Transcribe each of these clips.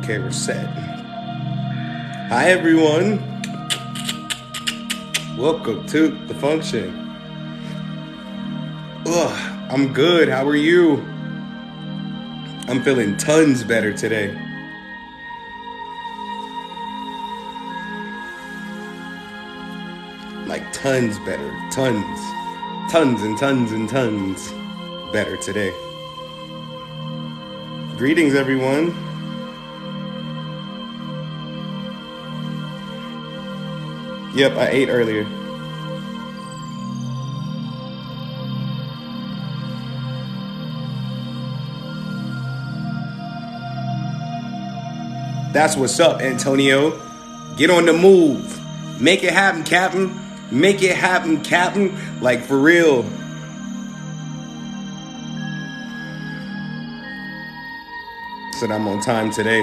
Okay, we're set. Hi, everyone. Welcome to the function. I'm good. How are you? I'm feeling tons better today. Like tons better. Tons. Tons and tons and tons better today. Greetings, everyone. Yep, I ate earlier. That's what's up, Antonio. Get on the move. Make it happen, Captain. Make it happen, Captain. Like, for real. Said I'm on time today.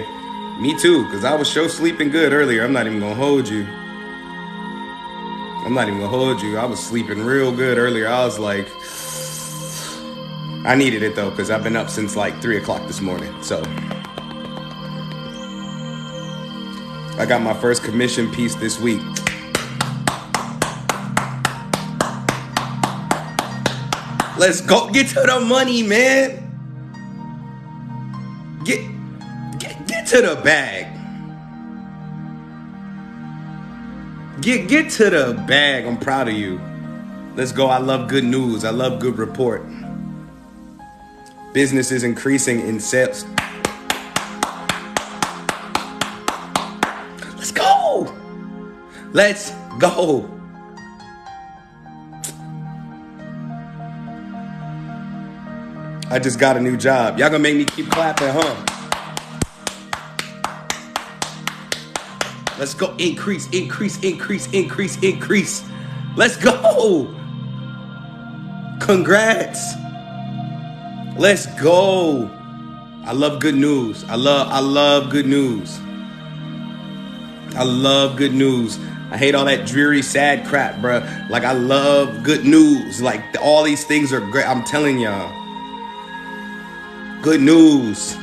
Me too, because I was so sleeping good earlier. I'm not even going to hold you. I was sleeping real good earlier. I was like, I needed it though, because I've been up since like 3 o'clock this morning. So I got my first commission piece this week. Let's go. Get to the money, man. Get to the bag. Get to the bag. I'm proud of you. Let's go. I love good news. I love good report. Business is increasing in sales. Let's go. Let's go. I just got a new job. Y'all gonna make me keep clapping, huh? Let's go. Increase. Let's go. Congrats. Let's go. I love good news. I love good news. I love good news. I hate all that dreary, sad crap, bruh. Like, I love good news. Like, all these things are great. I'm telling y'all. Good news.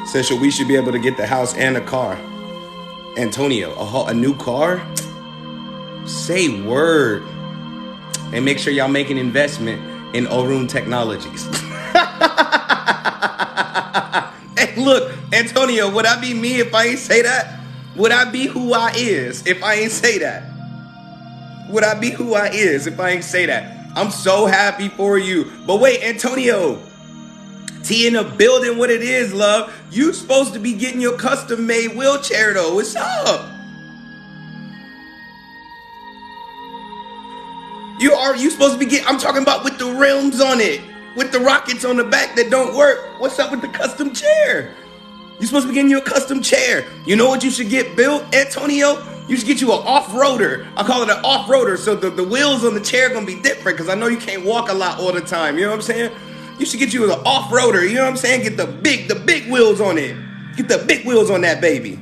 Says we should be able to get the house and a car. Antonio, a new car? Say word. And make sure y'all make an investment in Orun Technologies. Hey, look, Antonio, would I be me if I ain't say that? Would I be who I is if I ain't say that? Would I be who I is if I ain't say that? I'm so happy for you. But wait, Antonio, T in the building, what it is, love. You supposed to be getting your custom made wheelchair though. What's up? You supposed to be getting, I'm talking about with the rims on it, with the rockets on the back that don't work. What's up with the custom chair? You supposed to be getting you a custom chair. You know what you should get built, Antonio? You should get you an off-roader. I call it an off-roader, so the wheels on the chair are going to be different, because I know you can't walk a lot all the time. You know what I'm saying? You should get you an off-roader. You know what I'm saying? Get the big wheels on it. Get the big wheels on that baby.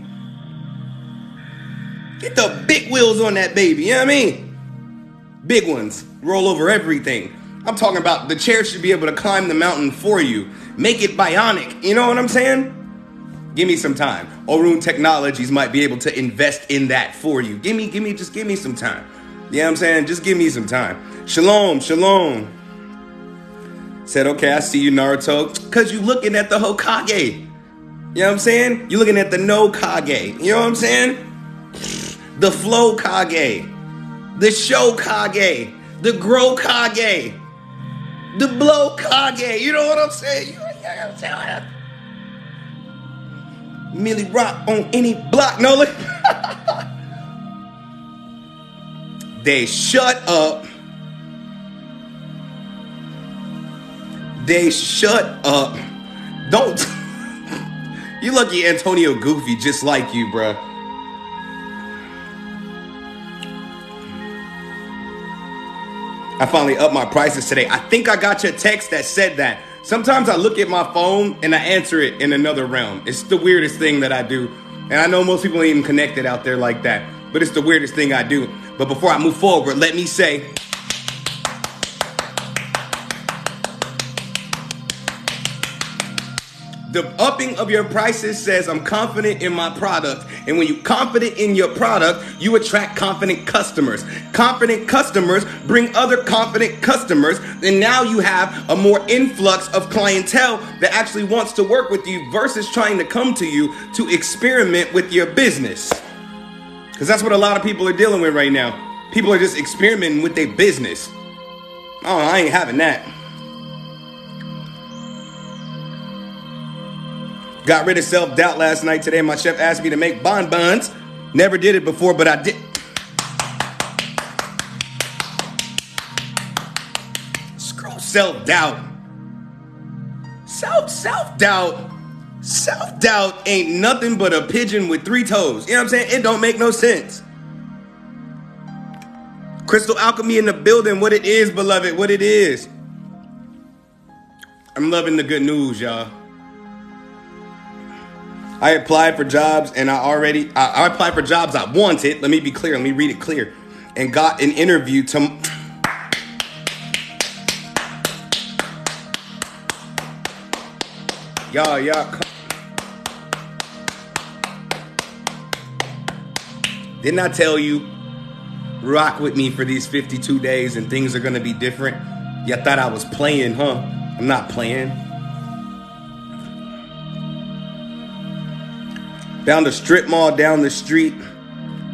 Get the big wheels on that baby. You know what I mean? Big ones. Roll over everything. I'm talking about the chair should be able to climb the mountain for you. Make it bionic. You know what I'm saying? Give me some time. Orun Technologies might be able to invest in that for you. Just give me some time. You know what I'm saying? Just give me some time. Shalom. Said, okay, I see you, Naruto. Because you looking at the Hokage. You know what I'm saying? You looking at the no Kage. You know what I'm saying? The flow Kage. The show Kage. The grow Kage. The blow Kage. You know what I'm saying? You know what I'm saying? Millie Rock on any block. No, look. They shut up. Don't. You lucky Antonio goofy just like you, bruh. I finally upped my prices today. I think I got your text that said that. Sometimes I look at my phone and I answer it in another realm. It's the weirdest thing that I do. And I know most people ain't even connected out there like that. But it's the weirdest thing I do. But before I move forward, let me say, The upping of your prices says I'm confident in my product. And when you're confident in your product, you attract confident customers. Confident customers bring other confident customers. And now you have a more influx of clientele that actually wants to work with you versus trying to come to you to experiment with your business. Because that's what a lot of people are dealing with right now. People are just experimenting with their business. Oh, I ain't having that. Got rid of self-doubt last night. Today, my chef asked me to make bonbons. Never did it before, but I did. Screw self-doubt. Self-doubt. Self-doubt ain't nothing but a pigeon with 3 toes. You know what I'm saying? It don't make no sense. Crystal Alchemy in the building. What it is, beloved. What it is. I'm loving the good news, y'all. I applied for jobs and I applied for jobs I wanted. Let me be clear. Let me read it clear. And got an interview to... Y'all. Didn't I tell you, rock with me for these 52 days and things are going to be different? You thought I was playing, huh? I'm not playing. Found a strip mall down the street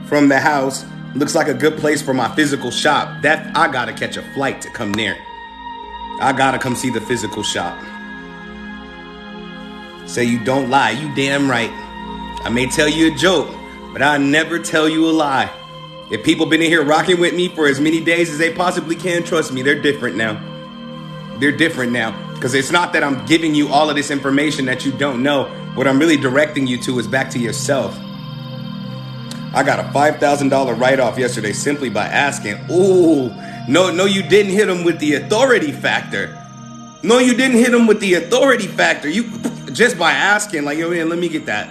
from the house. Looks like a good place for my physical shop. I gotta catch a flight to come there. I gotta come see the physical shop. Say you don't lie. You damn right. I may tell you a joke, but I never tell you a lie. If people been in here rocking with me for as many days as they possibly can, trust me, they're different now. They're different now. Because it's not that I'm giving you all of this information that you don't know. What I'm really directing you to is back to yourself. I got a $5,000 write-off yesterday simply by asking. Ooh, no, you didn't hit them with the authority factor. No, you didn't hit them with the authority factor. You just by asking, like, yo, man, let me get that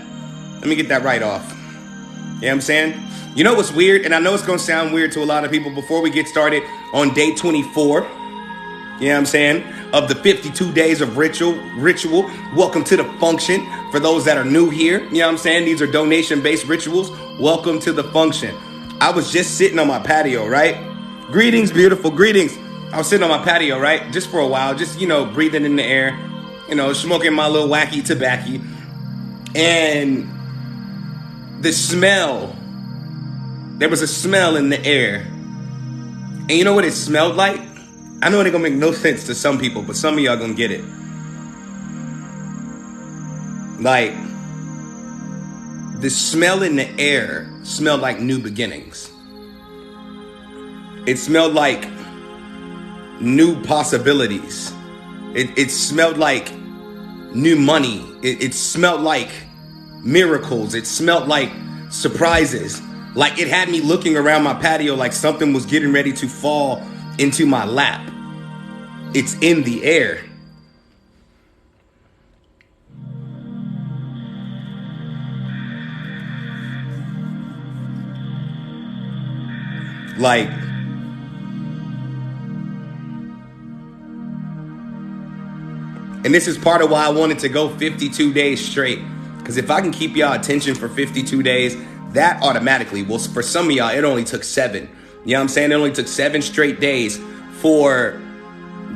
write-off. You know what I'm saying? You know what's weird? And I know it's going to sound weird to a lot of people before we get started on day 24. You know what I'm saying? Of the 52 days of ritual. Welcome to the function. For those that are new here, you know what I'm saying? These are donation-based rituals. Welcome to the function. I was just sitting on my patio, right? Greetings, beautiful, greetings. I was sitting on my patio, right? Just for a while, just, breathing in the air, smoking my little wacky tobacco. And the smell, there was a smell in the air. And you know what it smelled like? I know it ain't gonna make no sense to some people, but some of y'all gonna get it. Like, the smell in the air smelled like new beginnings. It smelled like new possibilities. It smelled like new money. It smelled like miracles. It smelled like surprises. Like, it had me looking around my patio like something was getting ready to fall into my lap. It's in the air. Like, and this is part of why I wanted to go 52 days straight. Because if I can keep y'all attention for 52 days, that automatically, well, for some of y'all, it only took 7. You know what I'm saying? It only took 7 straight days for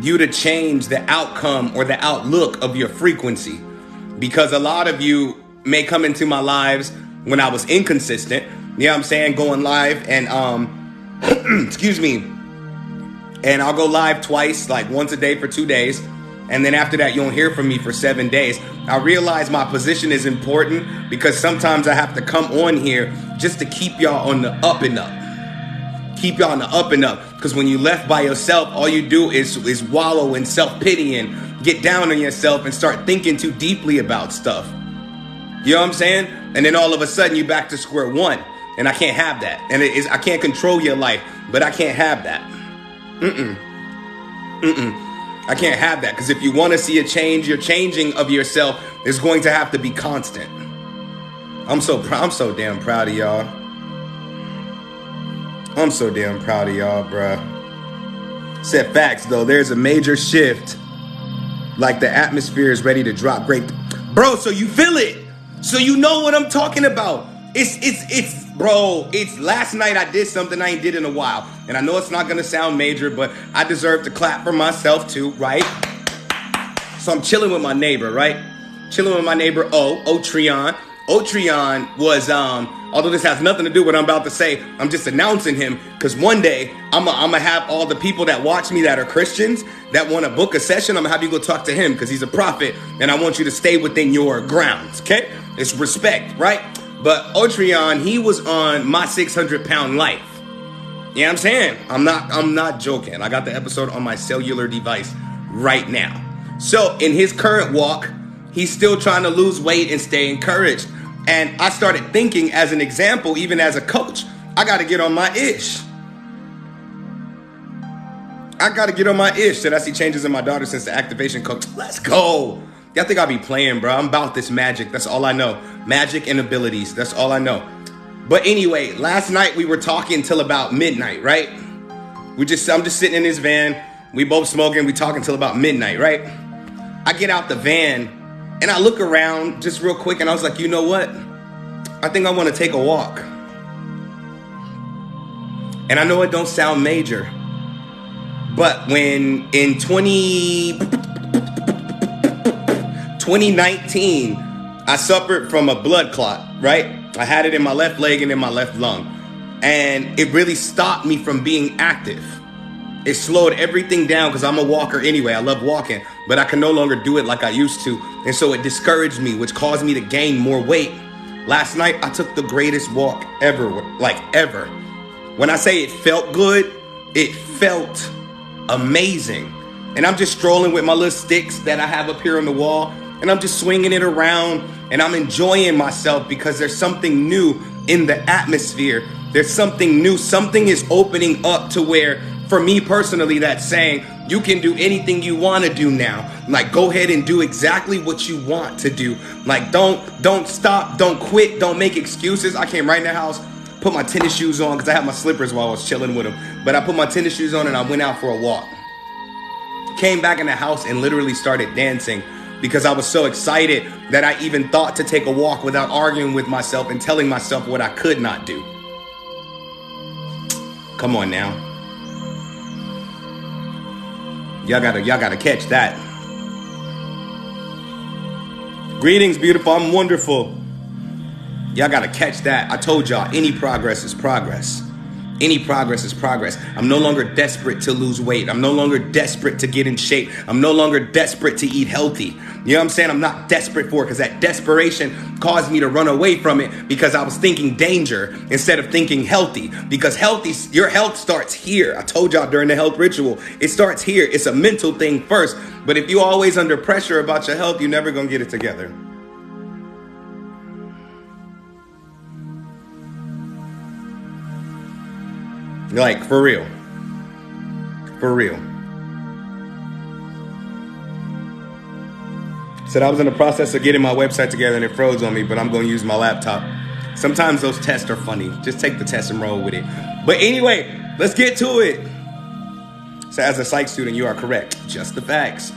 you to change the outcome or the outlook of your frequency. Because a lot of you may come into my lives when I was inconsistent, you know what I'm saying? Going live and, excuse me. And I'll go live twice, like once a day for 2 days. And then after that, you won't hear from me for 7 days. I realize my position is important because sometimes I have to come on here just to keep y'all on the up and up. Keep y'all on the up and up. Because when you left by yourself, all you do is wallow in self-pity and get down on yourself and start thinking too deeply about stuff. You know what I'm saying? And then all of a sudden you back to square one. And I can't have that. And I can't control your life, but I can't have that. I can't have that. Because if you want to see a change, your changing of yourself is going to have to be constant. I'm so damn proud of y'all. I'm so damn proud of y'all, bruh. Said facts, though. There's a major shift. Like the atmosphere is ready to drop. Great. Bro, so you feel it. So you know what I'm talking about. It's last night I did something I ain't did in a while. And I know it's not gonna sound major, but I deserve to clap for myself too, right? So I'm chilling with my neighbor, right? Chilling with my neighbor, Otreon. Otreon was, although this has nothing to do with what I'm about to say, I'm just announcing him because one day I'm gonna have all the people that watch me that are Christians that want to book a session. I'm gonna have you go talk to him because he's a prophet and I want you to stay within your grounds, okay? It's respect, right? But Otreon, he was on My 600-Pound Life. You know what I'm saying? I'm not joking. I got the episode on my cellular device right now. So in his current walk, he's still trying to lose weight and stay encouraged. And I started thinking as an example, even as a coach, I got to get on my ish. Did I see changes in my daughter since the activation coach? Let's go. Y'all think I'll be playing, bro. I'm about this magic. That's all I know. Magic and abilities. That's all I know. But anyway, last night we were talking till about midnight, right? I'm just sitting in this van. We both smoking. We talking till about midnight, right? I get out the van and I look around just real quick and I was like, you know what? I think I want to take a walk. And I know it don't sound major, but when in 2019, I suffered from a blood clot, right? I had it in my left leg and in my left lung. And it really stopped me from being active. It slowed everything down because I'm a walker anyway. I love walking, but I can no longer do it like I used to. And so it discouraged me, which caused me to gain more weight. Last night, I took the greatest walk ever, like ever. When I say it felt good, it felt amazing. And I'm just strolling with my little sticks that I have up here on the wall. And I'm just swinging it around and I'm enjoying myself because there's something new in the atmosphere. There's something new. Something is opening up to where, for me personally, that's saying you can do anything you want to do now. Like, go ahead and do exactly what you want to do. Like, don't stop, don't quit, don't make excuses. I came right in the house, put my tennis shoes on because I had my slippers while I was chilling with them. But I put my tennis shoes on and I went out for a walk. Came back in the house and literally started dancing because I was so excited that I even thought to take a walk without arguing with myself and telling myself what I could not do. Come on now. Y'all gotta catch that. Greetings, beautiful. I'm wonderful. Y'all gotta catch that. I told y'all, any progress is progress. Any progress is progress. I'm no longer desperate to lose weight. I'm no longer desperate to get in shape. I'm no longer desperate to eat healthy. You know what I'm saying? I'm not desperate for it because that desperation caused me to run away from it because I was thinking danger instead of thinking healthy. Because your health starts here. I told y'all during the health ritual, it starts here. It's a mental thing first. But if you're always under pressure about your health, you're never going to get it together. Like, for real. For real. Said I was in the process of getting my website together and it froze on me, but I'm going to use my laptop. Sometimes those tests are funny. Just take the test and roll with it. But anyway, let's get to it. So as a psych student, you are correct. Just the facts.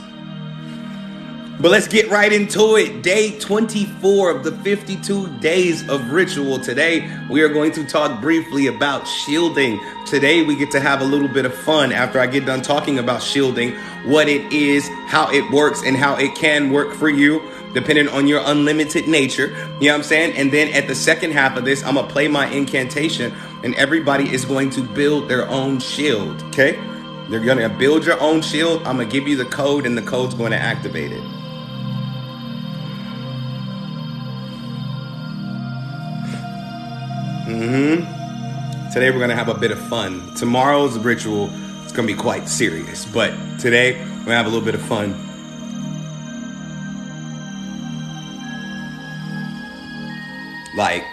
But let's get right into it. Day 24 of the 52 days of ritual. Today, we are going to talk briefly about shielding. Today, we get to have a little bit of fun after I get done talking about shielding, what it is, how it works, and how it can work for you, depending on your unlimited nature. You know what I'm saying? And then at the second half of this, I'm going to play my incantation, and everybody is going to build their own shield, okay? They're going to build your own shield. I'm going to give you the code, and the code's going to activate it. Today we're going to have a bit of fun. Tomorrow's ritual is going to be quite serious, but today we're going to have a little bit of fun. Like,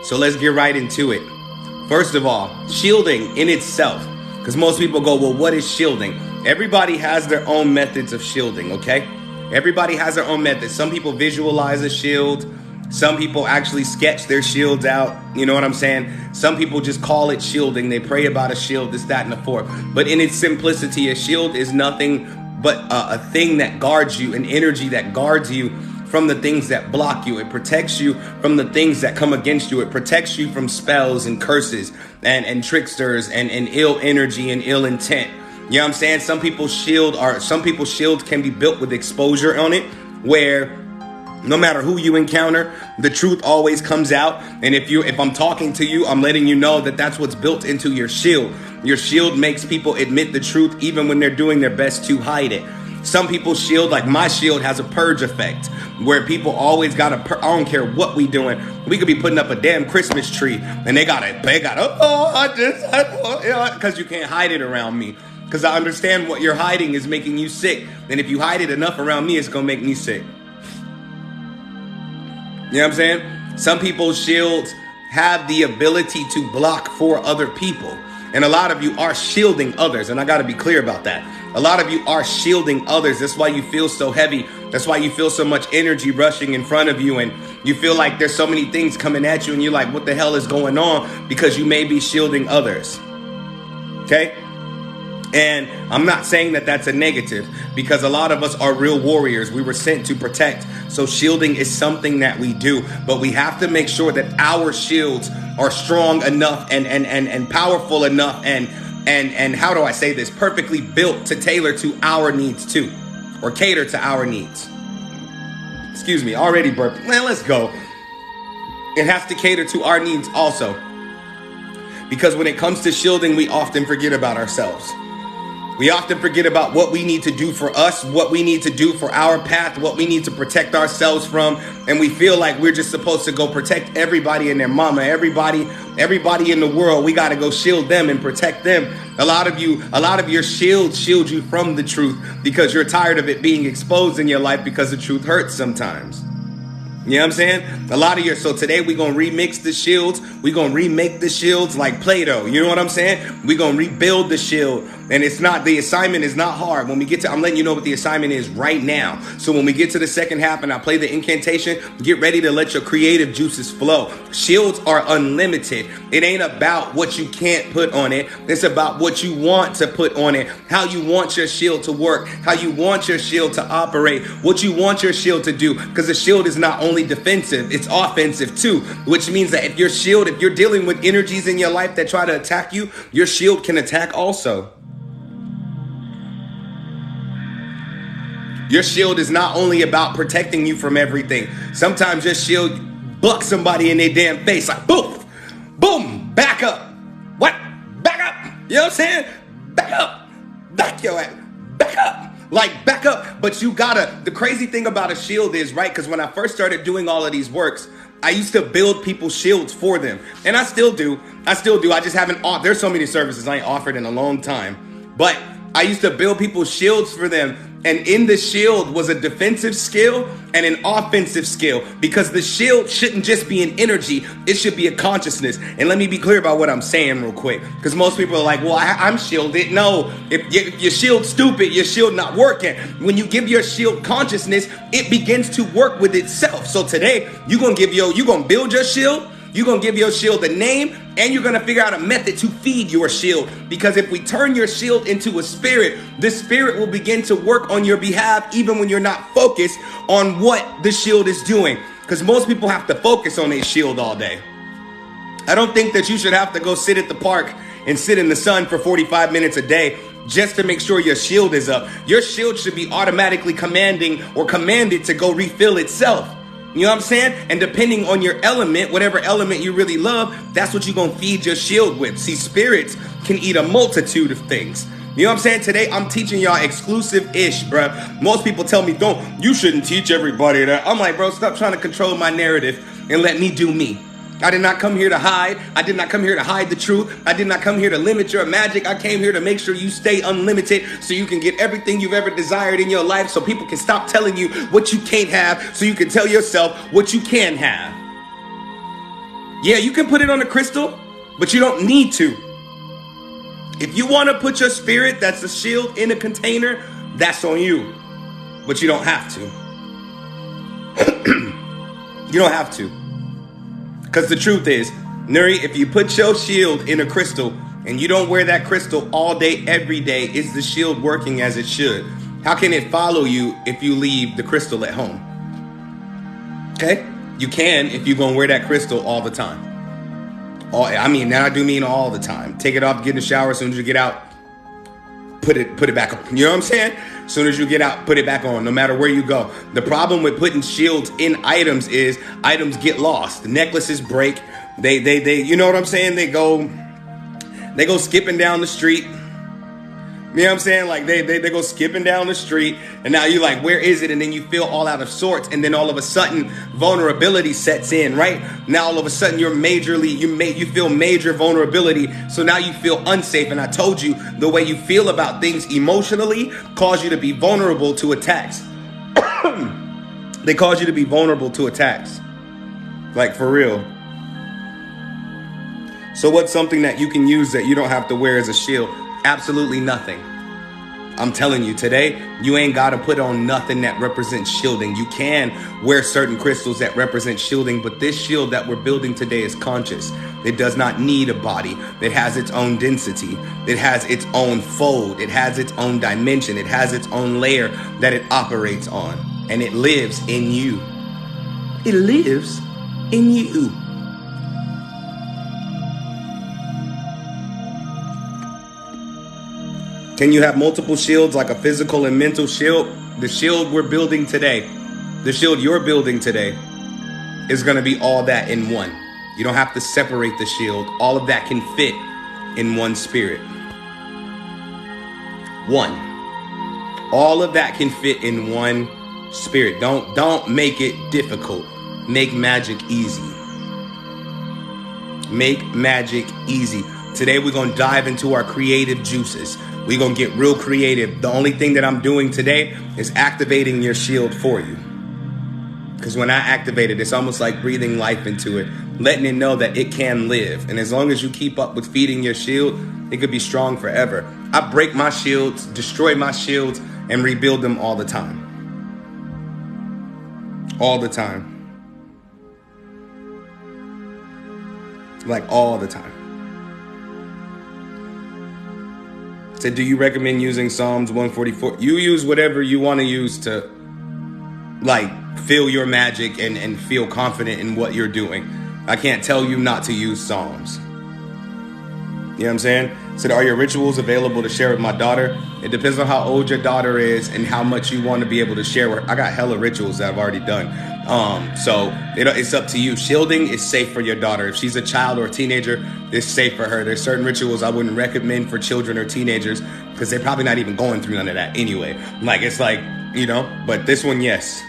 so let's get right into it. First of all, shielding in itself. Because most people go, well, what is shielding? Everybody has their own methods of shielding, okay? Everybody has their own methods. Some people visualize a shield. Some people actually sketch their shields out. You know what I'm saying? Some people just call it shielding. They pray about a shield, this, that, and the fourth. But in its simplicity, a shield is nothing but a thing that guards you, an energy that guards you from the things that block you. It protects you from the things that come against you. It protects you from spells and curses and tricksters and ill energy and ill intent. You know what I'm saying? Some people's shields can be built with exposure on it, where no matter who you encounter, the truth always comes out. And if I'm talking to you, I'm letting you know that that's what's built into your shield. Your shield makes people admit the truth even when they're doing their best to hide it. Some people's shield, like my shield, has a purge effect where people always got I don't care what we doing. We could be putting up a damn Christmas tree and they got because you can't hide it around me. Because I understand what you're hiding is making you sick. And if you hide it enough around me, it's going to make me sick. You know what I'm saying? Some people's shields have the ability to block for other people. And a lot of you are shielding others. And I got to be clear about that. A lot of you are shielding others. That's why you feel so heavy. That's why you feel so much energy rushing in front of you. And you feel like there's so many things coming at you. And you're like, what the hell is going on? Because you may be shielding others. Okay? And I'm not saying that that's a negative, because a lot of us are real warriors. We were sent to protect. So shielding is something that we do, but we have to make sure that our shields are strong enough and powerful enough and how do I say this? Perfectly built to tailor to our needs too, or cater to our needs. Excuse me, already burped. Man, let's go. It has to cater to our needs also. Because when it comes to shielding, we often forget about ourselves. We often forget about what we need to do for us, what we need to do for our path, what we need to protect ourselves from. And we feel like we're just supposed to go protect everybody and their mama, everybody in the world. We got to go shield them and protect them. A lot of your shields shield you from the truth because you're tired of it being exposed in your life because the truth hurts sometimes. You know what I'm saying? So today we're going to remix the shields. We're going to remake the shields like Play-Doh. You know what I'm saying? We're going to rebuild the shield. And the assignment is not hard. I'm letting you know what the assignment is right now. So when we get to the second half and I play the incantation, get ready to let your creative juices flow. Shields are unlimited. It ain't about what you can't put on it. It's about what you want to put on it. How you want your shield to work. How you want your shield to operate. What you want your shield to do. Because the shield is not only defensive, it's offensive too. Which means that if you're dealing with energies in your life that try to attack you, your shield can attack also. Your shield is not only about protecting you from everything. Sometimes your shield bucks somebody in their damn face like boom, boom, back up. What? Back up. You know what I'm saying? Back up. Back your ass. Back up. Like back up. But the crazy thing about a shield is, right? Because when I first started doing all of these works, I used to build people's shields for them. And I still do. I just haven't. There's so many services I ain't offered in a long time. But I used to build people's shields for them. And in the shield was a defensive skill and an offensive skill, because the shield shouldn't just be an energy. It should be a consciousness. And let me be clear about what I'm saying real quick, because most people are like, well, I'm shielded. No, if your shield's stupid, your shield not working. When you give your shield consciousness, it begins to work with itself. So today you're going to build your shield. You're going to give your shield a name, and you're going to figure out a method to feed your shield. Because if we turn your shield into a spirit, the spirit will begin to work on your behalf even when you're not focused on what the shield is doing. Because most people have to focus on their shield all day. I don't think that you should have to go sit at the park and sit in the sun for 45 minutes a day just to make sure your shield is up. Your shield should be automatically commanded to go refill itself. You know what I'm saying? And depending on your element, whatever element you really love, that's what you're going to feed your shield with. See, spirits can eat a multitude of things. You know what I'm saying? Today, I'm teaching y'all exclusive-ish, bruh. Most people tell me, you shouldn't teach everybody that. I'm like, bro, stop trying to control my narrative and let me do me. I did not come here to hide. I did not come here to hide the truth. I did not come here to limit your magic. I came here to make sure you stay unlimited so you can get everything you've ever desired in your life, so people can stop telling you what you can't have, so you can tell yourself what you can have. Yeah, you can put it on a crystal, but you don't need to. If you want to put your spirit, that's a shield, in a container, that's on you. But you don't have to. You don't have to. Because the truth is, Nuri, if you put your shield in a crystal and you don't wear that crystal all day, every day, is the shield working as it should? How can it follow you if you leave the crystal at home? Okay? You can if you're going to wear that crystal all the time. Now I do mean all the time. Take it off, get in the shower. As soon as you get out, put it back on. You know what I'm saying? As soon as you get out, put it back on, no matter where you go. The problem with putting shields in items is items get lost. The necklaces break. They you know what I'm saying? They go skipping down the street. You know what I'm saying? Like they go skipping down the street, and now you're like, where is it? And then you feel all out of sorts, and then all of a sudden vulnerability sets in, right? Now all of a sudden you feel major vulnerability, so now you feel unsafe. And I told you, the way you feel about things emotionally cause you to be vulnerable to attacks. They cause you to be vulnerable to attacks. Like, for real. So what's something that you can use that you don't have to wear as a shield? Absolutely nothing. I'm telling you, today, you ain't got to put on nothing that represents shielding. You can wear certain crystals that represent shielding, but this shield that we're building today is conscious. It does not need a body. It has its own density. It has its own fold. It has its own dimension. It has its own layer that it operates on, and it lives in you. It lives in you. Can you have multiple shields, like a physical and mental shield? The shield we're building today, the shield you're building today, is going to be all that in one. You don't have to separate the shield. All of that can fit in one spirit. One. All of that can fit in one spirit. Don't make it difficult. Make magic easy. Make magic easy. Today we're going to dive into our creative juices. We're going to get real creative. The only thing that I'm doing today is activating your shield for you. Because when I activate it, it's almost like breathing life into it, letting it know that it can live. And as long as you keep up with feeding your shield, it could be strong forever. I break my shields, destroy my shields, and rebuild them all the time. All the time. Like all the time. So do you recommend using Psalms 144? You use whatever you want to use to, like, feel your magic and feel confident in what you're doing. I can't tell you not to use Psalms. You know what I'm saying? Said, are your rituals available to share with my daughter? It depends on how old your daughter is and how much you want to be able to share with her. I got hella rituals that I've already done. So it's up to you. Shielding is safe for your daughter. If she's a child or a teenager, it's safe for her. There's certain rituals I wouldn't recommend for children or teenagers because they're probably not even going through none of that anyway. Like, it's like, you know, but this one, yes.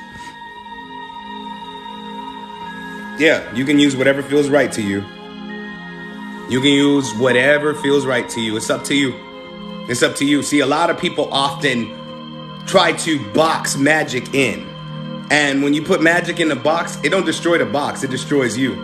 Yeah, you can use whatever feels right to you. You can use whatever feels right to you. It's up to you. It's up to you. See, a lot of people often try to box magic in. And when you put magic in the box, it don't destroy the box. It destroys you.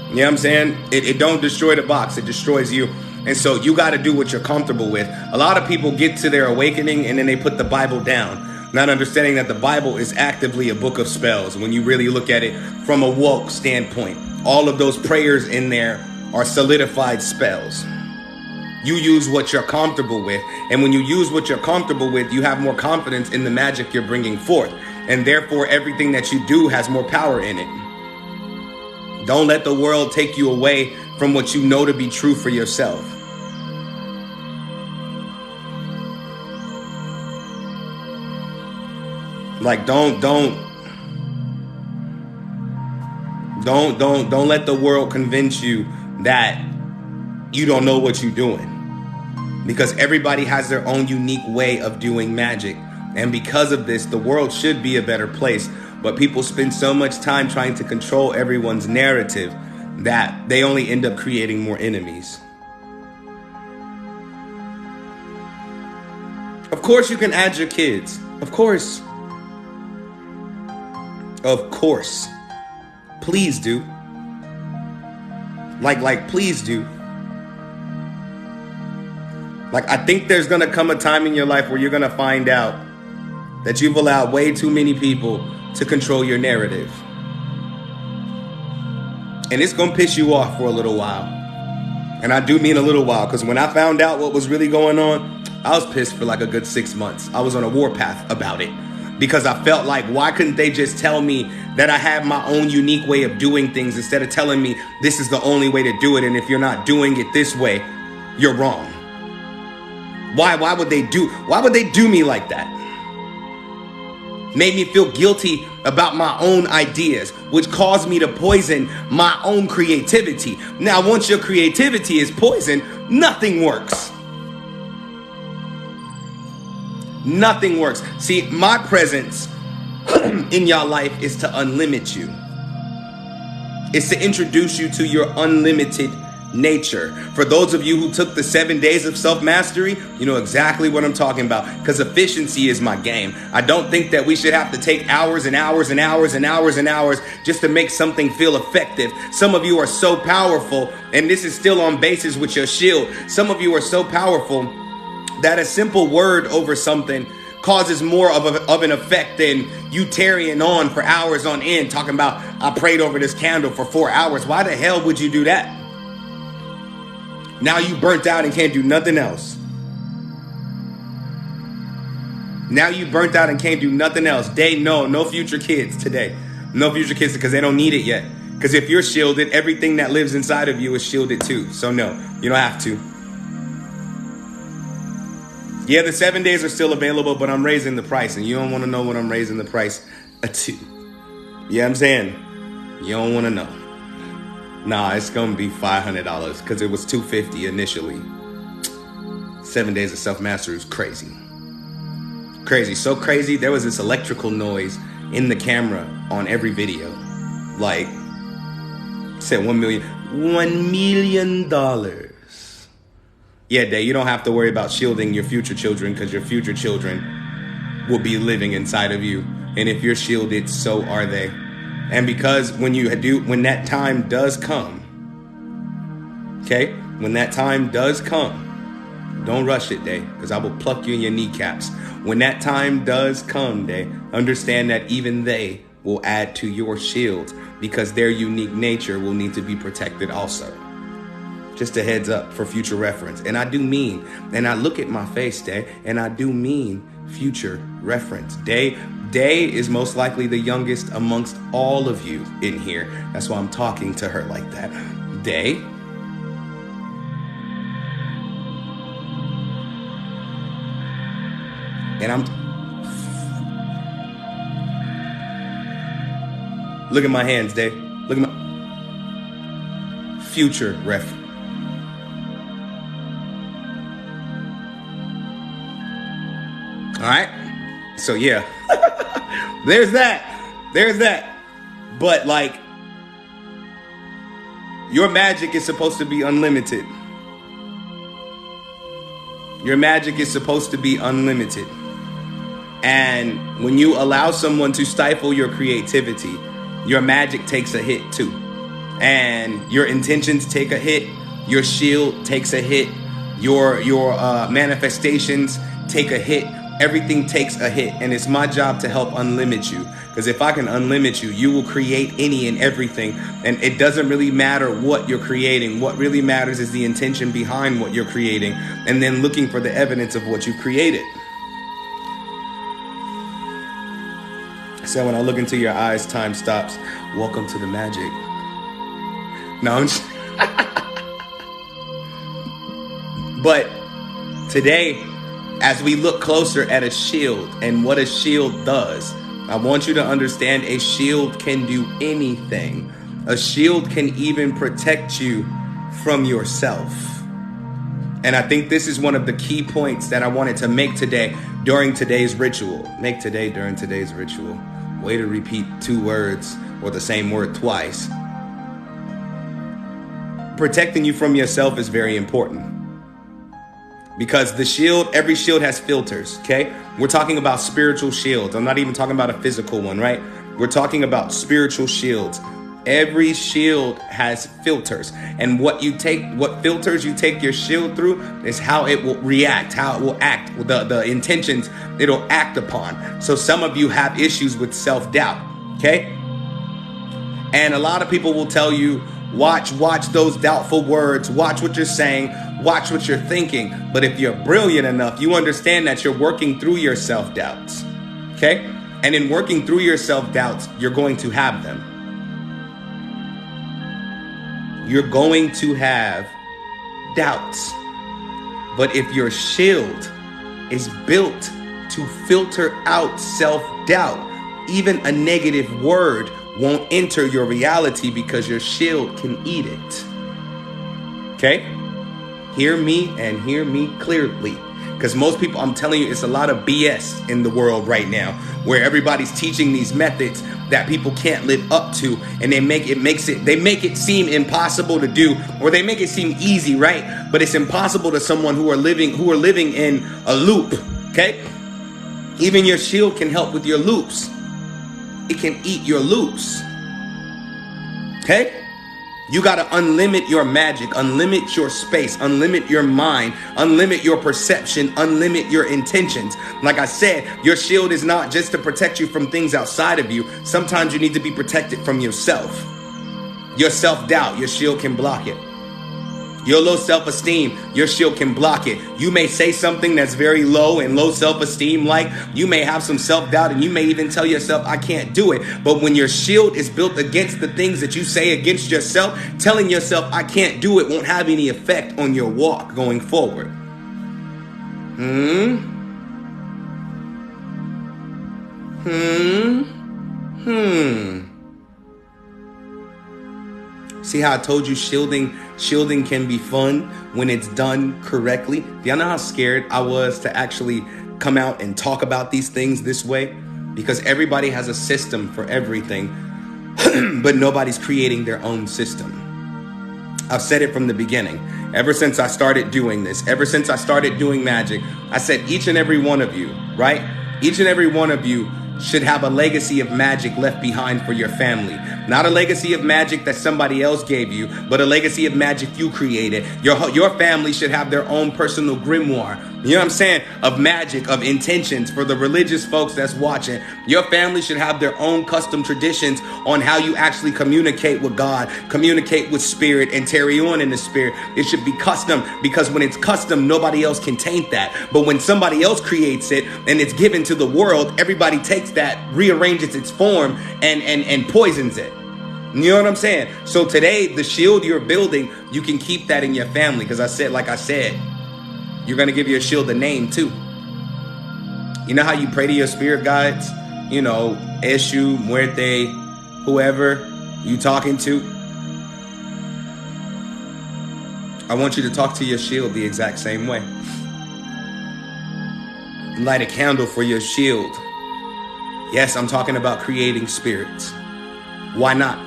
You know what I'm saying? It don't destroy the box. It destroys you. And so you got to do what you're comfortable with. A lot of people get to their awakening and then they put the Bible down, not understanding that the Bible is actively a book of spells. When you really look at it from a woke standpoint, all of those prayers in there are solidified spells. You use what you're comfortable with. And when you use what you're comfortable with, you have more confidence in the magic you're bringing forth. And therefore, everything that you do has more power in it. Don't let the world take you away from what you know to be true for yourself. Like, don't let the world convince you that you don't know what you're doing. Because everybody has their own unique way of doing magic. And because of this, the world should be a better place. But people spend so much time trying to control everyone's narrative that they only end up creating more enemies. Of course you can add your kids. Of course. Of course. Please do. Like, please do. Like, I think there's going to come a time in your life where you're going to find out that you've allowed way too many people to control your narrative. And it's going to piss you off for a little while. And I do mean a little while, because when I found out what was really going on, I was pissed for like a good 6 months. I was on a warpath about it, because I felt like, why couldn't they just tell me that I have my own unique way of doing things, instead of telling me this is the only way to do it, and if you're not doing it this way, you're wrong. Why would they do me like that? Made me feel guilty about my own ideas, which caused me to poison my own creativity. Now, once your creativity is poisoned, nothing works. Nothing works. See, my presence in your life is to unlimit you. It's to introduce you to your unlimited nature. For those of you who took the 7 days of self-mastery, you know exactly what I'm talking about, because efficiency is my game. I don't think that we should have to take hours and hours and hours and hours and hours just to make something feel effective. Some of you are so powerful, and this is still on basis with your shield. Some of you are so powerful that a simple word over something causes more of an effect than you tarrying on for hours on end talking about, I prayed over this candle for 4 hours. Why the hell would you do that? Now you burnt out and can't do nothing else. Now you burnt out and can't do nothing else. No future kids today. No future kids, because they don't need it yet. Because if you're shielded, everything that lives inside of you is shielded too. So no, you don't have to. Yeah, the 7 days are still available, but I'm raising the price, and you don't want to know what I'm raising the price to. Yeah, I'm saying you don't want to know. Nah, it's gonna be $500 because it was $250 initially. 7 days of self-mastery is crazy. Crazy, so crazy. There was this electrical noise in the camera on every video. Like, said $1 million. Yeah, Day, you don't have to worry about shielding your future children, because your future children will be living inside of you. And if you're shielded, so are they. And because when that time does come, okay, when that time does come, don't rush it, Day, because I will pluck you in your kneecaps. When that time does come, Day, understand that even they will add to your shield, because their unique nature will need to be protected also. Just a heads up for future reference. And I do mean, and I look at my face, Day, and I do mean future reference. Day is most likely the youngest amongst all of you in here. That's why I'm talking to her like that. Day. And I'm... Look at my hands, Day. Look at my... Future reference. All right. So, yeah. There's that. But, like, your magic is supposed to be unlimited. Your magic is supposed to be unlimited. And when you allow someone to stifle your creativity, your magic takes a hit too. And your intentions take a hit. Your shield takes a hit. Your manifestations take a hit. Everything takes a hit, and it's my job to help unlimit you. Because if I can unlimit you, you will create any and everything. And it doesn't really matter what you're creating. What really matters is the intention behind what you're creating, and then looking for the evidence of what you created. So when I look into your eyes, time stops. Welcome to the magic. No, I'm just... But today, as we look closer at a shield and what a shield does, I want you to understand a shield can do anything. A shield can even protect you from yourself. And I think this is one of the key points that I wanted to make today during today's ritual. Make today during today's ritual. Way to repeat 2 words or the same word twice. Protecting you from yourself is very important. Because the shield, every shield has filters, okay? We're talking about spiritual shields. I'm not even talking about a physical one, right? We're talking about spiritual shields. Every shield has filters. And what filters you take your shield through is how it will react, how it will act the intentions it'll act upon. So some of you have issues with self-doubt, okay? And a lot of people will tell you, watch those doubtful words, watch what you're saying, watch what you're thinking. But if you're brilliant enough, you understand that you're working through your self-doubts, okay? And in working through your self-doubts, you're going to have them. You're going to have doubts. But if your shield is built to filter out self-doubt, even a negative word won't enter your reality because your shield can eat it. Okay? Hear me and hear me clearly. Because most people, I'm telling you, it's a lot of BS in the world right now, where everybody's teaching these methods that people can't live up to, and they make it seem impossible to do, or they make it seem easy, right? But it's impossible to someone who are living in a loop. Okay? Even your shield can help with your loops. It can eat your loops. Okay? You got to unlimit your magic, unlimit your space, unlimit your mind, unlimit your perception, unlimit your intentions. Like I said, your shield is not just to protect you from things outside of you. Sometimes you need to be protected from yourself. Your self-doubt, your shield can block it. Your low self-esteem, your shield can block it. You may say something that's very low and low self-esteem, like you may have some self-doubt, and you may even tell yourself, I can't do it. But when your shield is built against the things that you say against yourself, telling yourself, I can't do it, won't have any effect on your walk going forward. See how I told you shielding can be fun when it's done correctly? Do y'all know how scared I was to actually come out and talk about these things this way? Because everybody has a system for everything, but nobody's creating their own system. I've said it from the beginning. Ever since I started doing this, ever since I started doing magic, I said each and every one of you, right? Each and every one of you should have a legacy of magic left behind for your family. Not a legacy of magic that somebody else gave you, but a legacy of magic you created. Your family should have their own personal grimoire. You know what I'm saying? Of magic, of intentions for the religious folks that's watching. Your family should have their own custom traditions on how you actually communicate with God, communicate with spirit, and tarry on in the spirit. It should be custom, because when it's custom, nobody else can taint that. But when somebody else creates it and it's given to the world, everybody takes that, rearranges its form, and poisons it. You know what I'm saying? So today, the shield you're building, you can keep that in your family. Because like I said, you're going to give your shield a name too. You know how you pray to your spirit guides? You know, Eshu, Muerte, whoever you talking to. I want you to talk to your shield the exact same way. Light a candle for your shield. Yes, I'm talking about creating spirits. Why not?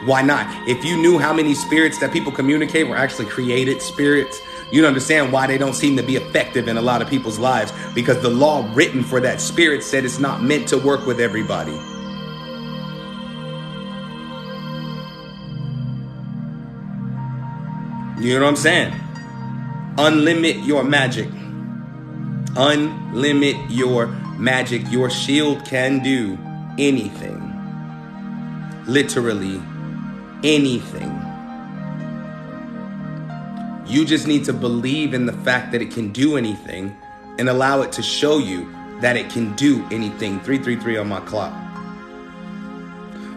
Why not? If you knew how many spirits that people communicate were actually created spirits, you'd understand why they don't seem to be effective in a lot of people's lives. Because the law written for that spirit said it's not meant to work with everybody. You know what I'm saying? Unlimit your magic. Unlimit your magic. Your shield can do anything. Literally anything. You just need to believe in the fact that it can do anything and allow it to show you that it can do anything. 333 on my clock.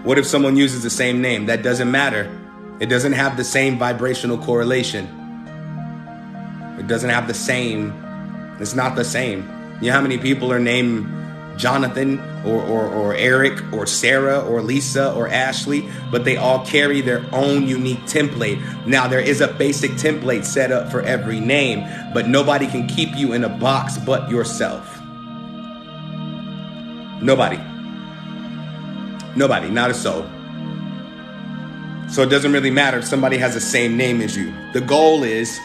What if someone uses the same name? That doesn't matter. It doesn't have the same vibrational correlation. It doesn't have the same. It's not the same. You know how many people are named Jonathan or Eric or Sarah or Lisa or Ashley, but they all carry their own unique template. Now, there is a basic template set up for every name, but nobody can keep you in a box but yourself. Nobody, not a soul. So it doesn't really matter if somebody has the same name as you. The goal is,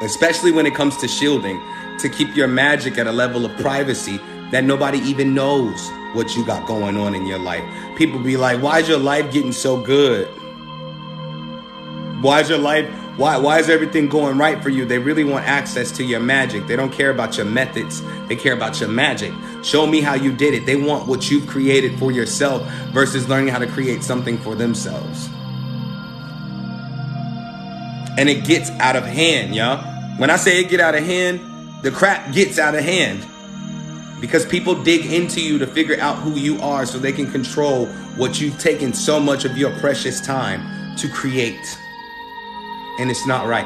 especially when it comes to shielding, to keep your magic at a level of privacy that nobody even knows what you got going on in your life. People be like, why is your life getting so good? Why is your life Why is everything going right for you? They really want access to your magic. They don't care about your methods. They care about your magic. Show me how you did it. They want what you've created for yourself versus learning how to create something for themselves. And it gets out of hand, y'all. When I say it get out of hand, the crap gets out of hand. Because people dig into you to figure out who you are so they can control what you've taken so much of your precious time to create. And it's not right.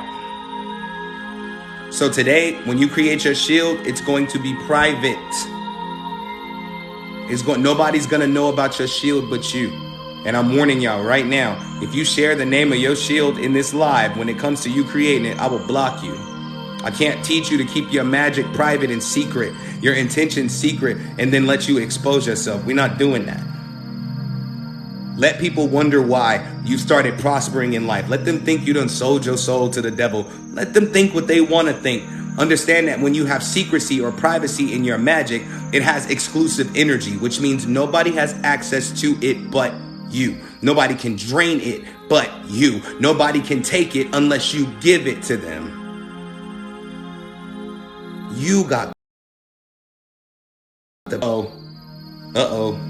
So today, when you create your shield, it's going to be private. Nobody's going to know about your shield but you. And I'm warning y'all right now, if you share the name of your shield in this live, when it comes to you creating it, I will block you. I can't teach you to keep your magic private and secret, your intentions secret, and then let you expose yourself. We're not doing that. Let people wonder why you started prospering in life. Let them think you done sold your soul to the devil. Let them think what they want to think. Understand that when you have secrecy or privacy in your magic, it has exclusive energy, which means nobody has access to it but you. Nobody can drain it but you. Nobody can take it unless you give it to them. You got the uh-oh.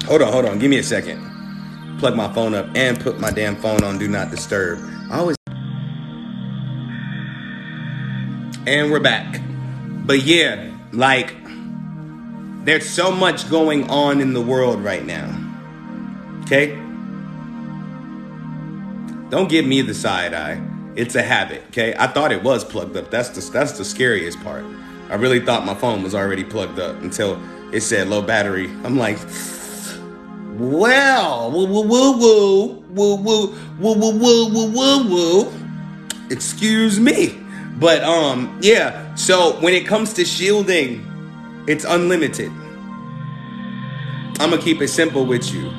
Hold on. Give me a second. Plug my phone up and put my damn phone on Do Not Disturb. And we're back. But yeah, like, there's so much going on in the world right now. Okay? Don't give me the side eye. It's a habit, okay? I thought it was plugged up. That's the scariest part. I really thought my phone was already plugged up until it said low battery. I'm like, well, woo. Excuse me. But yeah. So when it comes to shielding, it's unlimited. I'm gonna keep it simple with you.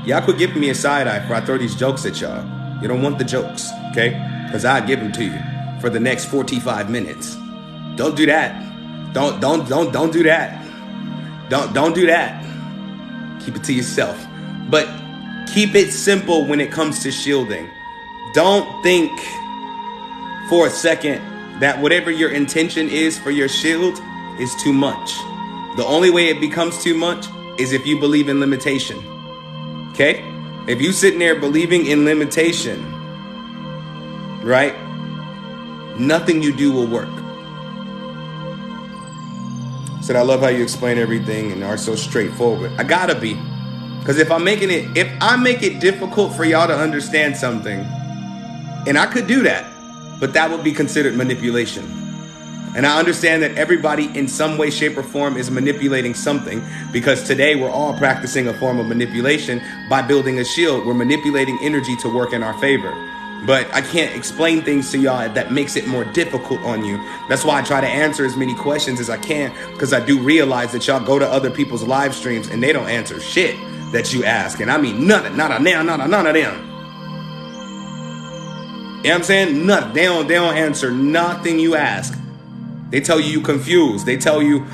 Y'all quit giving me a side eye for I throw these jokes at y'all. You don't want the jokes, okay? Because I give them to you for the next 45 minutes. Don't do that. Don't do that. Don't do that. Keep it to yourself. But keep it simple when it comes to shielding. Don't think for a second that whatever your intention is for your shield is too much. The only way it becomes too much is if you believe in limitation. Okay? If you sitting there believing in limitation, right? Nothing you do will work. Said, I love how you explain everything and are so straightforward. I gotta be. Because if I make it difficult for y'all to understand something, and I could do that, but that would be considered manipulation. And I understand that everybody in some way, shape, or form is manipulating something, because today we're all practicing a form of manipulation by building a shield. We're manipulating energy to work in our favor. But I can't explain things to y'all that makes it more difficult on you. That's why I try to answer as many questions as I can, because I do realize that y'all go to other people's live streams and they don't answer shit that you ask. And I mean none of them. You know what I'm saying? None. They don't answer nothing you ask. They tell you confused. They tell you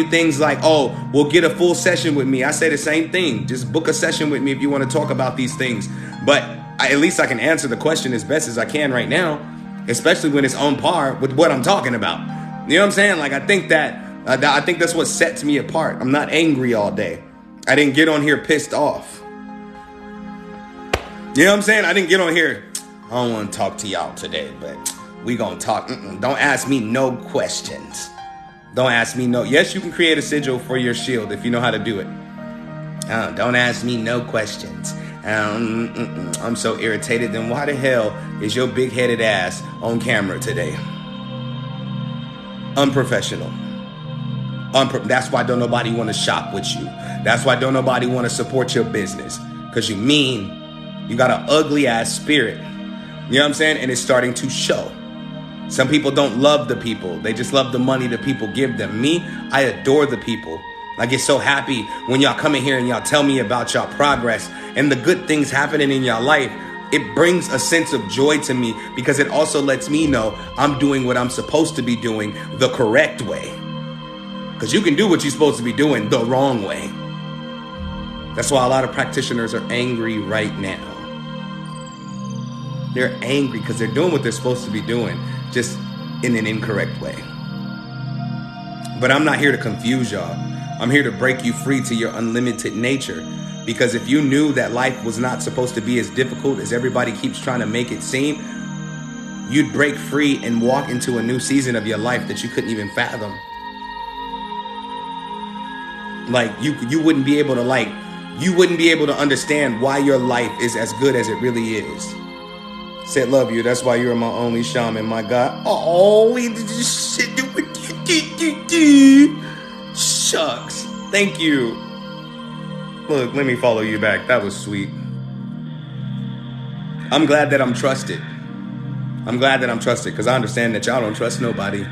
things like, oh, we'll get a full session with me. I say the same thing. Just book a session with me if you want to talk about these things. But at least I can answer the question as best as I can right now, especially when it's on par with what I'm talking about. You know what I'm saying? Like, I think that's what sets me apart. I'm not angry all day. I didn't get on here pissed off. You know what I'm saying? I didn't get on here, I don't want to talk to y'all today, but we gonna talk. Don't ask me no questions. Don't ask me no. Yes, you can create a sigil for your shield if you know how to do it. Don't ask me no questions. I'm so irritated. Then why the hell is your big-headed ass on camera today? Unprofessional. That's why don't nobody want to shop with you. That's why don't nobody want to support your business. Because you got an ugly ass spirit. You know what I'm saying? And it's starting to show. Some people don't love the people. They just love the money that people give them. Me, I adore the people. I get so happy when y'all come in here and y'all tell me about y'all progress and the good things happening in y'all life. It brings a sense of joy to me because it also lets me know I'm doing what I'm supposed to be doing the correct way. Because you can do what you're supposed to be doing the wrong way. That's why a lot of practitioners are angry right now. They're angry because they're doing what they're supposed to be doing, just in an incorrect way. But I'm not here to confuse y'all. I'm here to break you free to your unlimited nature. Because if you knew that life was not supposed to be as difficult as everybody keeps trying to make it seem, you'd break free and walk into a new season of your life that you couldn't even fathom. Like you wouldn't be able to understand why your life is as good as it really is. Said love you, that's why you're my only shaman, my God. Oh, we did this shit with you. Shucks. Thank you. Look, let me follow you back. That was sweet. I'm glad that I'm trusted. Because I understand that y'all don't trust nobody.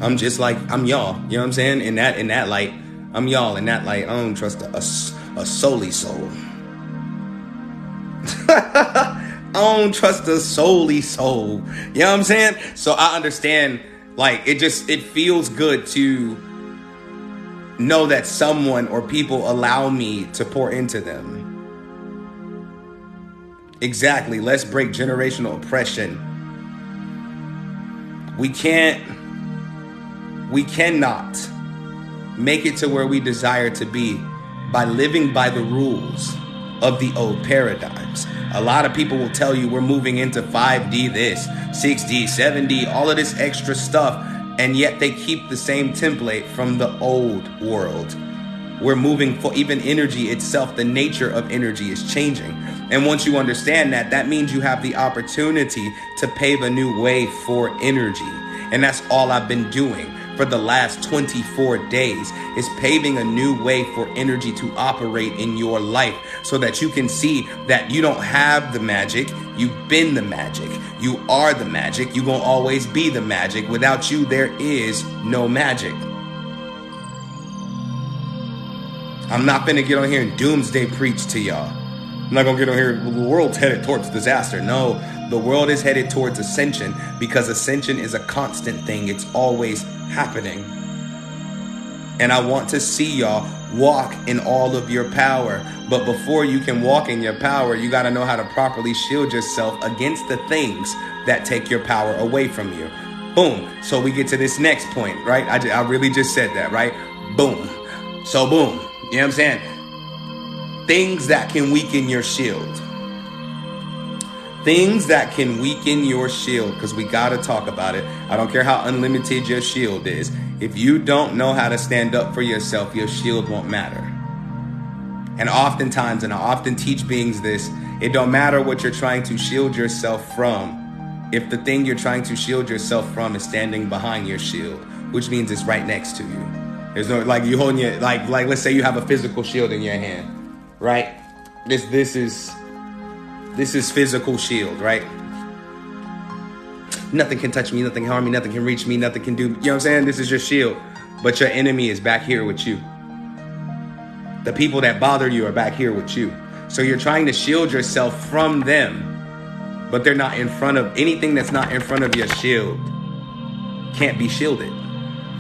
I'm just like, I'm y'all. You know what I'm saying? In that light, I'm y'all. In that light, I don't trust a souly soul. I don't trust a souly soul. You know what I'm saying? So I understand, like, it feels good to know that someone or people allow me to pour into them. Exactly. Let's break generational oppression. We cannot make it to where we desire to be by living by the rules of the old paradigms. A lot of people will tell you we're moving into 5D this, 6D, 7D, all of this extra stuff, and yet they keep the same template from the old world. We're moving for even energy itself. The nature of energy is changing. And once you understand that, that means you have the opportunity to pave a new way for energy. And that's all I've been doing for the last 24 days, is paving a new way for energy to operate in your life so that you can see that you don't have the magic. You've been the magic. You are the magic. You're going to always be the magic. Without you, there is no magic. I'm not going to get on here and doomsday preach to y'all. I'm not going to get on here, the world's headed towards disaster. No, the world is headed towards ascension, because ascension is a constant thing. It's always happening. And I want to see y'all walk in all of your power. But before you can walk in your power, you got to know how to properly shield yourself against the things that take your power away from you. Boom. So we get to this next point, right? I really just said that, right? Boom. So boom. You know what I'm saying? Things that can weaken your shield. Things that can weaken your shield, because we got to talk about it. I don't care how unlimited your shield is. If you don't know how to stand up for yourself, your shield won't matter. And oftentimes, and I often teach beings this, it don't matter what you're trying to shield yourself from, if the thing you're trying to shield yourself from is standing behind your shield, which means it's right next to you. There's no, like, you holding your, like let's say you have a physical shield in your hand, right? This is physical shield, right? Nothing can touch me, nothing can harm me, nothing can reach me, nothing can do, you know what I'm saying? This is your shield. But your enemy is back here with you. The people that bother you are back here with you. So you're trying to shield yourself from them, but they're not in front of, anything that's not in front of your shield can't be shielded.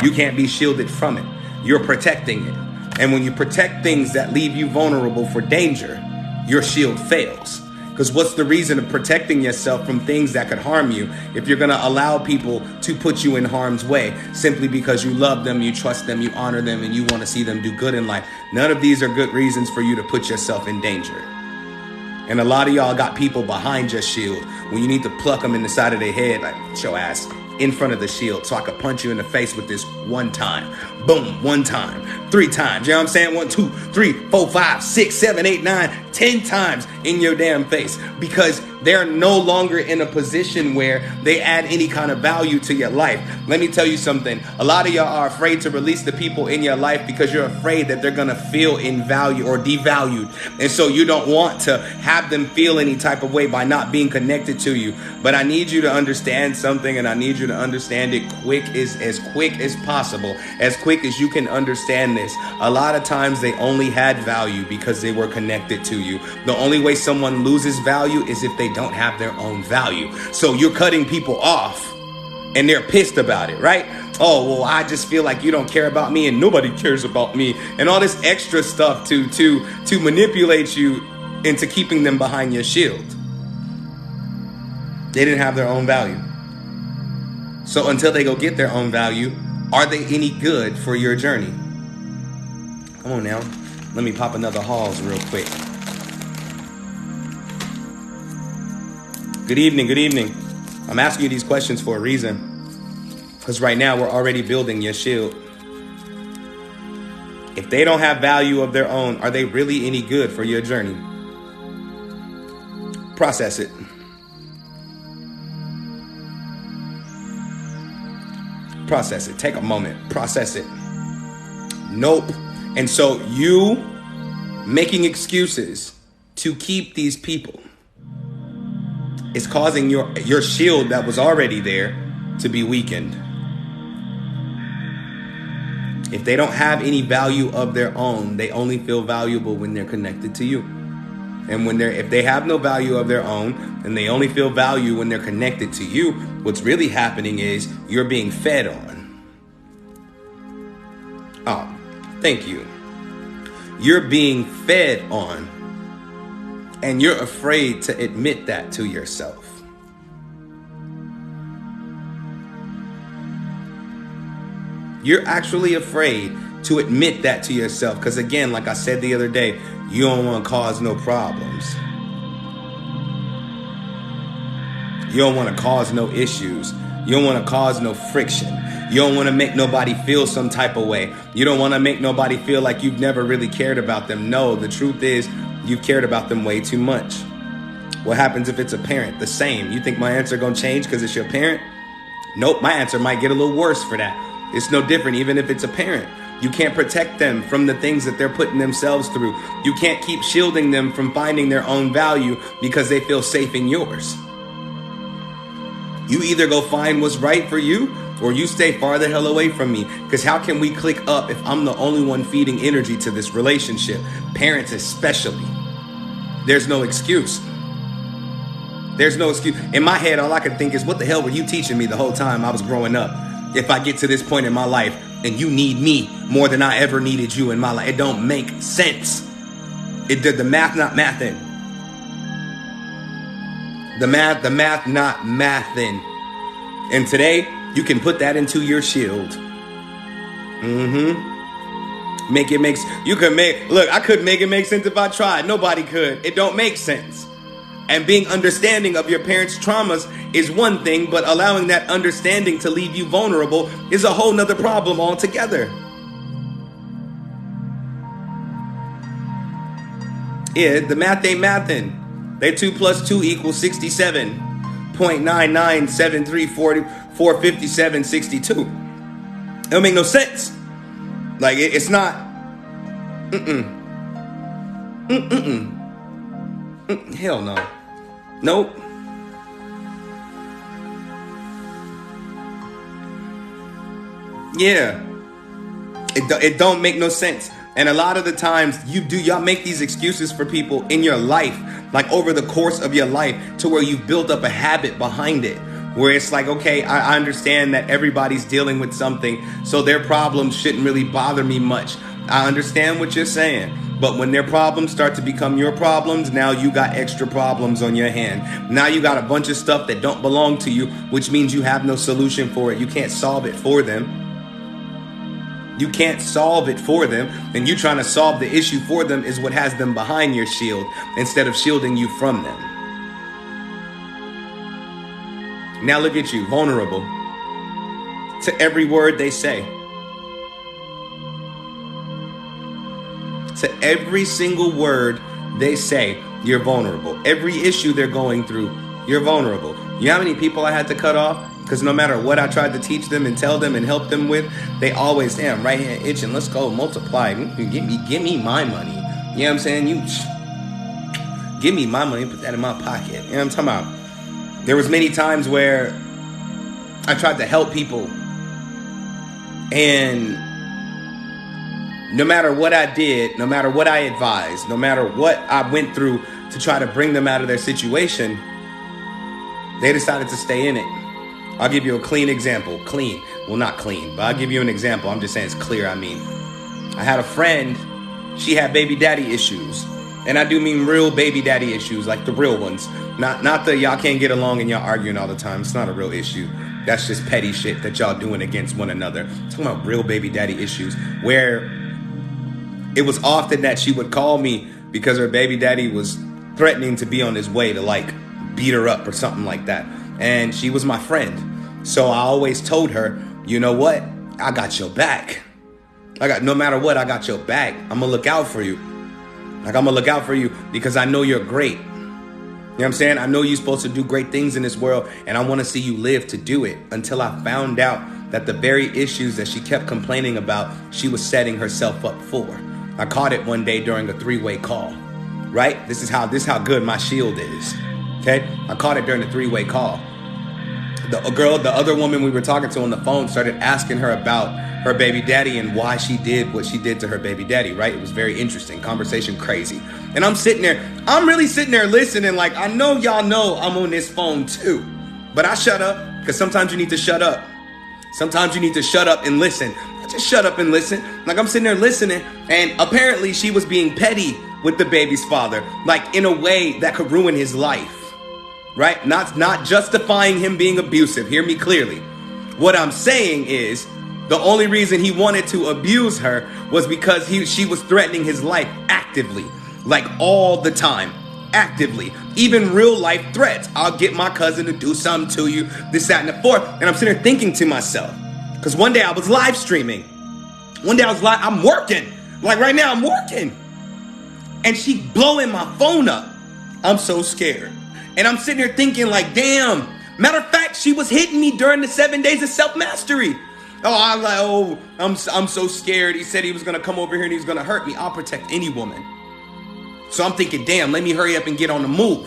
You can't be shielded from it. You're protecting it. And when you protect things that leave you vulnerable for danger, your shield fails. Because what's the reason of protecting yourself from things that could harm you if you're going to allow people to put you in harm's way simply because you love them, you trust them, you honor them, and you want to see them do good in life? None of these are good reasons for you to put yourself in danger. And a lot of y'all got people behind your shield when you need to pluck them in the side of their head, like, your ass in front of the shield so I could punch you in the face with this one time. Boom, one time, 3 times. You know what I'm saying? 1, 2, 3, 4, 5, 6, 7, 8, 9, 10 times in your damn face, because they're no longer in a position where they add any kind of value to your life. Let me tell you something. A lot of y'all are afraid to release the people in your life because you're afraid that they're going to feel invalued or devalued. And so you don't want to have them feel any type of way by not being connected to you. But I need you to understand something, and I need you to understand it as quick as possible, as quick as you can understand this. A lot of times they only had value because they were connected to you. The only way someone loses value is if they don't have their own value. So you're cutting people off and they're pissed about it, right? Oh, well, I just feel like you don't care about me and nobody cares about me, and all this extra stuff to manipulate you into keeping them behind your shield. They didn't have their own value. So until they go get their own value, are they any good for your journey? Come on now. Let me pop another Halls real quick. Good evening, good evening. I'm asking you these questions for a reason. Because right now we're already building your shield. If they don't have value of their own, are they really any good for your journey? Process it. Process it. Take a moment. Process it. Nope. And so you making excuses to keep these people is causing your shield that was already there to be weakened. If they don't have any value of their own, they only feel valuable when they're connected to you. And if they have no value of their own, and they only feel value when they're connected to you, what's really happening is you're being fed on. Oh, thank you. You're being fed on. And you're afraid to admit that to yourself. You're actually afraid to admit that to yourself. Because again, like I said the other day, you don't want to cause no problems. You don't want to cause no issues. You don't want to cause no friction. You don't want to make nobody feel some type of way. You don't want to make nobody feel like you've never really cared about them. No, the truth is you've cared about them way too much. What happens if it's a parent? The same. You think my answer going to change because it's your parent? Nope, my answer might get a little worse for that. It's no different even if it's a parent. You can't protect them from the things that they're putting themselves through. You can't keep shielding them from finding their own value because they feel safe in yours. You either go find what's right for you or you stay far the hell away from me. Because how can we click up if I'm the only one feeding energy to this relationship? Parents especially. There's no excuse. There's no excuse. In my head, all I can think is, what the hell were you teaching me the whole time I was growing up? If I get to this point in my life and you need me more than I ever needed you in my life, it don't make sense. The math not mathing. The math not mathing. And today, you can put that into your shield. Look, I couldn't make it make sense if I tried. Nobody could. It don't make sense. And being understanding of your parents' traumas is one thing, but allowing that understanding to leave you vulnerable is a whole nother problem altogether. Yeah, the math ain't mathing. They 2 + 2 = 67.9973445762. It don't make no sense. Like it's not. Hell no. Nope. Yeah. It don't make no sense. And a lot of the times y'all make these excuses for people in your life, like over the course of your life, to where you've built up a habit behind it. Where it's like, okay, I understand that everybody's dealing with something, so their problems shouldn't really bother me much. I understand what you're saying. But when their problems start to become your problems, now you got extra problems on your hand. Now you got a bunch of stuff that don't belong to you, which means you have no solution for it. You can't solve it for them. You can't solve it for them. And you trying to solve the issue for them is what has them behind your shield instead of shielding you from them. Now look at you, vulnerable to every word they say. To every single word they say, you're vulnerable. Every issue they're going through, you're vulnerable. You know how many people I had to cut off? Because no matter what I tried to teach them and tell them and help them with, they always, damn, right hand itching. Let's go multiply. Give me my money. You know what I'm saying? Give me my money, put that in my pocket. You know what I'm talking about? There was many times where I tried to help people, and no matter what I did, no matter what I advised, no matter what I went through to try to bring them out of their situation, they decided to stay in it. I'll give you a clean example. Clean. Well, not clean, but I'll give you an example. I'm just saying it's clear, I had a friend, she had baby daddy issues. And I do mean real baby daddy issues, like the real ones. Not the y'all can't get along and y'all arguing all the time. It's not a real issue. That's just petty shit that y'all doing against one another. I'm talking about real baby daddy issues where it was often that she would call me because her baby daddy was threatening to be on his way to like beat her up or something like that. And she was my friend. So I always told her, you know what? I got your back. No matter what, I got your back. I'm gonna look out for you. Like, I'm gonna look out for you because I know you're great. You know what I'm saying? I know you're supposed to do great things in this world, and I want to see you live to do it. Until I found out that the very issues that she kept complaining about, she was setting herself up for. I caught it one day during a 3-way call, right? This is how good my shield is, okay? I caught it during the 3-way call. The other woman we were talking to on the phone started asking her about her baby daddy and why she did what she did to her baby daddy, right? It was very interesting, conversation crazy. And I'm really sitting there listening like, I know y'all know I'm on this phone too. But I shut up because sometimes you need to shut up. Sometimes you need to shut up and listen. I just shut up and listen. Like, I'm sitting there listening, and apparently she was being petty with the baby's father, like in a way that could ruin his life, right? Not justifying him being abusive. Hear me clearly. What I'm saying is, the only reason he wanted to abuse her was because she was threatening his life actively, like all the time, actively, even real life threats. I'll get my cousin to do something to you, this, that, and the fourth. And I'm sitting there thinking to myself, because one day I was live streaming. I'm working. Like right now, I'm working. And she blowing my phone up. I'm so scared. And I'm sitting here thinking like, damn. Matter of fact, she was hitting me during the 7 days of self-mastery. I'm so scared. He said he was going to come over here and he was going to hurt me. I'll protect any woman. So I'm thinking, damn, let me hurry up and get on the move.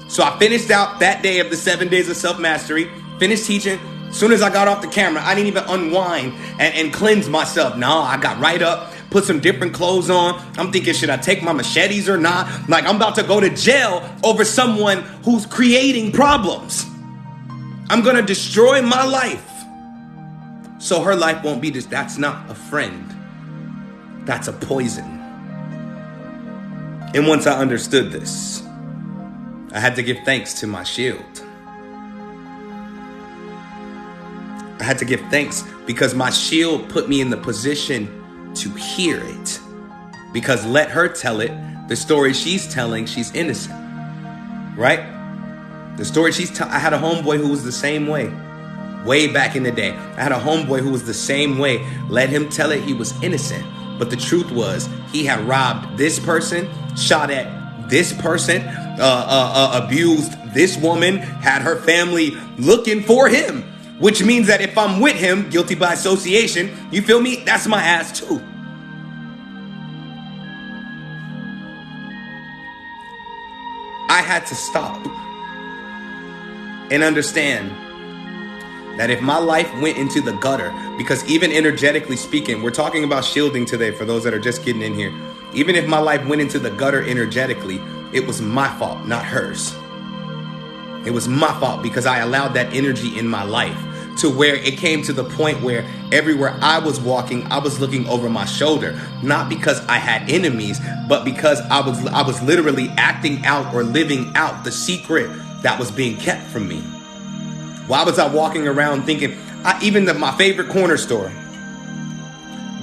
So I finished out that day of the 7 days of self-mastery, finished teaching. As soon as I got off the camera, I didn't even unwind and cleanse myself. No, I got right up, put some different clothes on. I'm thinking, should I take my machetes or not? Like, I'm about to go to jail over someone who's creating problems. I'm going to destroy my life. So her life won't be this. That's not a friend. That's a poison. And once I understood this, I had to give thanks to my shield. I had to give thanks because my shield put me in the position to hear it. Because let her tell it. The story she's telling, she's innocent. Right? The story I had a homeboy who was the same way. Way back in the day, I had a homeboy who was the same way. Let him tell it, he was innocent. But the truth was, he had robbed this person, shot at this person, abused this woman, had her family looking for him. Which means that if I'm with him, guilty by association, you feel me? That's my ass too. I had to stop and understand that if my life went into the gutter, because even energetically speaking, we're talking about shielding today for those that are just getting in here. Even if my life went into the gutter energetically, it was my fault, not hers. It was my fault because I allowed that energy in my life to where it came to the point where everywhere I was walking, I was looking over my shoulder. Not because I had enemies, but because I was literally acting out or living out the secret that was being kept from me. Why was I walking around thinking, my favorite corner store,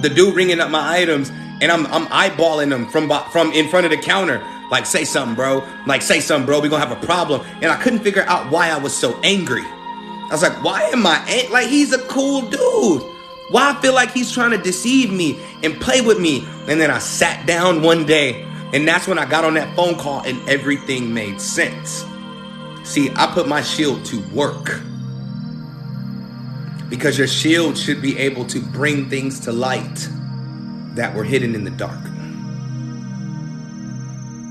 the dude ringing up my items and I'm eyeballing them from in front of the counter. Like, say something, bro. We're gonna have a problem. And I couldn't figure out why I was so angry. I was like, why am I like, he's a cool dude. Why I feel like he's trying to deceive me and play with me. And then I sat down one day and that's when I got on that phone call and everything made sense. See, I put my shield to work. Because your shield should be able to bring things to light that were hidden in the dark.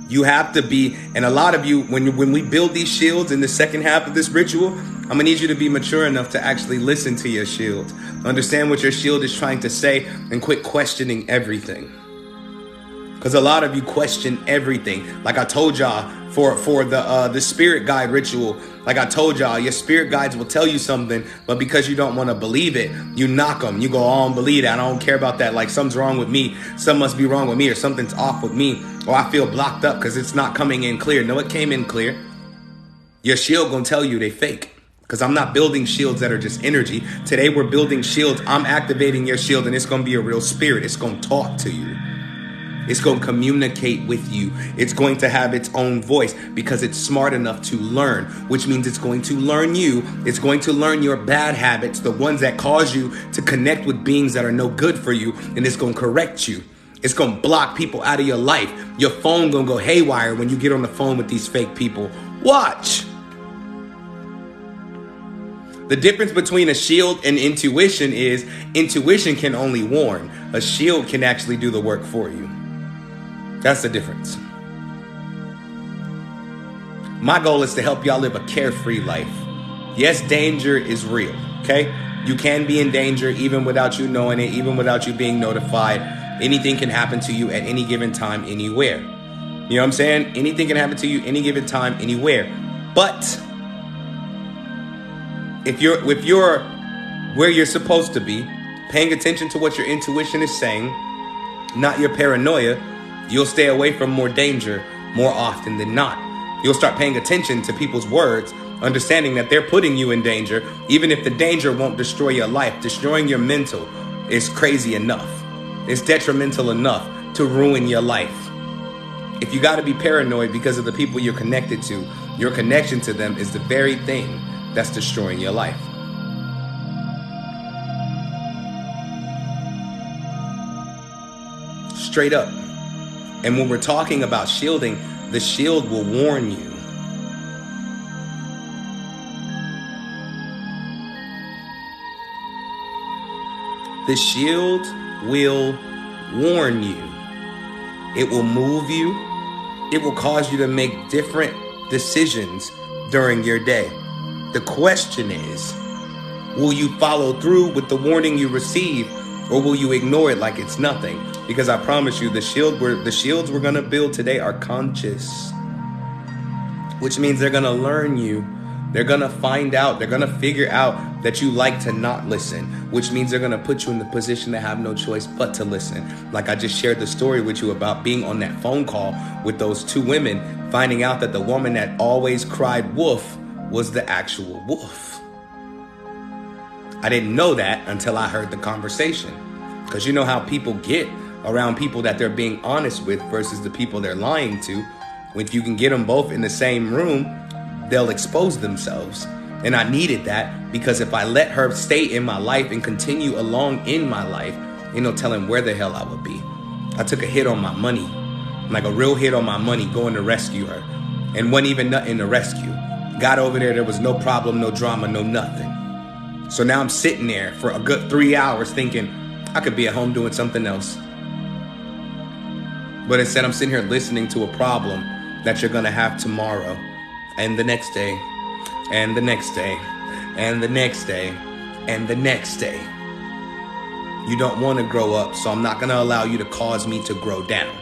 You have to be, and a lot of you, when we build these shields in the second half of this ritual, I'm gonna need you to be mature enough to actually listen to your shield. Understand what your shield is trying to say and quit questioning everything. Because a lot of you question everything. Like I told y'all for the spirit guide ritual, like I told y'all, your spirit guides will tell you something, but because you don't want to believe it, you knock them. You go, oh, I don't believe that. I don't care about that. Like something's wrong with me. Something must be wrong with me or something's off with me. Or I feel blocked up because it's not coming in clear. No, it came in clear. Your shield gonna tell you they fake. Because I'm not building shields that are just energy. Today we're building shields. I'm activating your shield and it's gonna be a real spirit. It's gonna talk to you. It's going to communicate with you. It's going to have its own voice because it's smart enough to learn, which means it's going to learn you. It's going to learn your bad habits, the ones that cause you to connect with beings that are no good for you, and it's going to correct you. It's going to block people out of your life. Your phone going to go haywire when you get on the phone with these fake people. Watch. The difference between a shield and intuition is intuition can only warn. A shield can actually do the work for you. That's the difference. My goal is to help y'all live a carefree life. Yes, danger is real, okay? You can be in danger even without you knowing it, even without you being notified. Anything can happen to you at any given time, anywhere. You know what I'm saying? Anything can happen to you any given time, anywhere. But if you're where you're supposed to be, paying attention to what your intuition is saying, not your paranoia, you'll stay away from more danger more often than not. You'll start paying attention to people's words, understanding that they're putting you in danger, even if the danger won't destroy your life. Destroying your mental is crazy enough. It's detrimental enough to ruin your life. If you got to be paranoid because of the people you're connected to, your connection to them is the very thing that's destroying your life. Straight up. And when we're talking about shielding, the shield will warn you. The shield will warn you. It will move you. It will cause you to make different decisions during your day. The question is, will you follow through with the warning you receive, or will you ignore it like it's nothing? Because I promise you, the shields we're going to build today are conscious, which means they're going to learn you. They're going to find out. They're going to figure out that you like to not listen, which means they're going to put you in the position to have no choice but to listen. Like I just shared the story with you about being on that phone call with those two women, finding out that the woman that always cried wolf was the actual wolf. I didn't know that until I heard the conversation. Because you know how people get around people that they're being honest with versus the people they're lying to. If you can get them both in the same room, they'll expose themselves. And I needed that because if I let her stay in my life and continue along in my life, ain't no telling where the hell I would be. I took a hit on my money, like a real hit on my money, going to rescue her. And wasn't even nothing to rescue. Got over there was no problem, no drama, no nothing. So now I'm sitting there for a good 3 hours thinking I could be at home doing something else. But instead I'm sitting here listening to a problem that you're gonna have tomorrow and the next day and the next day and the next day and the next day. You don't want to grow up, so I'm not gonna allow you to cause me to grow down.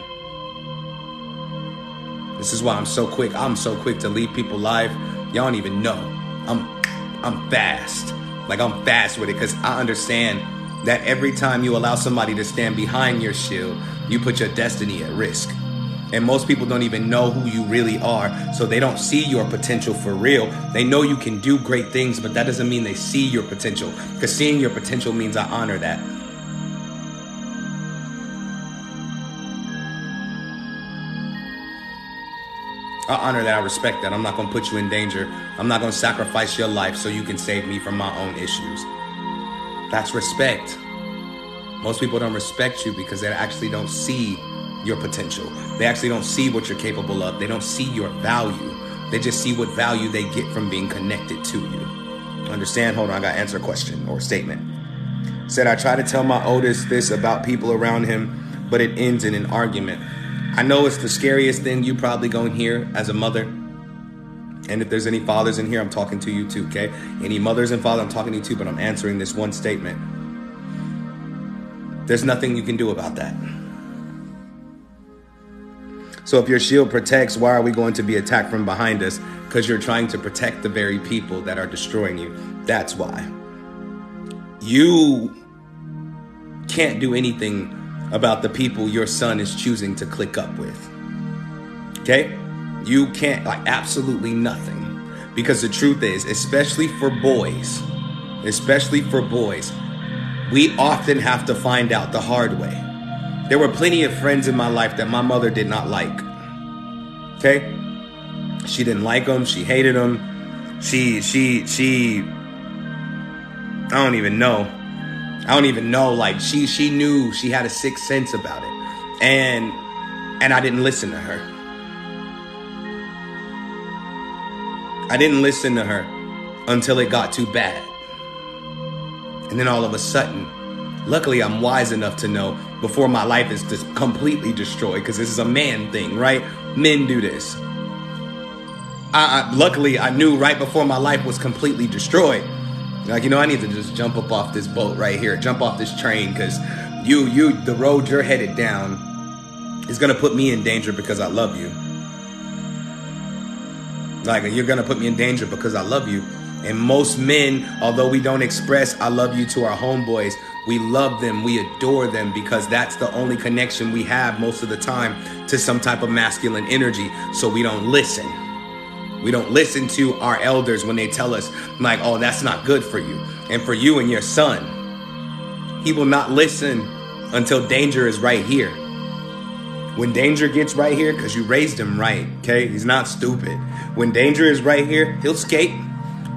This is why I'm so quick to leave people live. Y'all don't even know. I'm fast. Like I'm fast with it because I understand that every time you allow somebody to stand behind your shield, you put your destiny at risk. And most people don't even know who you really are, so they don't see your potential for real. They know you can do great things, but that doesn't mean they see your potential, because seeing your potential means I honor that. I honor that, I respect that. I'm not gonna put you in danger. I'm not gonna sacrifice your life so you can save me from my own issues. That's respect. Most people don't respect you because they actually don't see your potential. They actually don't see what you're capable of. They don't see your value. They just see what value they get from being connected to you. Understand? Hold on, I gotta answer a question or statement. Said, I try to tell my oldest this about people around him, but it ends in an argument. I know it's the scariest thing you probably gonna hear as a mother. And if there's any fathers in here, I'm talking to you too, okay? Any mothers and fathers, I'm talking to you too, but I'm answering this one statement. There's nothing you can do about that. So if your shield protects, why are we going to be attacked from behind us? Because you're trying to protect the very people that are destroying you. That's why. You can't do anything about the people your son is choosing to click up with. Okay? You can't, like, absolutely nothing. Because the truth is, especially for boys, we often have to find out the hard way. There were plenty of friends in my life that my mother did not like. Okay? She didn't like them. She hated them. She, I don't even know. Like, she knew, she had a sixth sense about it. And I didn't listen to her. I didn't listen to her until it got too bad. And then all of a sudden, luckily I'm wise enough to know before my life is just completely destroyed, because this is a man thing, right? Men do this. Luckily I knew right before my life was completely destroyed. Like, I need to just jump up off this boat right here, jump off this train, because the road you're headed down is going to put me in danger because I love you. Like, you're going to put me in danger because I love you. And most men, although we don't express I love you to our homeboys, we love them, we adore them, because that's the only connection we have most of the time to some type of masculine energy. So we don't listen. We don't listen to our elders when they tell us, like, oh, that's not good for you. And for you and your son, he will not listen until danger is right here. When danger gets right here, because you raised him right, okay? He's not stupid. When danger is right here, he'll skate.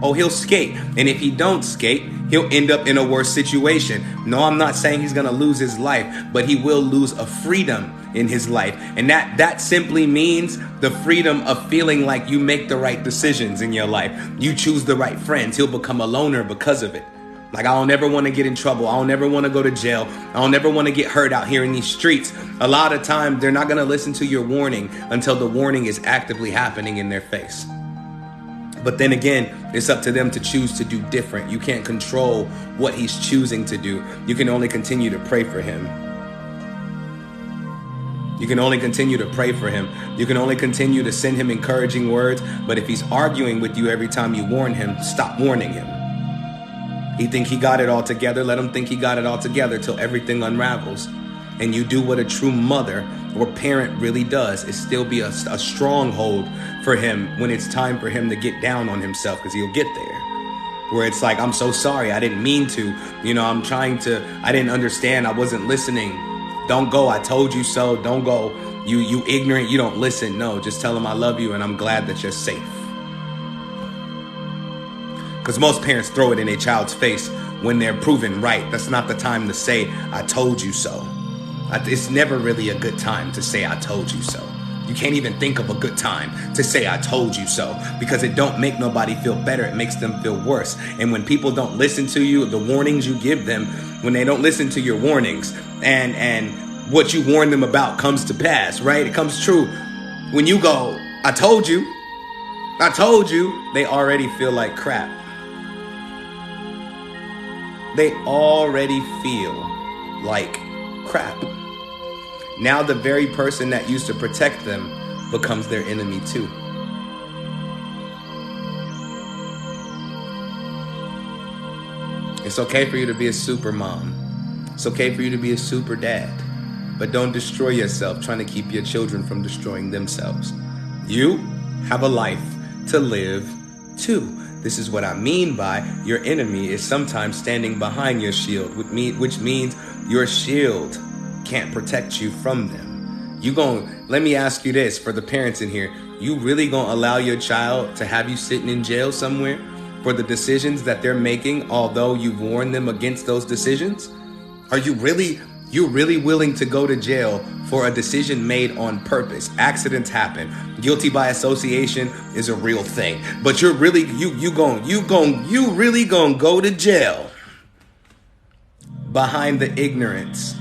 Oh, he'll skate. And if he don't skate, he'll end up in a worse situation. No, I'm not saying he's going to lose his life, but he will lose a freedom in his life. And that simply means the freedom of feeling like you make the right decisions in your life. You choose the right friends. He'll become a loner because of it. Like, I don't ever want to get in trouble. I don't ever want to go to jail. I don't ever want to get hurt out here in these streets. A lot of times, they're not going to listen to your warning until the warning is actively happening in their face. But then again, it's up to them to choose to do different. You can't control what he's choosing to do. You can only continue to pray for him. You can only continue to pray for him. You can only continue to send him encouraging words. But if he's arguing with you every time you warn him, stop warning him. He think he got it all together. Let him think he got it all together till everything unravels. And you do what a true mother or parent really does, is still be a stronghold for him when it's time for him to get down on himself, because he'll get there. Where it's like, I'm so sorry, I didn't mean to. I didn't understand, I wasn't listening. Don't go, I told you so. Don't go. You ignorant, you don't listen. No, just tell him I love you and I'm glad that you're safe. Because most parents throw it in a child's face when they're proven right. That's not the time to say, I told you so. It's never really a good time to say, I told you so. You can't even think of a good time to say, I told you so. Because it don't make nobody feel better. It makes them feel worse. And when people don't listen to you, the warnings you give them, when they don't listen to your warnings and what you warn them about comes to pass, right? It comes true. When you go, I told you, they already feel like crap. They already feel like crap. Now the very person that used to protect them becomes their enemy too. It's okay for you to be a super mom. It's okay for you to be a super dad. But don't destroy yourself trying to keep your children from destroying themselves. You have a life to live too. This is what I mean by your enemy is sometimes standing behind your shield, which means your shield can't protect you from them. Let me ask you this for the parents in here. You really gonna allow your child to have you sitting in jail somewhere for the decisions that they're making, although you've warned them against those decisions? Are you really willing to go to jail for a decision made on purpose? Accidents happen. Guilty by association is a real thing. But you're really gonna go to jail behind the ignorance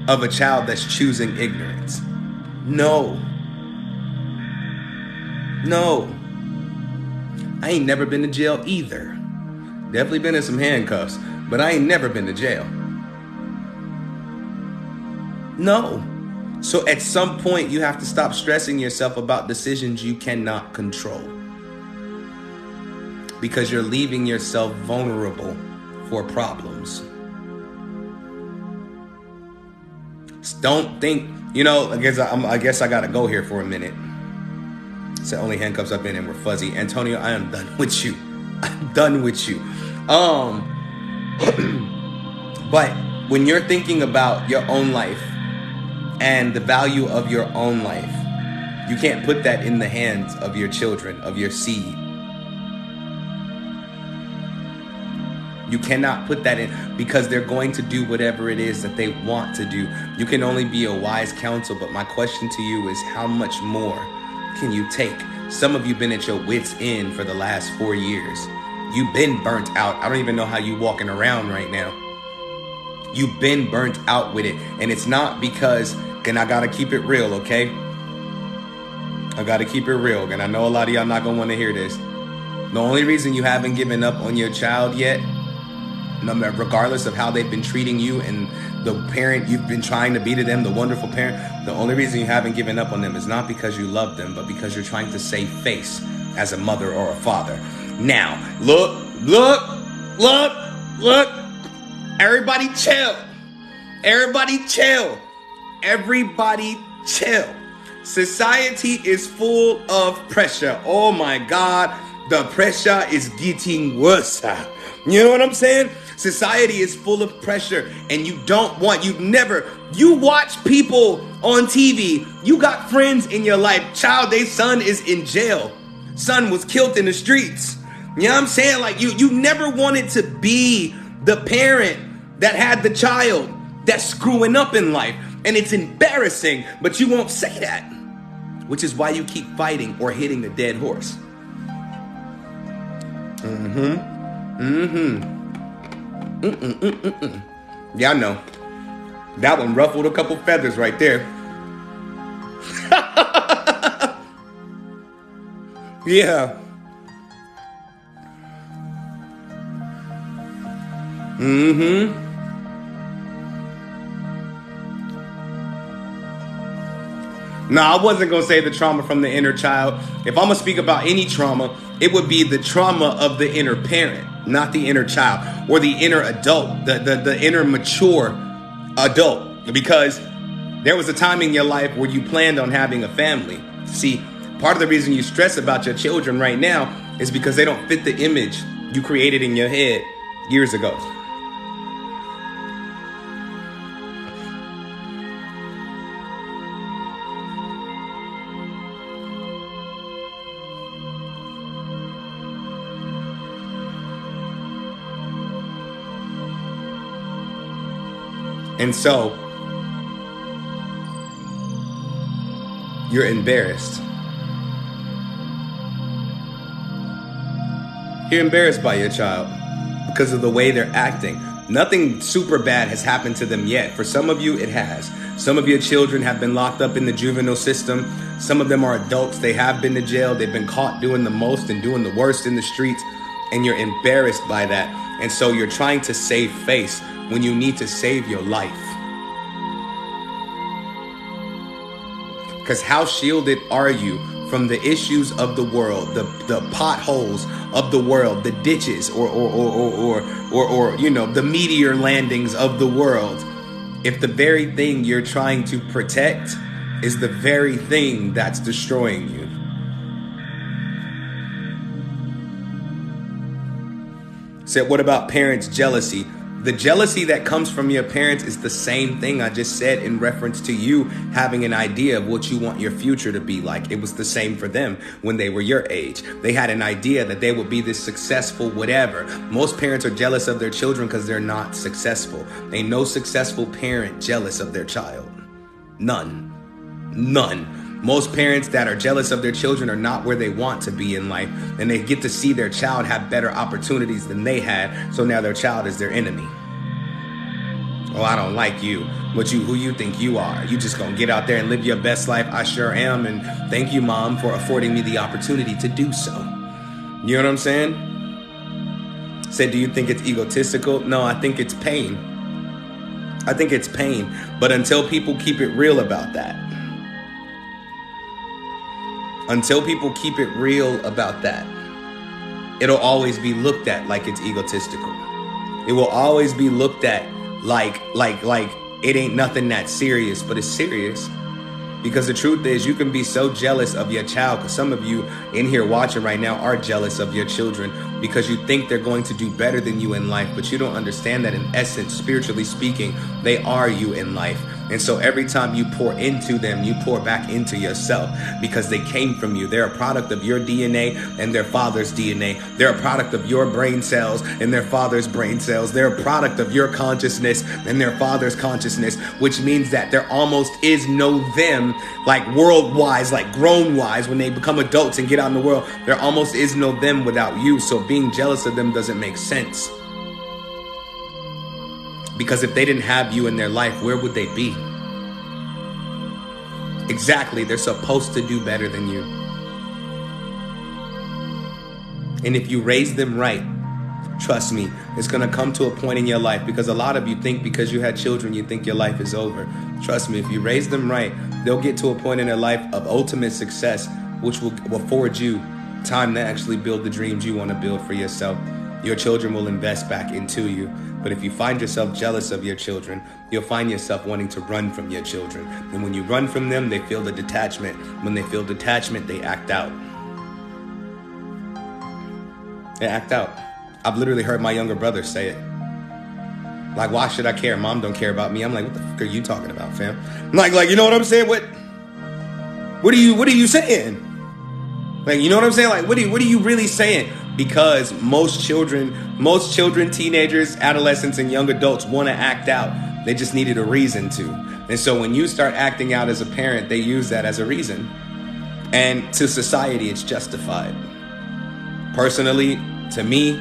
of a child that's choosing ignorance? No. I ain't never been to jail either. Definitely been in some handcuffs, but I ain't never been to jail. No. So at some point, you have to stop stressing yourself about decisions you cannot control, because you're leaving yourself vulnerable for problems. Don't think, I guess I gotta go here for a minute. So only handcuffs I've been in were fuzzy. Antonio, I am done with you. I'm done with you. But when you're thinking about your own life and the value of your own life, you can't put that in the hands of your children, of your seed. You cannot put that in, because they're going to do whatever it is that they want to do. You can only be a wise counsel, but my question to you is, how much more can you take? Some of you been at your wits' end for the last 4 years. You've been burnt out. I don't even know how you walking around right now. You've been burnt out with it. And it's not because, and I gotta keep it real, okay? I gotta keep it real. And I know a lot of y'all not gonna want to hear this. The only reason you haven't given up on your child yet, regardless of how they've been treating you and the parent you've been trying to be to them, the wonderful parent, the only reason you haven't given up on them is not because you love them, but because you're trying to save face as a mother or a father. Now, look. Everybody chill. Everybody chill. Everybody chill. Society is full of pressure. Oh my God, the pressure is getting worse. You know what I'm saying? Society is full of pressure, and you watch people on TV. You got friends in your life. Child, their son is in jail. Son was killed in the streets. You know what I'm saying? Like you never wanted to be the parent that had the child that's screwing up in life. And it's embarrassing, but you won't say that. Which is why you keep fighting or hitting a dead horse. Yeah, I know. That one ruffled a couple feathers right there. Yeah. No, I wasn't going to say the trauma from the inner child. If I'm going to speak about any trauma, it would be the trauma of the inner parent, not the inner child or the inner adult, the inner mature adult. Because there was a time in your life where you planned on having a family. See, part of the reason you stress about your children right now is because they don't fit the image you created in your head years ago. And so, you're embarrassed. You're embarrassed by your child because of the way they're acting. Nothing super bad has happened to them yet. For some of you, it has. Some of your children have been locked up in the juvenile system. Some of them are adults. They have been to jail. They've been caught doing the most and doing the worst in the streets. And you're embarrassed by that. And so you're trying to save face when you need to save your life. Because how shielded are you from the issues of the world, the potholes of the world, the ditches, or you know, the meteor landings of the world, if the very thing you're trying to protect is the very thing that's destroying you? Said, what about parents' jealousy? The jealousy that comes from your parents is the same thing I just said in reference to you having an idea of what you want your future to be like. It was the same for them when they were your age. They had an idea that they would be this successful whatever. Most parents are jealous of their children because they're not successful. Ain't no successful parent jealous of their child. None. Most parents that are jealous of their children are not where they want to be in life, and they get to see their child have better opportunities than they had, so now their child is their enemy. Oh, I don't like you. Who you think you are? You just gonna get out there and live your best life? I sure am, and thank you, Mom, for affording me the opportunity to do so. You know what I'm saying? Said, do you think it's egotistical? No, I think it's pain. I think it's pain, but until people keep it real about that, it'll always be looked at like it's egotistical. It will always be looked at like it ain't nothing that serious, but it's serious. Because the truth is, you can be so jealous of your child, because some of you in here watching right now are jealous of your children because you think they're going to do better than you in life, but you don't understand that in essence, spiritually speaking, they are you in life. And so every time you pour into them, you pour back into yourself because they came from you. They're a product of your DNA and their father's DNA. They're a product of your brain cells and their father's brain cells. They're a product of your consciousness and their father's consciousness, which means that there almost is no them, like world-wise, like grown-wise, when they become adults and get out in the world. There almost is no them without you. So being jealous of them doesn't make sense. Because if they didn't have you in their life, where would they be? Exactly, they're supposed to do better than you. And if you raise them right, trust me, it's going to come to a point in your life, because a lot of you think because you had children, you think your life is over. Trust me, if you raise them right, they'll get to a point in their life of ultimate success, which will afford you time to actually build the dreams you want to build for yourself. Your children will invest back into you. But if you find yourself jealous of your children, you'll find yourself wanting to run from your children. And when you run from them, they feel the detachment. When they feel detachment, they act out. They act out. I've literally heard my younger brother say it. Like, why should I care? Mom don't care about me. I'm like, what the fuck are you talking about, fam? Like, you know what I'm saying? What are you saying? Like, you know what I'm saying? Like, what are you really saying? Because most children, teenagers, adolescents, and young adults want to act out. They just needed a reason to. And so when you start acting out as a parent, they use that as a reason. And to society, it's justified. Personally, to me,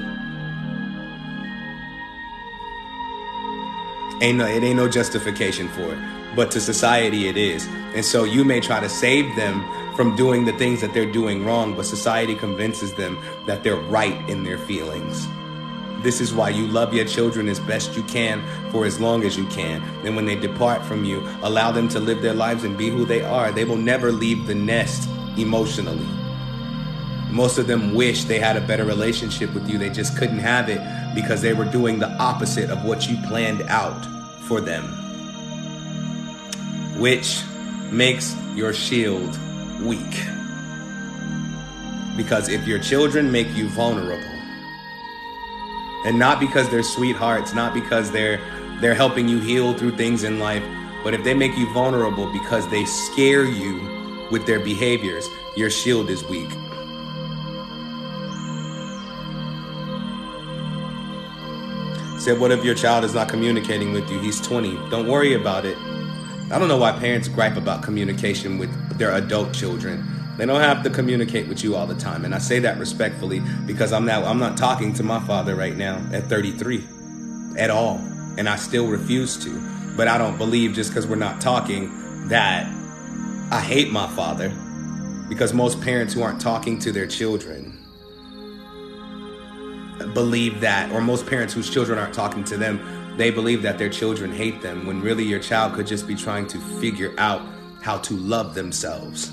it ain't no justification for it. But to society, it is. And so you may try to save them from doing the things that they're doing wrong, but society convinces them that they're right in their feelings. This is why you love your children as best you can for as long as you can. And when they depart from you, allow them to live their lives and be who they are. They will never leave the nest emotionally. Most of them wish they had a better relationship with you. They just couldn't have it because they were doing the opposite of what you planned out for them, which makes your shield weak. Because if your children make you vulnerable, and not because they're sweethearts, not because they're helping you heal through things in life, but if they make you vulnerable because they scare you with their behaviors, your shield is weak. Said, what if your child is not communicating with you? He's 20. Don't worry about it. I don't know why parents gripe about communication with their adult children. They don't have to communicate with you all the time. And I say that respectfully because I'm not talking to my father right now at 33 at all. And I still refuse to. But I don't believe just because we're not talking that I hate my father. Because most parents who aren't talking to their children believe that, or most parents whose children aren't talking to them, they believe that their children hate them, when really your child could just be trying to figure out how to love themselves.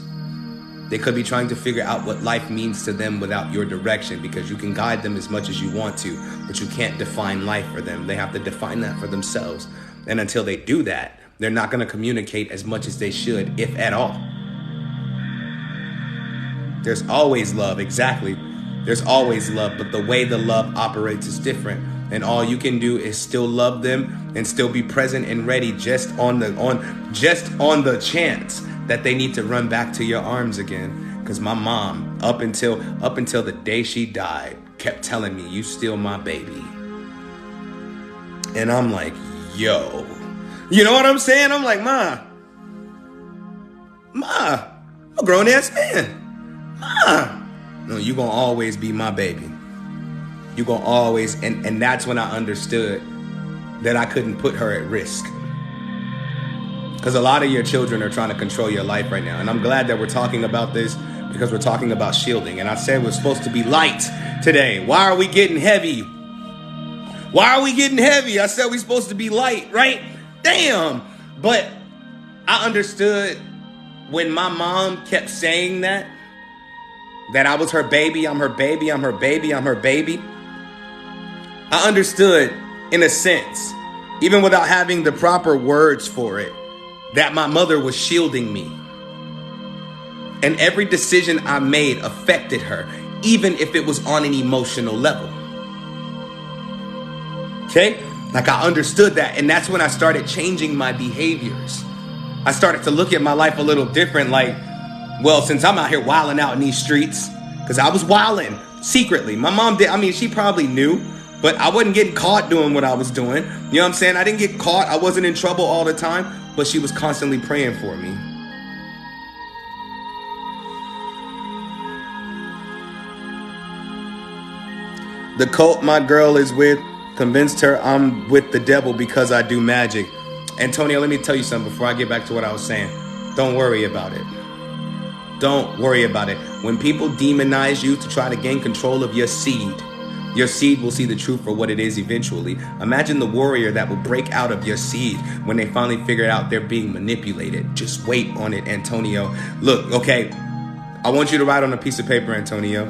They could be trying to figure out what life means to them without your direction, because you can guide them as much as you want to, but you can't define life for them. They have to define that for themselves. And until they do that, they're not going to communicate as much as they should, if at all. There's always love, exactly. There's always love, but the way the love operates is different. And all you can do is still love them and still be present and ready just on the chance that they need to run back to your arms again. Because my mom, up until the day she died, kept telling me, you still my baby. And I'm like, yo. You know what I'm saying? I'm like, Ma, I'm a grown ass man. Ma. No, you gonna always be my baby. You gonna always, and that's when I understood that I couldn't put her at risk. Because a lot of your children are trying to control your life right now. And I'm glad that we're talking about this, because we're talking about shielding. And I said we're supposed to be light today. Why are we getting heavy? Why are we getting heavy? I said we're supposed to be light, right? Damn. But I understood when my mom kept saying that I was her baby, I'm her baby, I'm her baby, I'm her baby. I understood, in a sense, even without having the proper words for it, that my mother was shielding me. And every decision I made affected her, even if it was on an emotional level. Okay? Like I understood that. And that's when I started changing my behaviors. I started to look at my life a little different. Like, well, since I'm out here wilding out in these streets, because I was wilding secretly. My mom did. I mean, she probably knew, but I wasn't getting caught doing what I was doing. You know what I'm saying? I didn't get caught. I wasn't in trouble all the time, but she was constantly praying for me. The cult my girl is with convinced her I'm with the devil because I do magic. Antonio, let me tell you something before I get back to what I was saying. Don't worry about it. Don't worry about it. When people demonize you to try to gain control of your seed will see the truth for what it is eventually. Imagine the warrior that will break out of your seed when they finally figure out they're being manipulated. Just wait on it, Antonio. Look, okay, I want you to write on a piece of paper, Antonio.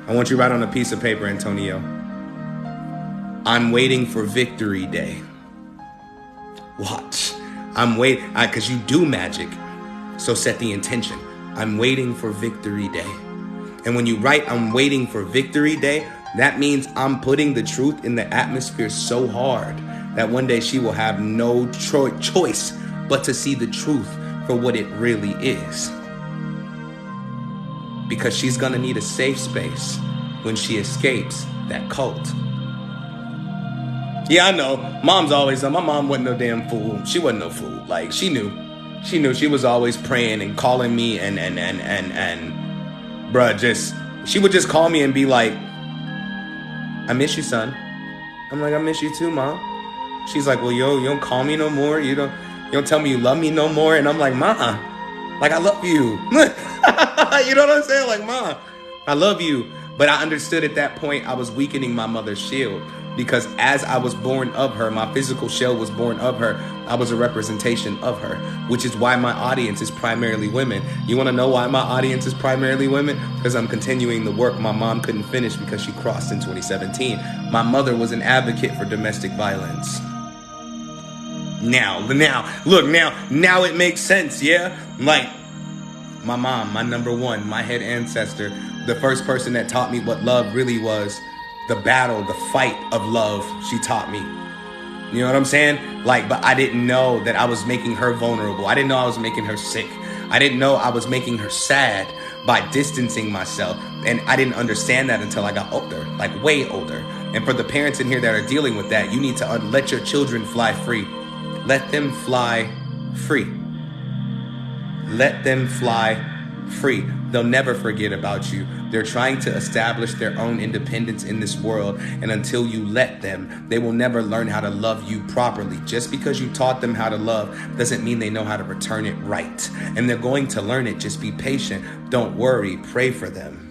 I want you to write on a piece of paper, Antonio. I'm waiting for Victory Day. Watch. I'm waiting, because you do magic. So set the intention. I'm waiting for Victory Day. And when you write, I'm waiting for Victory Day, that means I'm putting the truth in the atmosphere so hard that one day she will have no choice but to see the truth for what it really is. Because she's going to need a safe space when she escapes that cult. Yeah, I know. Mom's always, my mom wasn't no damn fool. She wasn't no fool. Like, she knew she was always praying and calling me and bruh, she would just call me and be like, I miss you, son. I'm like, I miss you too, Mom. She's like, well, yo, you don't call me no more. You don't tell me you love me no more. And I'm like, Ma, like, I love you. You know what I'm saying? Like, Ma, I love you. But I understood at that point I was weakening my mother's shield, because as I was born of her, my physical shell was born of her. I was a representation of her, which is why my audience is primarily women. You want to know why my audience is primarily women? Because I'm continuing the work my mom couldn't finish because she crossed in 2017. My mother was an advocate for domestic violence. Now it makes sense, yeah? Like, my mom, my number one, my head ancestor, the first person that taught me what love really was, the battle, the fight of love, she taught me. You know what I'm saying? Like, but I didn't know that I was making her vulnerable. I didn't know I was making her sick. I didn't know I was making her sad by distancing myself. And I didn't understand that until I got older, like way older. And for the parents in here that are dealing with that, you need to let your children fly free. Let them fly free. Let them fly free. They'll never forget about you. They're trying to establish their own independence in this world. And until you let them, they will never learn how to love you properly. Just because you taught them how to love doesn't mean they know how to return it right. And they're going to learn it. Just be patient. Don't worry. Pray for them.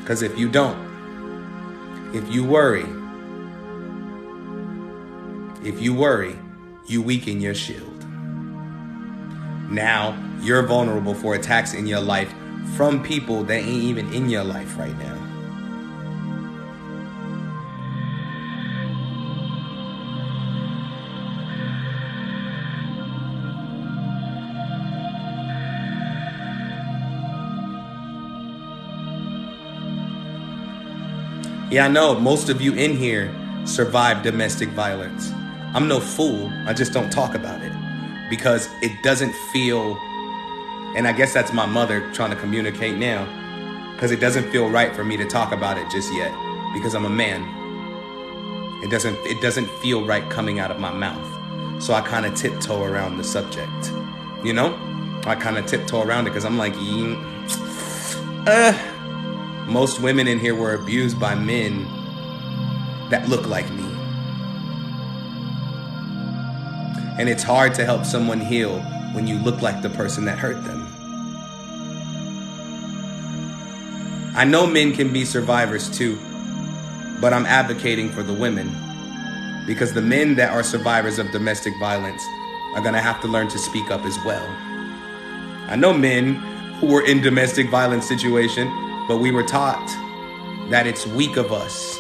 Because if you don't, if you worry, you weaken your shield. Now you're vulnerable for attacks in your life from people that ain't even in your life right now. Yeah, I know most of you in here survived domestic violence. I'm no fool. I just don't talk about it because it doesn't feel, and I guess that's my mother trying to communicate now, because it doesn't feel right for me to talk about it just yet because I'm a man. It doesn't feel right coming out of my mouth. So I kind of tiptoe around the subject, you know? I kind of tiptoe around it because I'm like, most women in here were abused by men that look like me. And it's hard to help someone heal when you look like the person that hurt them. I know men can be survivors too, but I'm advocating for the women, because the men that are survivors of domestic violence are gonna have to learn to speak up as well. I know men who were in domestic violence situation, but we were taught that it's weak of us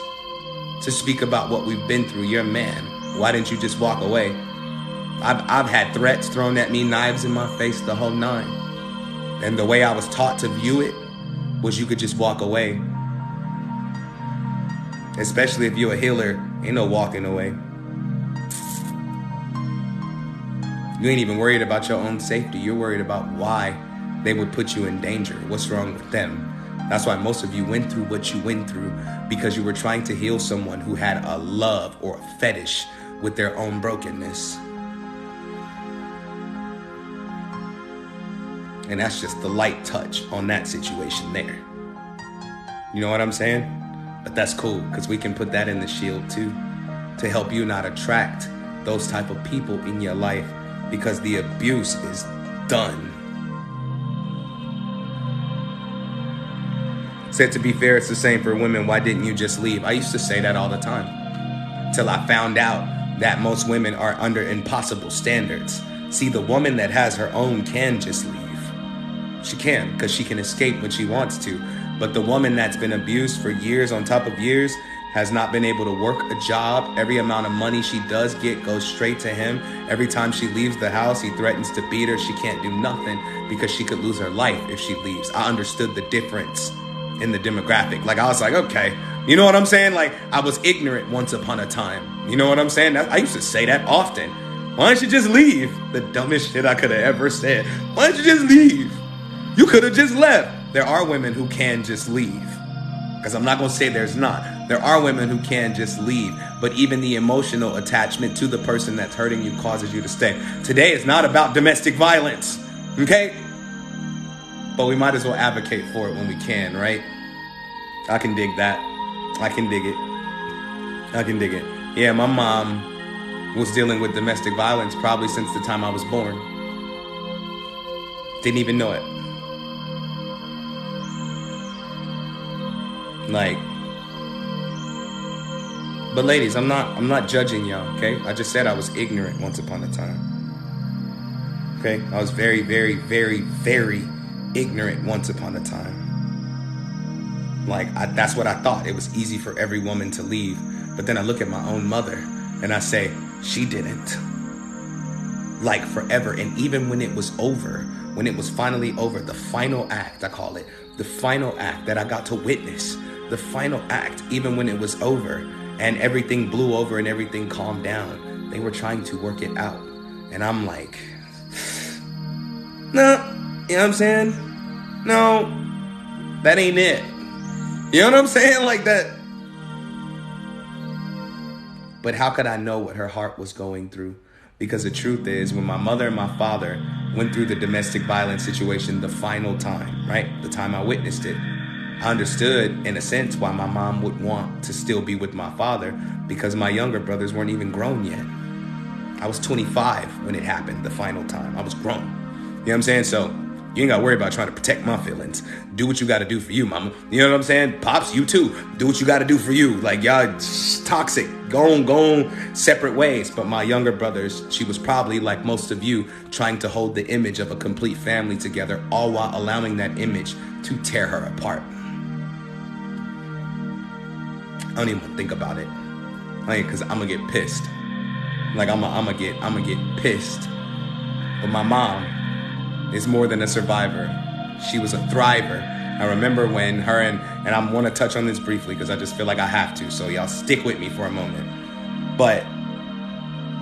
to speak about what we've been through. You're a man. Why didn't you just walk away? I've had threats thrown at me, knives in my face, the whole nine. And the way I was taught to view it was you could just walk away. Especially if you're a healer, ain't no walking away. You ain't even worried about your own safety. You're worried about why they would put you in danger. What's wrong with them? That's why most of you went through what you went through, because you were trying to heal someone who had a love or a fetish with their own brokenness. And that's just the light touch on that situation there. You know what I'm saying? But that's cool, because we can put that in the shield too, to help you not attract those type of people in your life, because the abuse is done. Said, to be fair, it's the same for women. Why didn't you just leave? I used to say that all the time, till I found out that most women are under impossible standards. See, the woman that has her own can just leave. She can, because she can escape when she wants to. But the woman that's been abused for years on top of years has not been able to work a job. Every amount of money she does get goes straight to him. Every time she leaves the house, he threatens to beat her. She can't do nothing because she could lose her life if she leaves. I understood the difference in the demographic. Like, I was like, okay, you know what I'm saying? Like, I was ignorant once upon a time. You know what I'm saying? I used to say that often. Why don't you just leave? The dumbest shit I could have ever said. Why don't you just leave? You could have just left. There are women who can just leave. Because I'm not going to say there's not. There are women who can just leave. But even the emotional attachment to the person that's hurting you causes you to stay. Today is not about domestic violence. Okay? But we might as well advocate for it when we can, right? I can dig that. I can dig it. I can dig it. Yeah, my mom was dealing with domestic violence probably since the time I was born. Didn't even know it. Like, but ladies, I'm not judging y'all, okay? I just said I was ignorant once upon a time. Okay? I was very, very, very, very ignorant once upon a time. Like, that's what I thought. It was easy for every woman to leave. But then I look at my own mother and I say, she didn't. Like, forever. And even when it was over, when it was finally over, the final act, I call it, the final act that I got to witness, the final act, even when it was over and everything blew over and everything calmed down, they were trying to work it out. And I'm like, no, you know what I'm saying? No, that ain't it. You know what I'm saying? Like that. But how could I know what her heart was going through? Because the truth is, when my mother and my father went through the domestic violence situation the final time, right? The time I witnessed it, I understood, in a sense, why my mom would want to still be with my father, because my younger brothers weren't even grown yet. I was 25 when it happened the final time. I was grown. You know what I'm saying? So you ain't got to worry about trying to protect my feelings. Do what you got to do for you, mama. You know what I'm saying? Pops, you too. Do what you got to do for you. Like, y'all toxic. Go on separate ways. But my younger brothers, she was probably, like most of you, trying to hold the image of a complete family together, all while allowing that image to tear her apart. I don't even want to think about it. Like, because I'm going to get pissed. Like, I'm gonna get pissed. But my mom is more than a survivor. She was a thriver. I remember when her and I want to touch on this briefly because I just feel like I have to, so y'all stick with me for a moment. But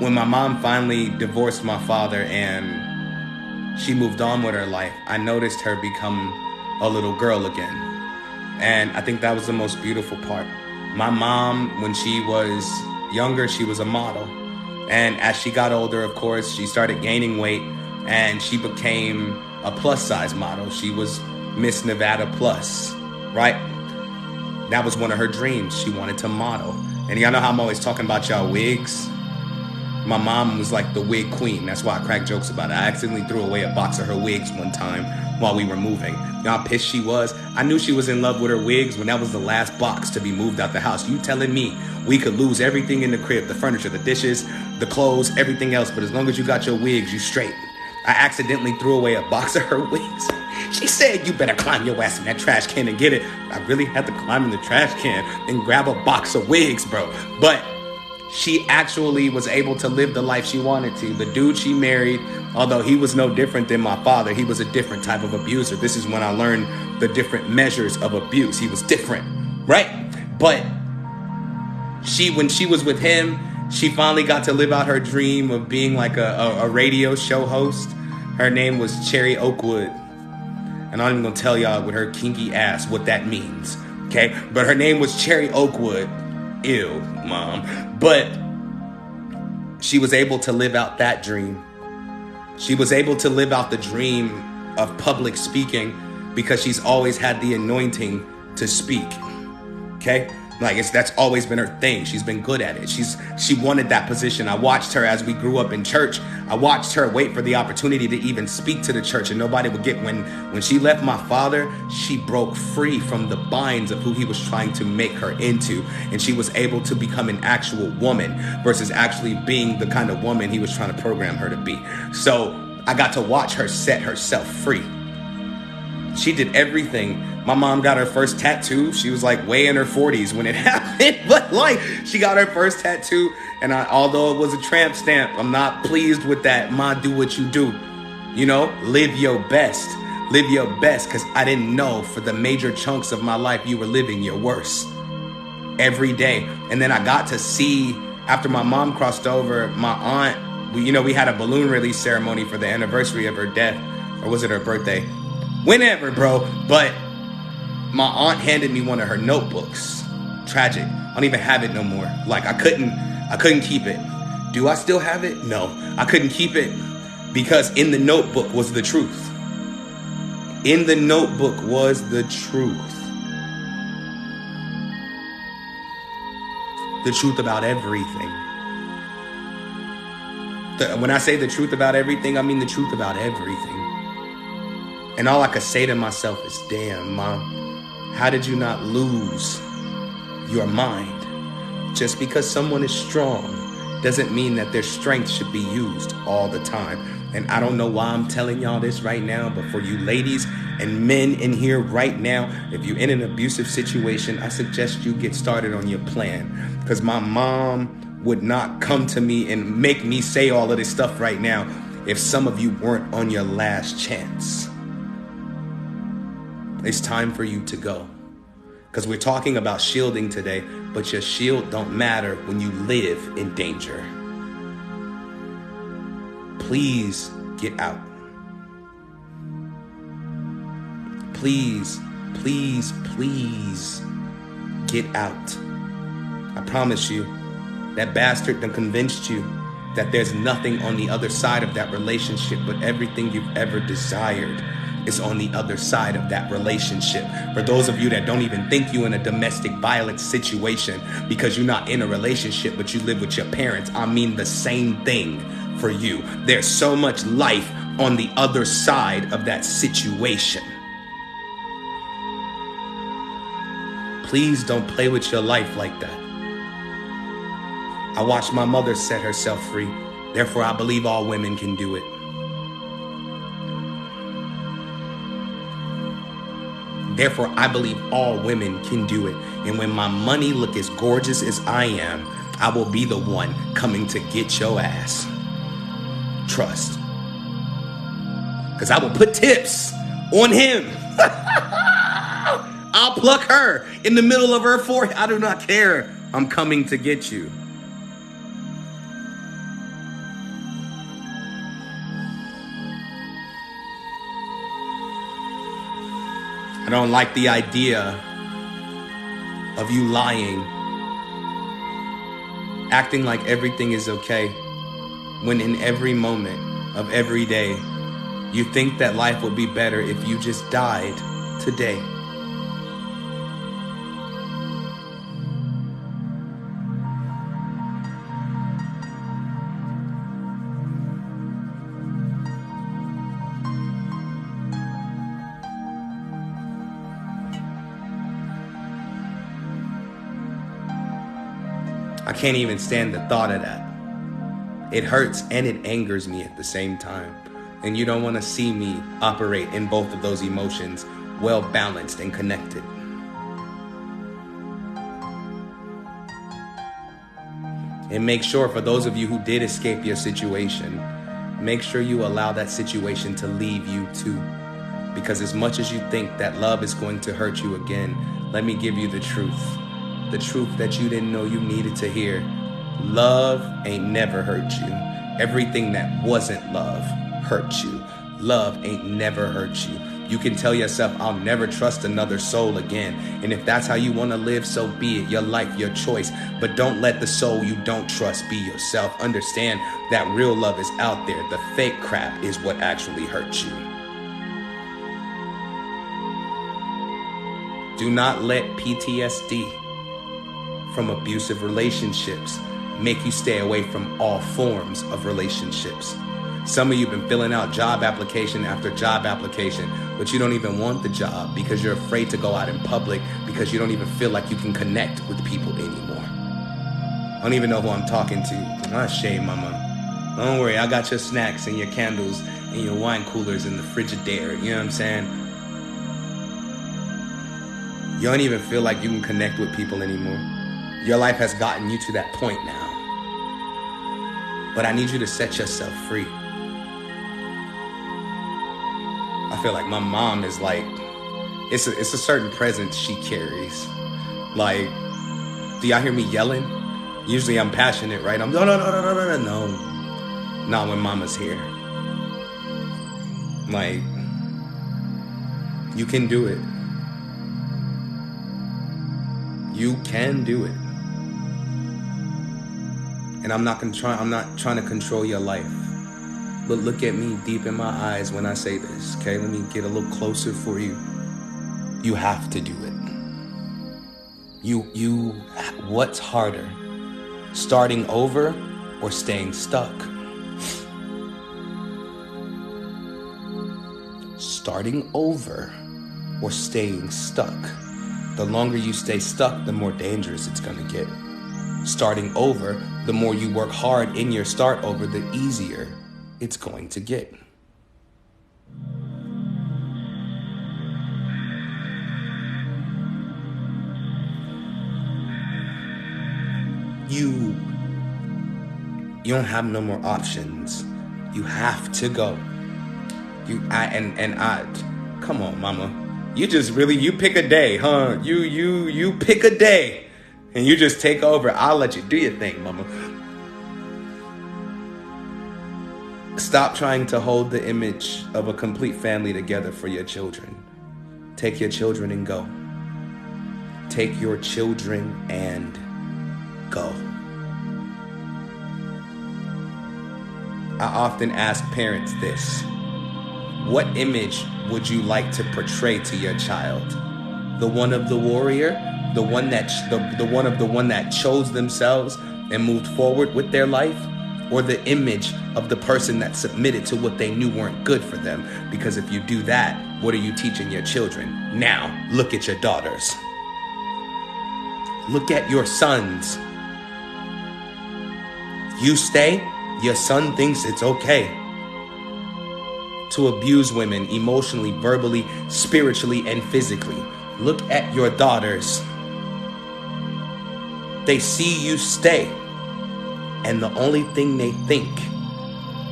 when my mom finally divorced my father and she moved on with her life, I noticed her become a little girl again. And I think that was the most beautiful part. My mom, when she was younger, she was a model. And as she got older, of course, she started gaining weight and she became a plus size model. She was Miss Nevada Plus, right? That was one of her dreams. She wanted to model. And y'all know how I'm always talking about y'all wigs? My mom was like the wig queen. That's why I crack jokes about it. I accidentally threw away a box of her wigs one time while we were moving. You know how pissed she was? I knew she was in love with her wigs when that was the last box to be moved out the house. You telling me we could lose everything in the crib, the furniture, the dishes, the clothes, everything else, but as long as you got your wigs, you straight. I accidentally threw away a box of her wigs. She said, you better climb your ass in that trash can and get it. I really had to climb in the trash can and grab a box of wigs, bro. But she actually was able to live the life she wanted to. The dude she married, although he was no different than my father, he was a different type of abuser. This is when I learned the different measures of abuse. He was different, right? But when she was with him, she finally got to live out her dream of being like a radio show host. Her name was Cherry Oakwood. And I'm not even gonna tell y'all with her kinky ass what that means, okay? But her name was Cherry Oakwood. Ew, mom. But she was able to live out that dream. She was able to live out the dream of public speaking because she's always had the anointing to speak, okay? Like that's always been her thing. She's been good at it. She wanted that position. I watched her as we grew up in church. I watched her wait for the opportunity to even speak to the church, and nobody would get. When she left my father, she broke free from the binds of who he was trying to make her into, and she was able to become an actual woman versus actually being the kind of woman he was trying to program her to be. So I got to watch her set herself free. She did everything. My mom got her first tattoo. She was like way in her 40s when it happened. But like she got her first tattoo. And although it was a tramp stamp, I'm not pleased with that. Ma, do what you do. You know, live your best. Live your best. Because I didn't know for the major chunks of my life you were living your worst. Every day. And then I got to see, after my mom crossed over, my aunt, we had a balloon release ceremony for the anniversary of her death. Or was it her birthday? Whenever, bro. But my aunt handed me one of her notebooks. Tragic. I don't even have it no more. Like I couldn't keep it. Do I still have it? No. I couldn't keep it because in the notebook was the truth. In the notebook was the truth. The truth about everything. When I say the truth about everything, I mean the truth about everything. And all I could say to myself is, damn, Mom, how did you not lose your mind? Just because someone is strong doesn't mean that their strength should be used all the time. And I don't know why I'm telling y'all this right now, but for you ladies and men in here right now, if you're in an abusive situation, I suggest you get started on your plan. Because my mom would not come to me and make me say all of this stuff right now if some of you weren't on your last chance. It's time for you to go. Because we're talking about shielding today, but your shield don't matter when you live in danger. Please get out. Please, please, please get out. I promise you, that bastard done convinced you that there's nothing on the other side of that relationship, but everything you've ever desired is on the other side of that relationship. For those of you that don't even think you in a domestic violence situation because you're not in a relationship but you live with your parents, I mean the same thing for you. There's so much life on the other side of that situation. Please don't play with your life like that. I watched my mother set herself free. Therefore, I believe all women can do it. Therefore, I believe all women can do it. And when my money look as gorgeous as I am, I will be the one coming to get your ass. Trust. Because I will put tips on him. I'll pluck her in the middle of her forehead. I do not care. I'm coming to get you. I don't like the idea of you lying, acting like everything is okay, when in every moment of every day, you think that life would be better if you just died today. I can't even stand the thought of that. It hurts and it angers me at the same time. And you don't want to see me operate in both of those emotions, well balanced and connected. And make sure, for those of you who did escape your situation, make sure you allow that situation to leave you too. Because as much as you think that love is going to hurt you again, let me give you the truth. The truth that you didn't know you needed to hear. Love ain't never hurt you. Everything that wasn't love hurt you. Love ain't never hurt you. You can tell yourself, I'll never trust another soul again. And if that's how you want to live, so be it. Your life, your choice. But don't let the soul you don't trust be yourself. Understand that real love is out there. The fake crap is what actually hurts you. Do not let PTSD from abusive relationships make you stay away from all forms of relationships. Some of you have been filling out job application after job application, but you don't even want the job because you're afraid to go out in public because you don't even feel like you can connect with people anymore. I don't even know who I'm talking to. Ah, shame, mama. Don't worry, I got your snacks and your candles and your wine coolers in the Frigidaire. You know what I'm saying? You don't even feel like you can connect with people anymore. Your life has gotten you to that point now. But I need you to set yourself free. I feel like my mom is like, it's a certain presence she carries. Like, do y'all hear me yelling? Usually I'm passionate, right? I'm no. Not when mama's here. Like, you can do it. You can do it. And I'm not trying to control your life. But look at me deep in my eyes when I say this, okay? Let me get a little closer for you. You have to do it. What's harder? Starting over or staying stuck? Starting over or staying stuck? The longer you stay stuck, the more dangerous it's gonna get. Starting over, the more you work hard in your start over, the easier it's going to get. You don't have no more options. You have to go. Come on, mama. You pick a day, huh? You pick a day and you just take over. I'll let you do your thing, mama. Stop trying to hold the image of a complete family together for your children. Take your children and go. Take your children and go. I often ask parents this. What image would you like to portray to your child? The one of the warrior, the one that chose themselves and moved forward with their life, or the image of the person that submitted to what they knew weren't good for them? Because if you do that, what are you teaching your children? Now, look at your daughters. Look at your sons. You stay, your son thinks it's okay to abuse women emotionally, verbally, spiritually, and physically. Look at your daughters. They see you stay, and the only thing they think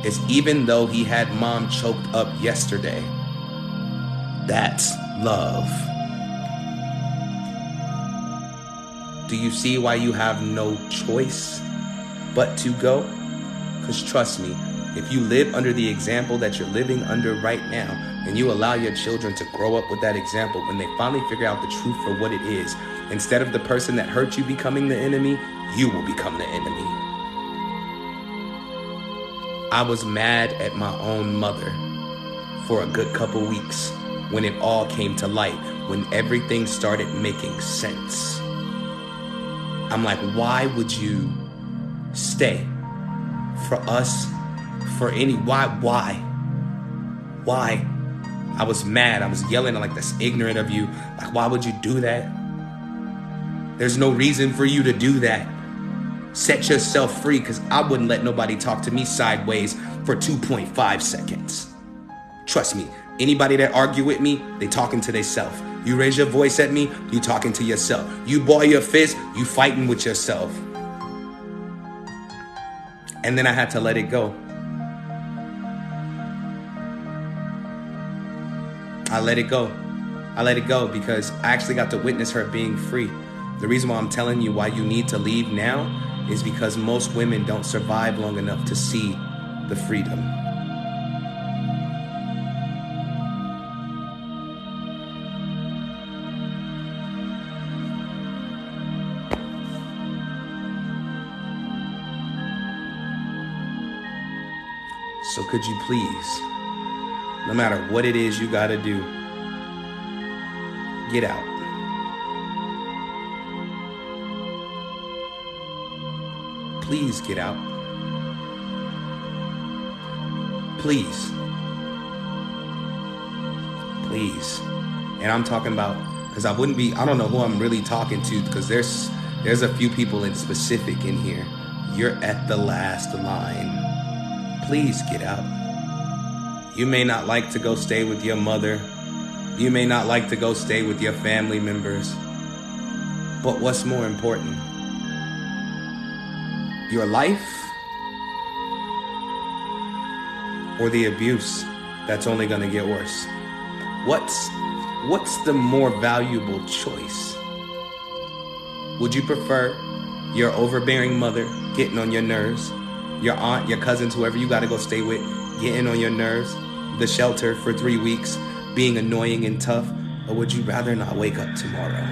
is, even though he had mom choked up yesterday, that's love. Do you see why you have no choice but to go? Because trust me, if you live under the example that you're living under right now, and you allow your children to grow up with that example, when they finally figure out the truth for what it is, instead of the person that hurt you becoming the enemy, you will become the enemy. I was mad at my own mother for a good couple weeks when it all came to light, when everything started making sense. I'm like, why would you stay? For us, for any, why? I was mad. I was yelling like, that's ignorant of you. Like, why would you do that? There's no reason for you to do that. Set yourself free, because I wouldn't let nobody talk to me sideways for 2.5 seconds. Trust me, anybody that argue with me, they talking to themselves. You raise your voice at me, you talking to yourself. You ball your fist, you fighting with yourself. And then I had to let it go. I let it go. I let it go because I actually got to witness her being free. The reason why I'm telling you why you need to leave now is because most women don't survive long enough to see the freedom. So could you please, no matter what it is you gotta do, get out. Please get out. Please. Please. And I'm talking about, because I don't know who I'm really talking to, because there's a few people in specific in here. You're at the last line. Please get out. You may not like to go stay with your mother. You may not like to go stay with your family members. But what's more important? Your life or the abuse that's only gonna get worse? What's the more valuable choice? Would you prefer your overbearing mother getting on your nerves, your aunt, your cousins, whoever you gotta go stay with, getting on your nerves, the shelter for 3 weeks, being annoying and tough, or would you rather not wake up tomorrow?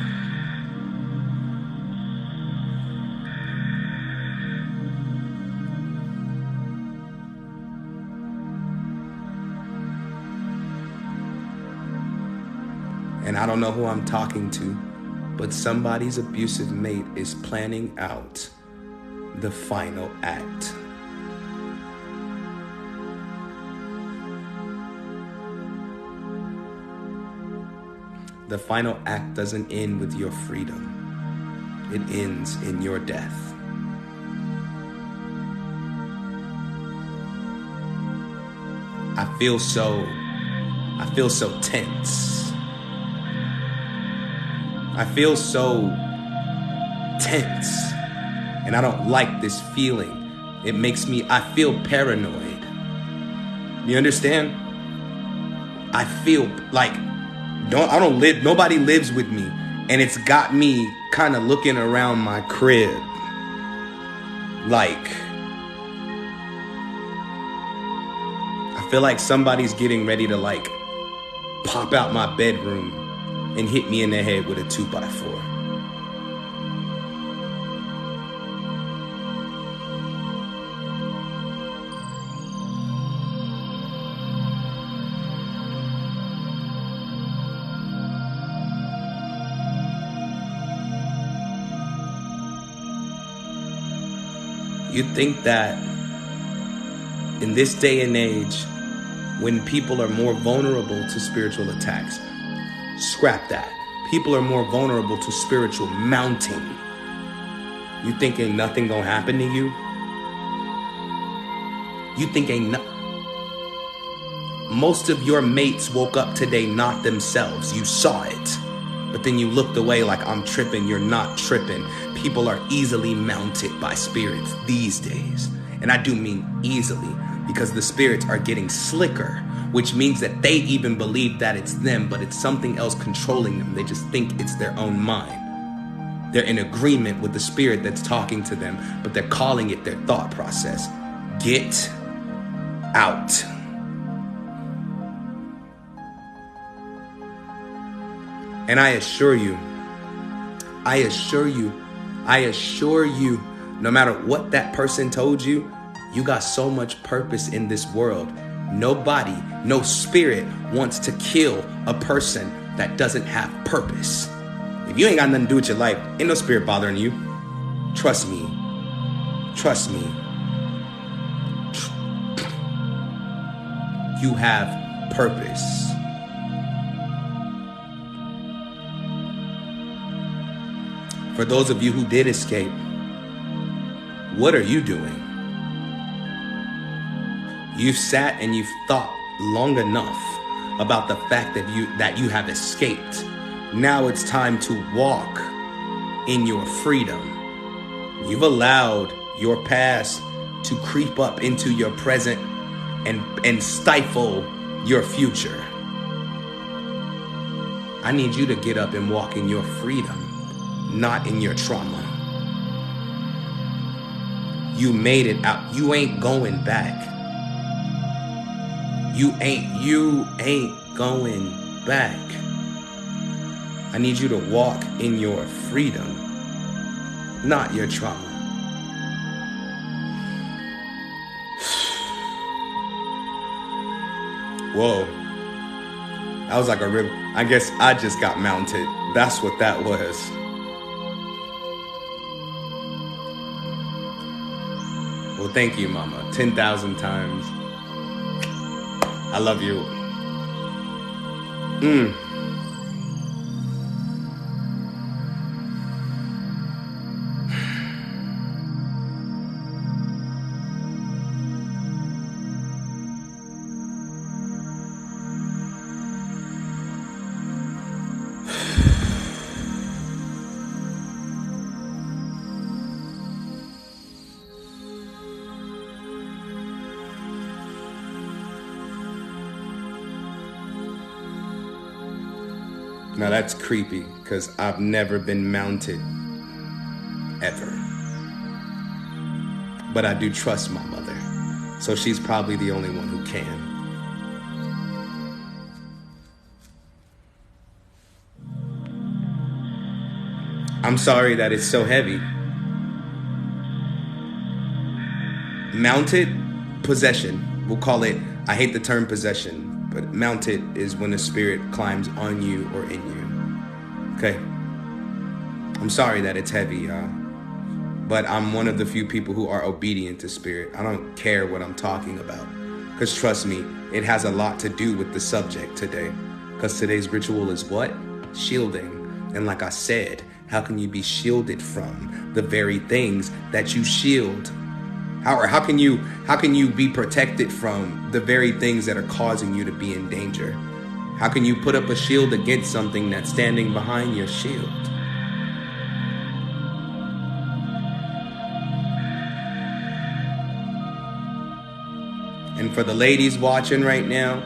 And I don't know who I'm talking to, but somebody's abusive mate is planning out the final act. The final act doesn't end with your freedom. It ends in your death. I feel so tense. I feel so tense. And I don't like this feeling. I feel paranoid. You understand? I feel like nobody lives with me, and it's got me kind of looking around my crib like I feel like somebody's getting ready to like pop out my bedroom and hit me in the head with a 2x4. You think that in this day and age, when people are more vulnerable to spiritual attacks, scrap that. People are more vulnerable to spiritual mounting. You think ain't nothing gonna happen to you? You think most of your mates woke up today not themselves. You saw it. But then you looked away like, I'm tripping. You're not tripping. People are easily mounted by spirits these days. And I do mean easily, because the spirits are getting slicker, which means that they even believe that it's them, but it's something else controlling them. They just think it's their own mind. They're in agreement with the spirit that's talking to them, but they're calling it their thought process. Get out. And I assure you, no matter what that person told you, you got so much purpose in this world. Nobody, no spirit wants to kill a person that doesn't have purpose. If you ain't got nothing to do with your life, ain't no spirit bothering you. Trust me. Trust me. You have purpose. For those of you who did escape, what are you doing? You've sat and you've thought long enough about the fact that you have escaped. Now it's time to walk in your freedom. You've allowed your past to creep up into your present and stifle your future. I need you to get up and walk in your freedom, not in your trauma. You made it out. You ain't going back. You ain't going back. I need you to walk in your freedom, not your trauma. Whoa. That was like a rib. I guess I just got mounted. That's what that was. Well, thank you, Mama. 10,000 times. I love you. Now that's creepy, because I've never been mounted, ever. But I do trust my mother, so she's probably the only one who can. I'm sorry that it's so heavy. Mounted possession, we'll call it, I hate the term possession, but mounted is when a spirit climbs on you or in you. Okay? I'm sorry that it's heavy, y'all. But I'm one of the few people who are obedient to spirit. I don't care what I'm talking about. Because trust me, it has a lot to do with the subject today. Because today's ritual is what? Shielding. And like I said, how can you be shielded from the very things that you shield? How can you be protected from the very things that are causing you to be in danger? How can you put up a shield against something that's standing behind your shield? And for the ladies watching right now,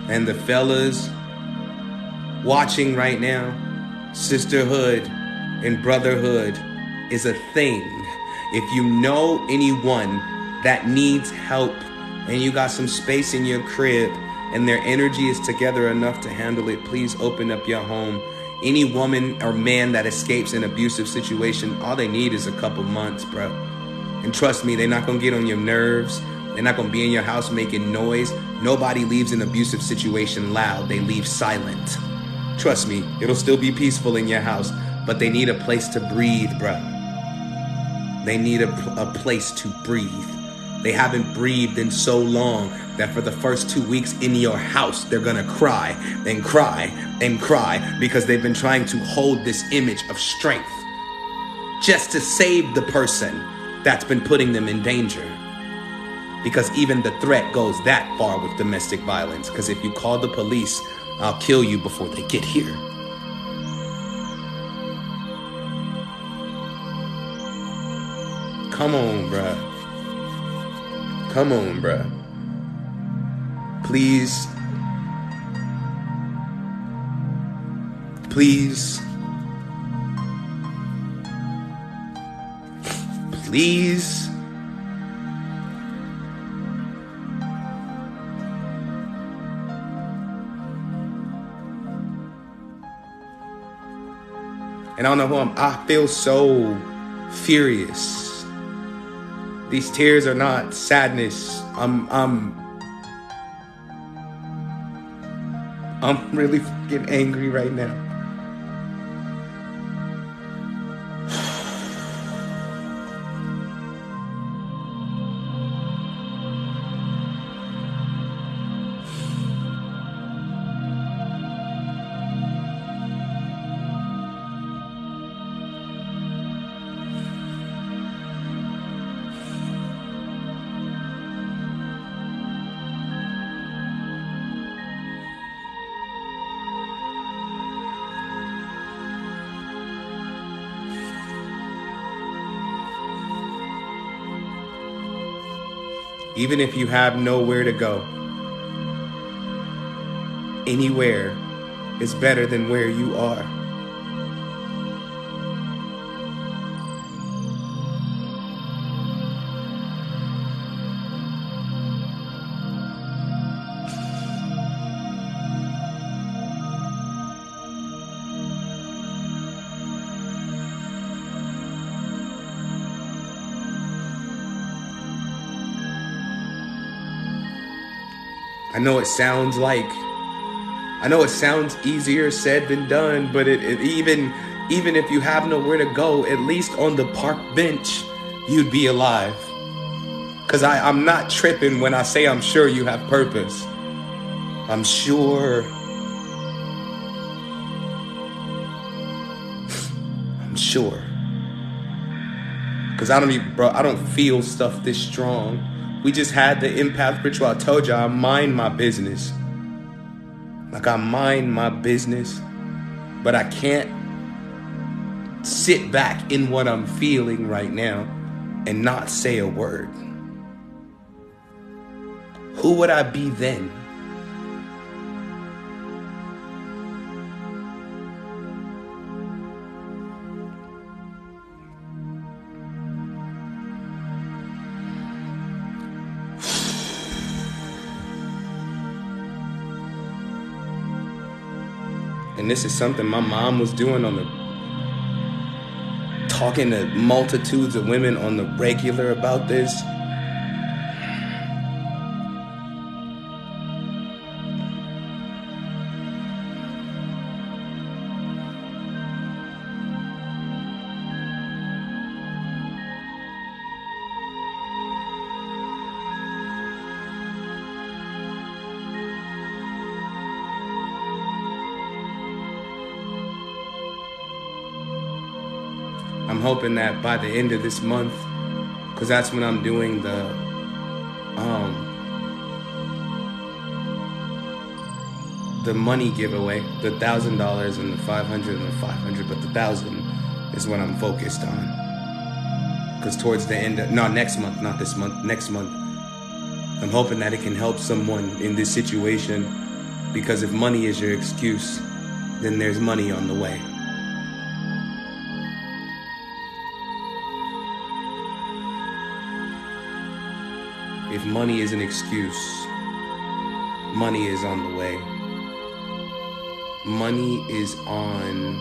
and the fellas watching right now, sisterhood and brotherhood is a thing. If you know anyone that needs help and you got some space in your crib and their energy is together enough to handle it, please open up your home. Any woman or man that escapes an abusive situation, all they need is a couple months, bro. And trust me, they're not gonna get on your nerves. They're not gonna be in your house making noise. Nobody leaves an abusive situation loud. They leave silent. Trust me, it'll still be peaceful in your house, but they need a place to breathe, bro. They need a place to breathe. They haven't breathed in so long that for the first 2 weeks in your house, they're gonna cry and cry and cry because they've been trying to hold this image of strength just to save the person that's been putting them in danger. Because even the threat goes that far with domestic violence. Because if you call the police, I'll kill you before they get here. Come on, bruh. Come on, bruh. Please. Please. Please. And I don't know who I feel so furious. These tears are not sadness. I'm really fucking angry right now. Even if you have nowhere to go, anywhere is better than where you are. I know it sounds easier said than done, but even if you have nowhere to go, at least on the park bench, you'd be alive. Cause I'm not tripping when I say I'm sure you have purpose. I'm sure. Cause I don't feel stuff this strong. We just had the empath ritual. I told you I mind my business. Like I mind my business, but I can't sit back in what I'm feeling right now and not say a word. Who would I be then? And this is something my mom was doing talking to multitudes of women on the regular about this. I'm hoping that by the end of this month, because that's when I'm doing the money giveaway, the $1,000 and the $500 and the $500, but the $1,000 is what I'm focused on. Because towards the end, next month, not this month, next month, I'm hoping that it can help someone in this situation. Because if money is your excuse, then there's money on the way. If money is an excuse, money is on the way. Money is on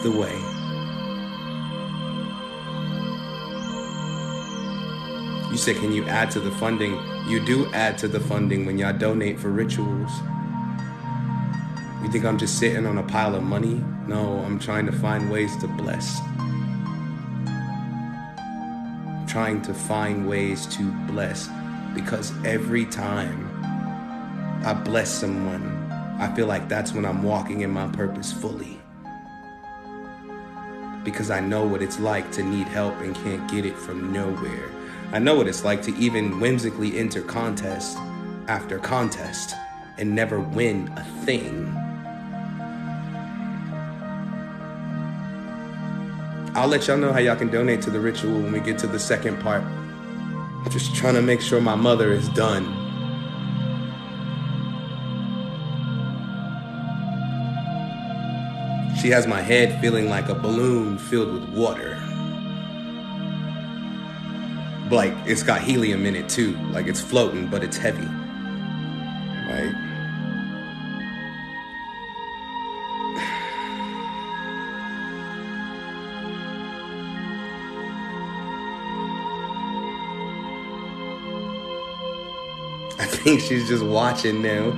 the way. You said, can you add to the funding? You do add to the funding when y'all donate for rituals. You think I'm just sitting on a pile of money? No, I'm trying to find ways to bless. Trying to find ways to bless, because every time I bless someone, I feel like that's when I'm walking in my purpose fully, because I know what it's like to need help and can't get it from nowhere. I know what it's like to even whimsically enter contest after contest and never win a thing. I'll let y'all know how y'all can donate to the ritual when we get to the second part. I'm just trying to make sure my mother is done. She has my head feeling like a balloon filled with water. Like, it's got helium in it too. Like, it's floating, but it's heavy. Right? I think she's just watching now.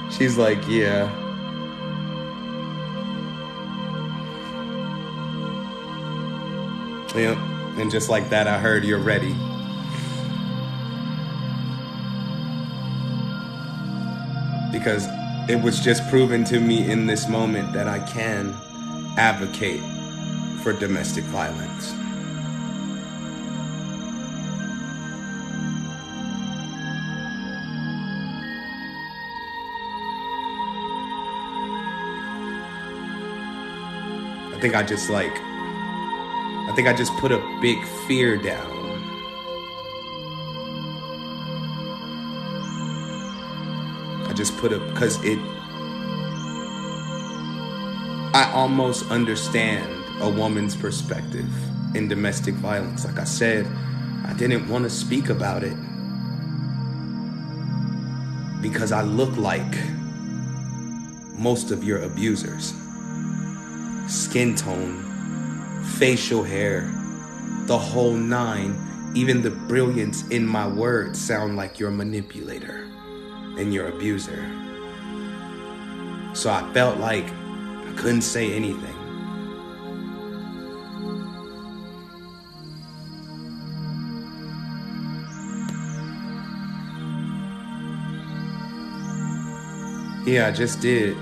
She's like, yeah. Yep. And just like that, I heard you're ready. Because it was just proven to me in this moment that I can advocate for domestic violence. I think I just put a big fear down. just put it, because I almost understand a woman's perspective in domestic violence. Like I said, I didn't want to speak about it because I look like most of your abusers. Skin tone, facial hair, the whole nine. Even the brilliance in my words sound like you're a manipulator and your abuser. So I felt like I couldn't say anything. Yeah, I just did.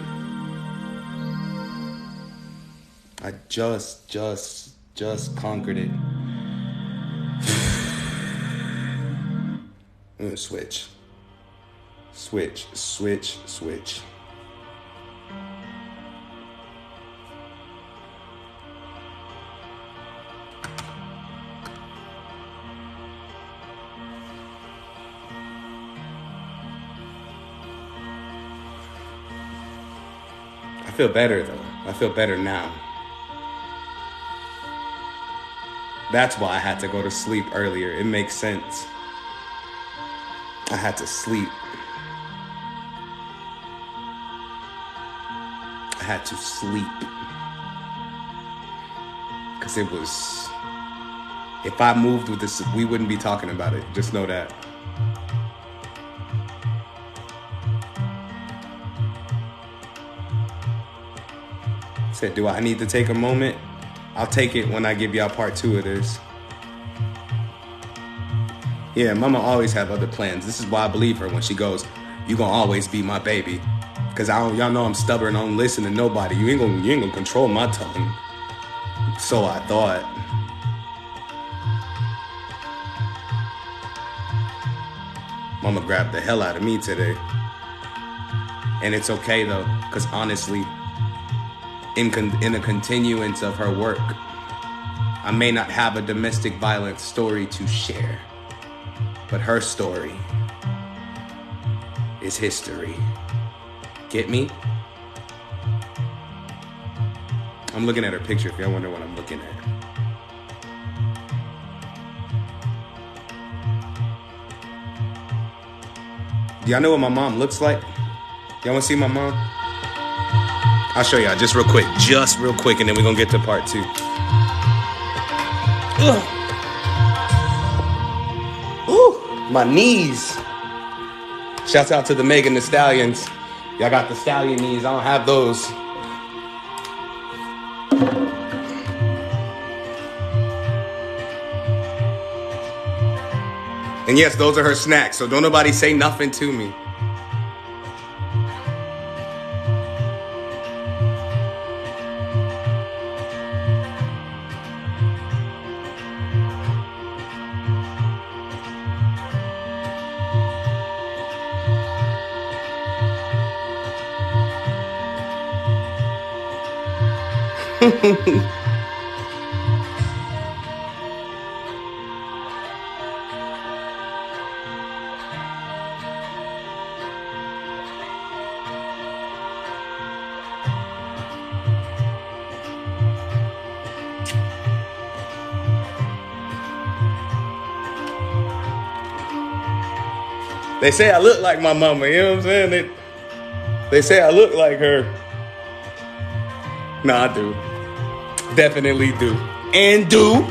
I just conquered it. I'm gonna switch. I feel better though. I feel better now. That's why I had to go to sleep earlier. It makes sense. I had to sleep. I had to sleep. Because it was... If I moved with this, we wouldn't be talking about it. Just know that. Said, do I need to take a moment? I'll take it when I give y'all part 2 of this. Yeah, mama always have other plans. This is why I believe her when she goes, you gonna always be my baby. Cause y'all know I'm stubborn, I don't listen to nobody. You ain't gonna control my tongue. So I thought. Mama grabbed the hell out of me today. And it's okay though, cause honestly, in a continuance of her work, I may not have a domestic violence story to share, but her story is history. Get me? I'm looking at her picture if y'all wonder what I'm looking at. Do y'all know what my mom looks like? Y'all wanna see my mom? I'll show y'all just real quick, and then we're gonna get to part 2. Ugh. Ooh, my knees. Shouts out to the Megan Thee Stallions. Y'all got the stallion knees, I don't have those. And yes, those are her snacks, so don't nobody say nothing to me. They say I look like my mama, you know what I'm saying? They say I look like her. No, I do. Definitely do. And do.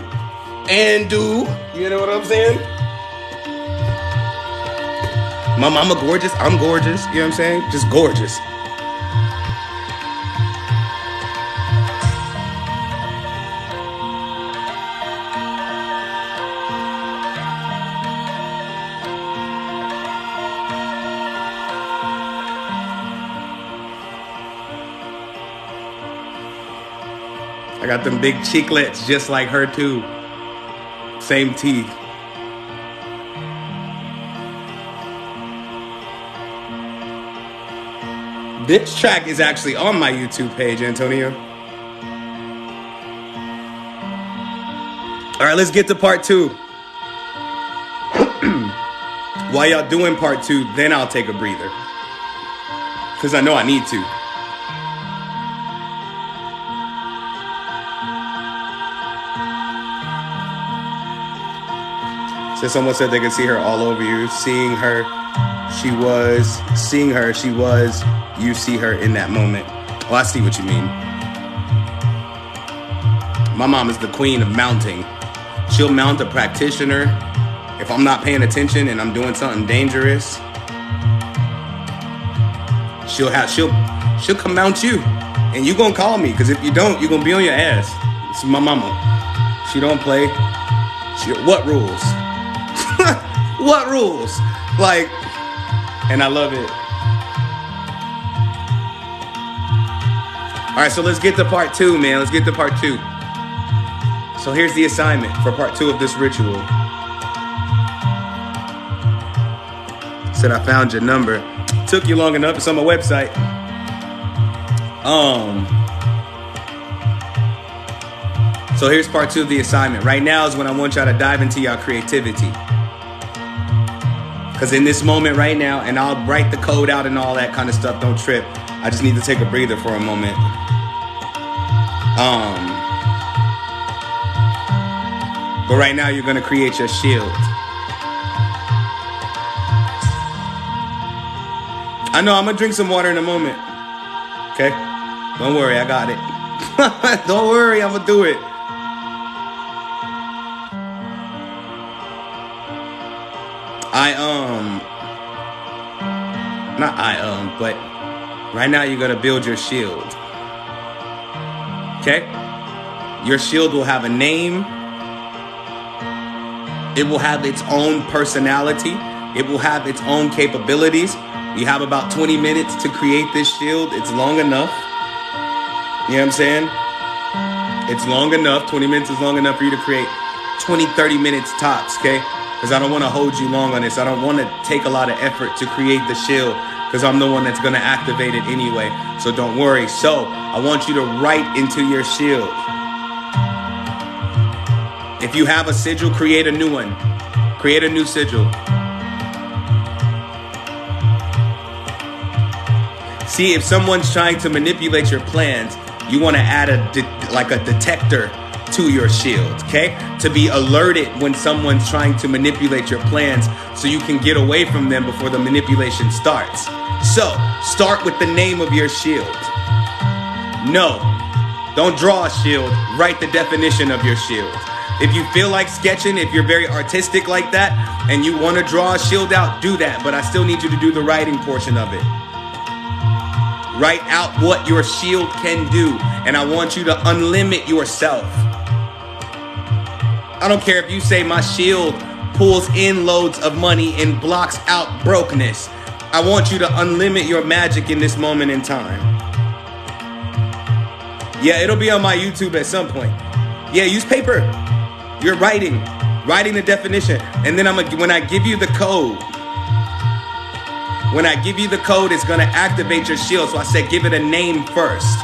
You know what I'm saying? My mama gorgeous, I'm gorgeous. You know what I'm saying? Just gorgeous. I got them big cheeklets just like her too. Same teeth. This track is actually on my YouTube page, Antonio. All right, let's get to part 2. While y'all doing part 2, then I'll take a breather. because I know I need to. So someone said they could see her all over you. Seeing her, you see her in that moment. Oh, I see what you mean. My mom is the queen of mounting. She'll mount a practitioner. If I'm not paying attention and I'm doing something dangerous, she'll come mount you. And you gonna call me, because if you don't, you're gonna be on your ass. It's my mama. She don't play. What rules? What rules? Like, and I love it. All right, so let's get to part 2, man. Let's get to part 2. So here's the assignment for part 2 of this ritual. Said I found your number. Took you long enough. It's on my website. So here's part 2 of the assignment. Right now is when I want y'all to dive into y'all creativity. Because in this moment right now, and I'll write the code out and all that kind of stuff, don't trip. I just need to take a breather for a moment. But right now you're gonna create your shield. I know I'm gonna drink some water in a moment. Okay? Don't worry, I got it. Don't worry, I'm gonna do it. But right now you're gonna build your shield. Okay? Your shield will have a name. It will have its own personality. It will have its own capabilities. You have about 20 minutes to create this shield. It's long enough. You know what I'm saying? It's long enough. 20 minutes is long enough for you to create 20, 30 minutes tops, okay? Because I don't want to hold you long on this. I don't want to take a lot of effort to create the shield, because I'm the one that's going to activate it anyway. So don't worry. So I want you to write into your shield. If you have a sigil, create a new one. Create a new sigil. See, if someone's trying to manipulate your plans, you want to add a detector to your shield, okay? To be alerted when someone's trying to manipulate your plans, so you can get away from them before the manipulation starts. So, start with the name of your shield. No, don't draw a shield. Write the definition of your shield. If you feel like sketching, if you're very artistic like that, and you want to draw a shield out, do that. But I still need you to do the writing portion of it. Write out what your shield can do. And I want you to unlimit yourself. I don't care if you say my shield pulls in loads of money and blocks out brokenness. I want you to unlimit your magic in this moment in time. Yeah, it'll be on my YouTube at some point. Yeah, use paper. You're writing the definition. And then when I give you the code, it's going to activate your shield. So I said, give it a name first.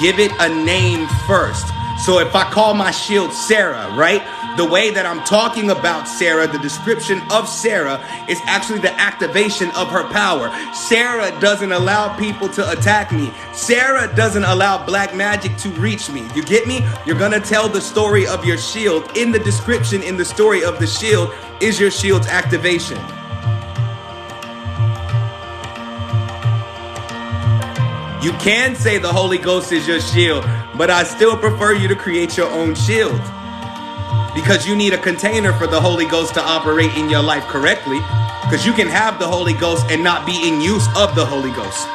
Give it a name first. So if I call my shield Sarah, right? The way that I'm talking about Sarah, the description of Sarah is actually the activation of her power. Sarah doesn't allow people to attack me. Sarah doesn't allow black magic to reach me. You get me? You're going to tell the story of your shield. In the description, in the story of the shield, is your shield's activation. You can say the Holy Ghost is your shield, but I still prefer you to create your own shield. Because you need a container for the Holy Ghost to operate in your life correctly. Because you can have the Holy Ghost and not be in use of the Holy Ghost.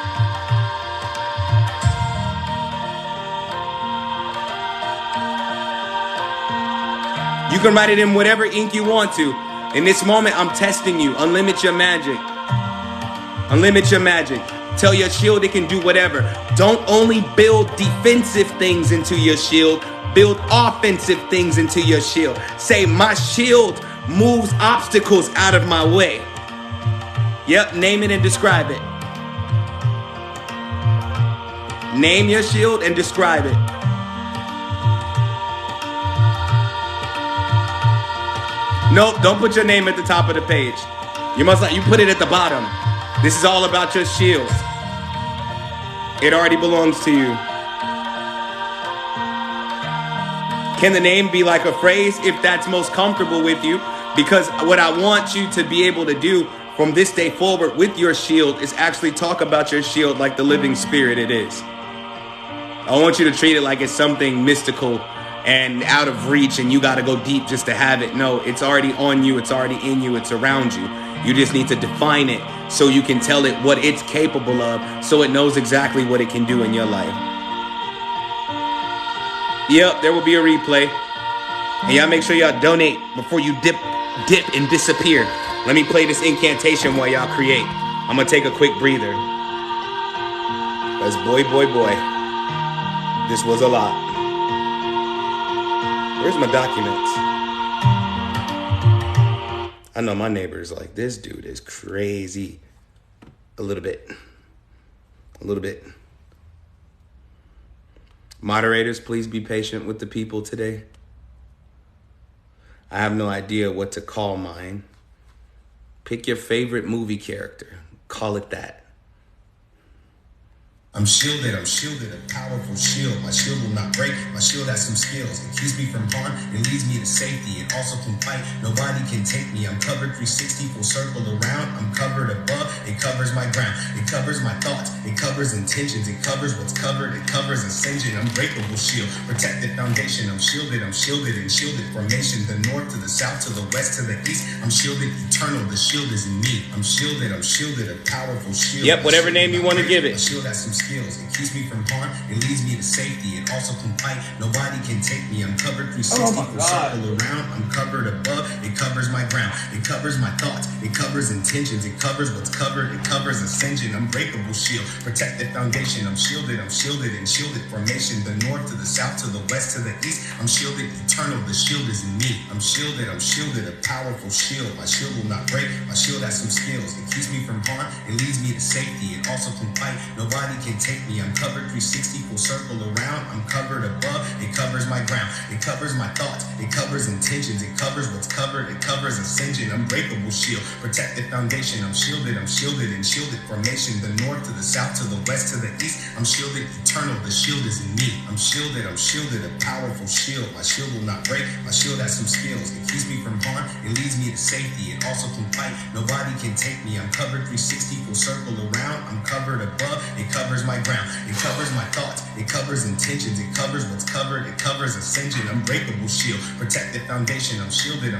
You can write it in whatever ink you want to. In this moment, I'm testing you. Unlimit your magic. Unlimit your magic. Tell your shield it can do whatever. Don't only build defensive things into your shield. Build offensive things into your shield. Say, my shield moves obstacles out of my way. Yep, name it and describe it. Name your shield and describe it. Nope, don't put your name at the top of the page. You put it at the bottom. This is all about your shield. It already belongs to you. Can the name be like a phrase if that's most comfortable with you? Because what I want you to be able to do from this day forward with your shield is actually talk about your shield like the living spirit it is. I want you to treat it like it's something mystical and out of reach and you got to go deep just to have it. No, it's already on you. It's already in you. It's around you. You just need to define it so you can tell it what it's capable of, so it knows exactly what it can do in your life. Yep, there will be a replay. And y'all make sure y'all donate before you dip and disappear. Let me play this incantation while y'all create. I'm going to take a quick breather. Because boy, this was a lot. Where's my documents? I know my neighbor's like, this dude is crazy. A little bit. Moderators, please be patient with the people today. I have no idea what to call mine. Pick your favorite movie character. Call it that. I'm shielded, a powerful shield. My shield will not break, my shield has some skills. It keeps me from harm, it leads me to safety. It also can fight, nobody can take me. I'm covered 360, full circle around. I'm covered above, it covers my ground. It covers my thoughts, it covers intentions. It covers what's covered, it covers ascension. Unbreakable shield, protected foundation. I'm shielded and shielded formation. The north to the south to the west to the east. I'm shielded, eternal, the shield is in me. I'm shielded, a powerful shield. Yep, whatever name you want to give it. My shield has some skills. It keeps me from harm. It leads me to safety. It also can fight. Nobody can take me. I'm covered 360. Full circle around. I'm covered above. It covers my ground. It covers my thoughts. It covers intentions. It covers what's covered. It covers ascension. Unbreakable shield. Protected foundation. I'm shielded and shielded formation. The north to the south to the west to the east. I'm shielded, eternal. The shield is in me. I'm shielded, a powerful shield. My shield will not break. My shield has some skills. It keeps me from harm. It leads me to safety. It also can fight. Nobody can take me. I'm covered 360, full circle around. I'm covered above. It covers my ground. It covers my thoughts. It covers intentions. It covers what's covered. It covers ascension. Unbreakable shield. Protected foundation. I'm shielded formation. The north to the south to the west to the east. I'm shielded, eternal. The shield is in me. I'm shielded, a powerful shield. My shield will not break. My shield has some skills. It keeps me from harm. It leads me to safety. It also can fight. Nobody can take me. I'm covered 360, full circle around. I'm covered above. It covers my ground. It covers my thoughts. It covers intentions. It covers what's covered. It covers ascension. Unbreakable shield. Protected foundation. I'm shielded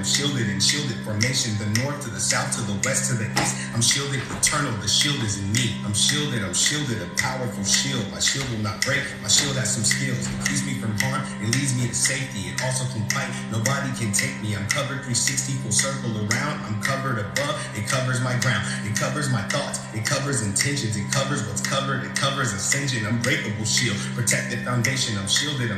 formation. The north to the south to the west to the east. I'm shielded, eternal. The shield is in me. I'm shielded, a powerful shield. My shield will not break. My shield has some skills. It keeps me from harm. It leads me to safety. It also can fight. Nobody can take me. I'm covered 360, full circle around. I'm covered above. It covers my ground. It covers my thoughts. It covers intentions. It covers what's covered. It covers ascension. Unbreakable shield. Protected foundation. I'm shielded,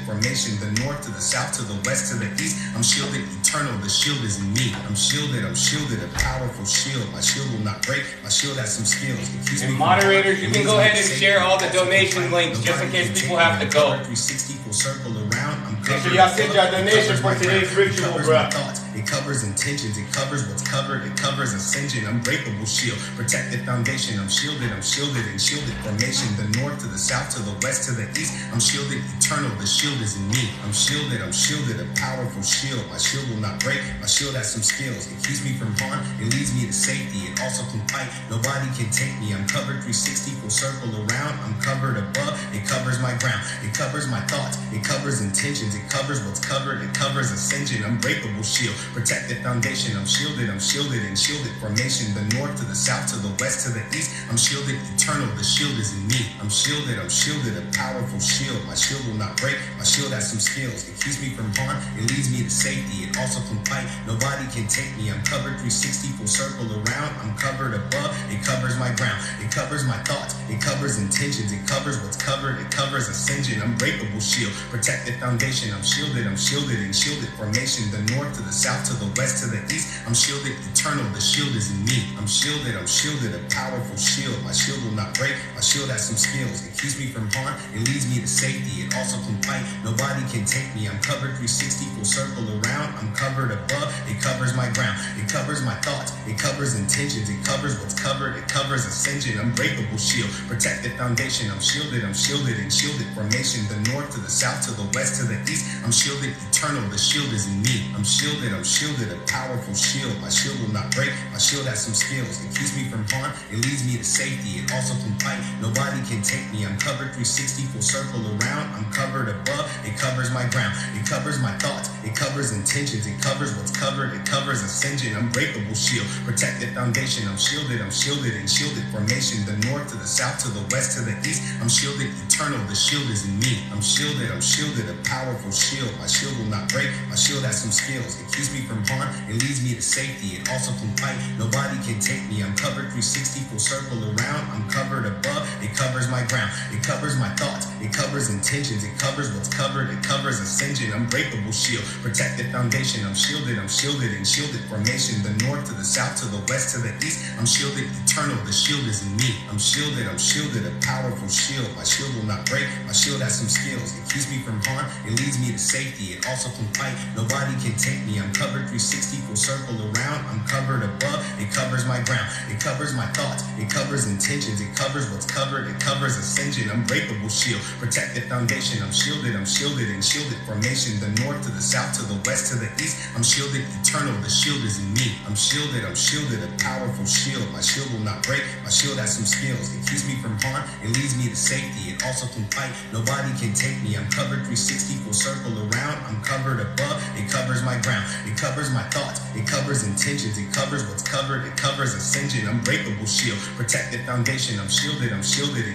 formation. The north to the south to the west to the east. I'm shielded, eternal. The shield is in me. I'm shielded, a powerful shield. My shield will not break. My shield has some skills. It keeps me. Moderators, you can go ahead and share all the donation links just in case people have to go. 360 full circle around. Make sure y'all send y'all donation for today's ritual, bro. It covers intentions. It covers what's covered. It covers ascension. Unbreakable shield. Protected foundation. I'm shielded, formation. The north to the south to the west to the east. I'm shielded, eternal. The shield is in me. I'm shielded, a powerful shield. My shield will not break. My shield has some skills. It keeps me from harm. It leads me to safety. It also can fight. Nobody can take me. I'm covered 360, full circle around. I'm covered above. It covers my ground. It covers my thoughts. It covers intentions. It covers what's covered. It covers ascension. Unbreakable shield. Protected foundation. I'm shielded, formation. The north to the south to the west to the east. I'm shielded, eternal. The shield is in me. I'm shielded, a powerful shield. My shield will not break. My shield has some skills. It keeps me from harm. It leads me to safety. It also can fight. Nobody can take me. I'm covered 360, full circle around. I'm covered above. It covers my ground. It covers my thoughts. It covers intentions. It covers what's covered. It covers ascension. Unbreakable shield. Protected foundation. I'm shielded, formation. The north to the south south to the west to the east. I'm shielded, eternal, the shield is in me. I'm shielded, a powerful shield. My shield will not break, my shield has some skills. It keeps me from harm, it leads me to safety. It also can fight, nobody can take me. I'm covered 360, full circle around. I'm covered above, it covers my ground. It covers my thoughts, it covers intentions. It covers what's covered, it covers ascension. Unbreakable shield, protected foundation. I'm shielded, and shielded formation. The north to the south to the west to the east. I'm shielded, eternal, the shield is in me. I'm shielded, a powerful shield. My shield will not break, my shield has some skills. It keeps me from harm, it leads me to safety. It also can fight, nobody can take me. I'm covered 360, full circle around. I'm covered above, it covers my ground. It covers my thoughts, it covers intentions. It covers what's covered, it covers ascension. Unbreakable shield, protected foundation. I'm shielded, and shielded formation. The north to the south to the west to the east. I'm shielded, eternal, the shield is in me. I'm shielded, a powerful shield. My shield will not break, my shield has some skills. It keeps me from harm, it leads me to safety. It also can fight, nobody can take me. I'm covered 360, full circle around. I'm covered above, it covers my ground. It covers my thoughts, it covers intentions. It covers what's covered, it covers ascension. Unbreakable shield, protected foundation. I'm shielded, and shielded formation. The north to the south to the west to the east. I'm shielded, eternal, the shield is in me. I'm shielded, a powerful shield. My shield will not break, my shield has some skills. It keeps me from harm, it leads me to safety. It also can fight, nobody can take me. I'm covered 360, full circle around. I'm covered above, it covers my ground. It covers my thoughts, it covers intentions. It covers what's covered, it covers ascension. Unbreakable shield, protected foundation. I'm shielded, and shielded formation. The north to the south to the west to the east. I'm shielded, eternal, the shield is in me. I'm shielded, a powerful shield. My shield will not break, my shield has some skills. It keeps me from harm, it leads me to safety. It also can fight, nobody can take me. I'm covered 360, full circle around. I'm covered above, it covers my ground. It covers my thoughts, it covers intentions. It covers what's covered, it covers ascension. Unbreakable shield, protected foundation. I'm shielded,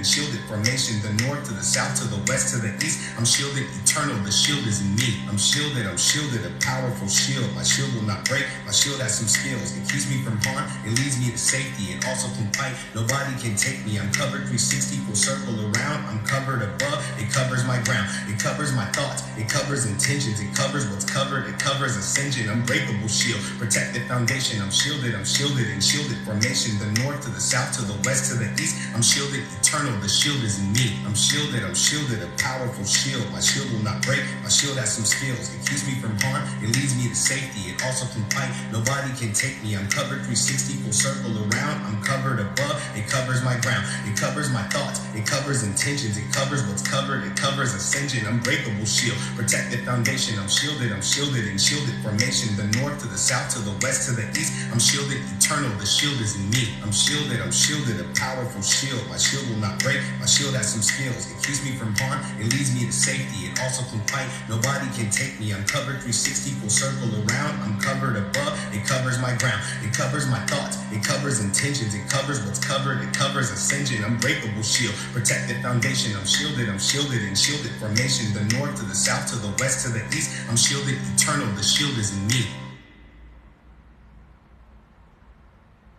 shielded formation. The north to the south to the west to the east. I'm shielded, eternal, the shield is in me. I'm shielded, a powerful shield. My shield will not break, my shield has some skills. It keeps me from harm, it leads me to safety. It also can fight, nobody can take me. I'm covered 360, full circle around. I'm covered above, it covers my ground. It covers my thoughts, it covers intentions. It covers what's covered, it covers ascension. Unbreakable shield, protected foundation. I'm shielded, shielded formation. The north to the south to the west to the east. I'm shielded, eternal, the shield is in me. I'm shielded, a powerful shield. My shield will not break, my shield has some skills. It keeps me from harm, it leads me to safety. It also can fight, nobody can take me. I'm covered 360, full circle around. I'm covered above, it covers my ground. It covers my thoughts, it covers intentions. It covers what's covered, it covers ascension. Unbreakable shield, protected foundation. I'm shielded, shielded formation. The north to the south to the west to the east. I'm shielded, eternal, the shield is in me. I'm shielded, a powerful shield. My shield will not break, my shield has some skills. It keeps me from harm, it leads me to safety. It also can fight, nobody can take me. I'm covered 360, full circle around. I'm covered above, it covers my ground. It covers my thoughts, it covers intentions. It covers what's covered, it covers ascension. Unbreakable shield, protected foundation. I'm shielded, shielded formation. The north to the south to the west to the east. I'm shielded, eternal, the shield is in me.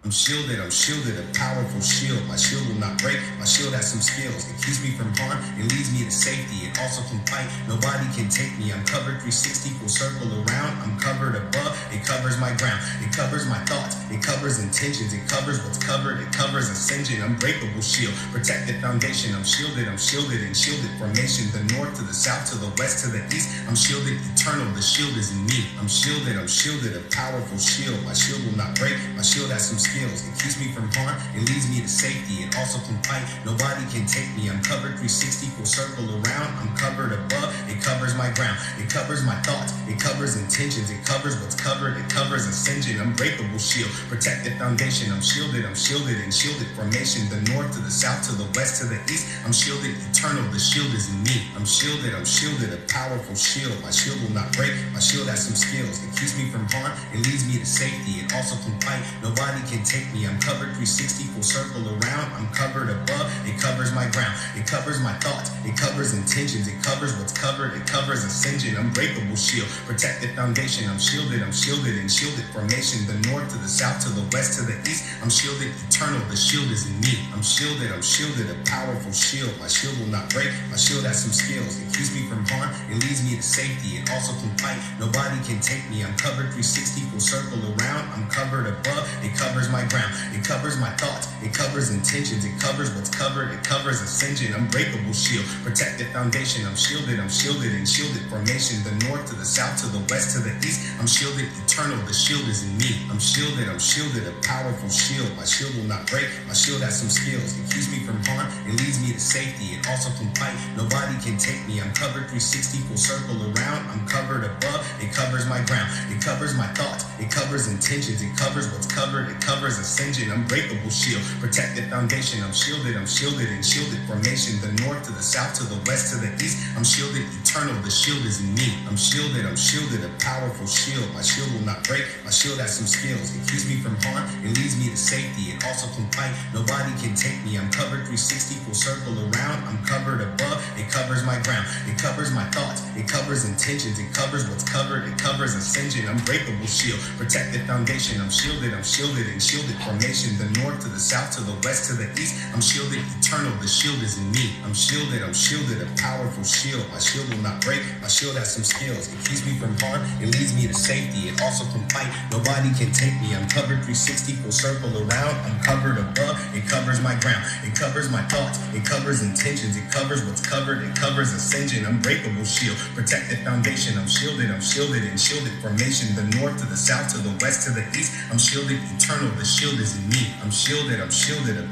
I'm shielded, a powerful shield. My shield will not break, my shield has some skills. It keeps me from harm, it leads me to safety. It also can fight, nobody can take me. I'm covered 360, full circle around. I'm covered above, it covers my ground. It covers my thoughts, it covers intentions. It covers what's covered, it covers ascension. Unbreakable shield, protected foundation. I'm shielded, shielded formation. The north to the south to the west to the east. I'm shielded, eternal, the shield is in me. I'm shielded, a powerful shield. My shield will not break, my shield has some skills. It keeps me from harm, it leads me to safety. It also can fight, nobody can take me. I'm covered 360, full circle around. I'm covered above, it covers my ground. It covers my thoughts, it covers intentions. It covers what's covered, it covers ascension. Unbreakable shield, protected foundation. I'm shielded, shielded formation. The north to the south to the west to the east. I'm shielded, eternal, the shield is in me. I'm shielded, a powerful shield. My shield will not break, my shield has some skills. It keeps me from harm, it leads me to safety. It also can fight, nobody can take me. I'm covered 360, full circle around. I'm covered above, it covers my ground. It covers my thoughts, it covers intentions. It covers what's covered, it covers ascension. Unbreakable shield, protected foundation. I'm shielded, shielded formation. The north to the south to the west to the east. I'm shielded, eternal, the shield is in me. I'm shielded, a powerful shield. My shield will not break. My shield has some skills. It keeps me from harm. It leads me to safety. It also can fight. Nobody can take me. I'm covered 360, full circle around. I'm covered above. It covers my ground. It covers my thoughts. It covers intentions. It covers what's covered. It covers ascension. Unbreakable shield. Protected foundation. I'm shielded and shielded formation. The north to the south to the west to the east. I'm shielded eternal. The shield is in me. I'm shielded. A powerful shield. My shield will not break. My shield has some skills. It keeps me from harm. It leads me to safety. It also can fight. Nobody can take me. I'm covered 360, full circle around. I'm covered above. It covers my ground. It covers my thoughts. It covers intentions. It covers what's covered. It covers ascension. Unbreakable shield. Protected foundation. I'm shielded and shielded formation. The north to the south to the west to the east. I'm shielded eternal. The shield is in me. I'm shielded. A powerful shield. My shield will not break. My shield has some skills. It keeps me from harm. It leads me to safety. It also can fight. Nobody can take me. I'm covered 360, full circle around. I'm covered above. It covers my ground. It covers my thoughts. It covers intentions. It covers what's covered. It covers ascension. Unbreakable shield. Protected foundation. I'm shielded formation. The north to the south to the west to the east. I'm shielded eternal. The shield is in me. I'm shielded. A powerful shield. My shield will not break. My shield has some skills. It keeps me from harm. It leads me to safety. It also can fight. Nobody can take me. I'm covered 360, full circle around. I'm covered above. It covers my ground. It covers my thoughts. It covers intentions. It covers what's covered. It covers ascension. Unbreakable shield. Protected foundation. I'm shielded formation. The north to the south to the west to the east. I'm shielded eternal. The shield is in me. I'm shielded. A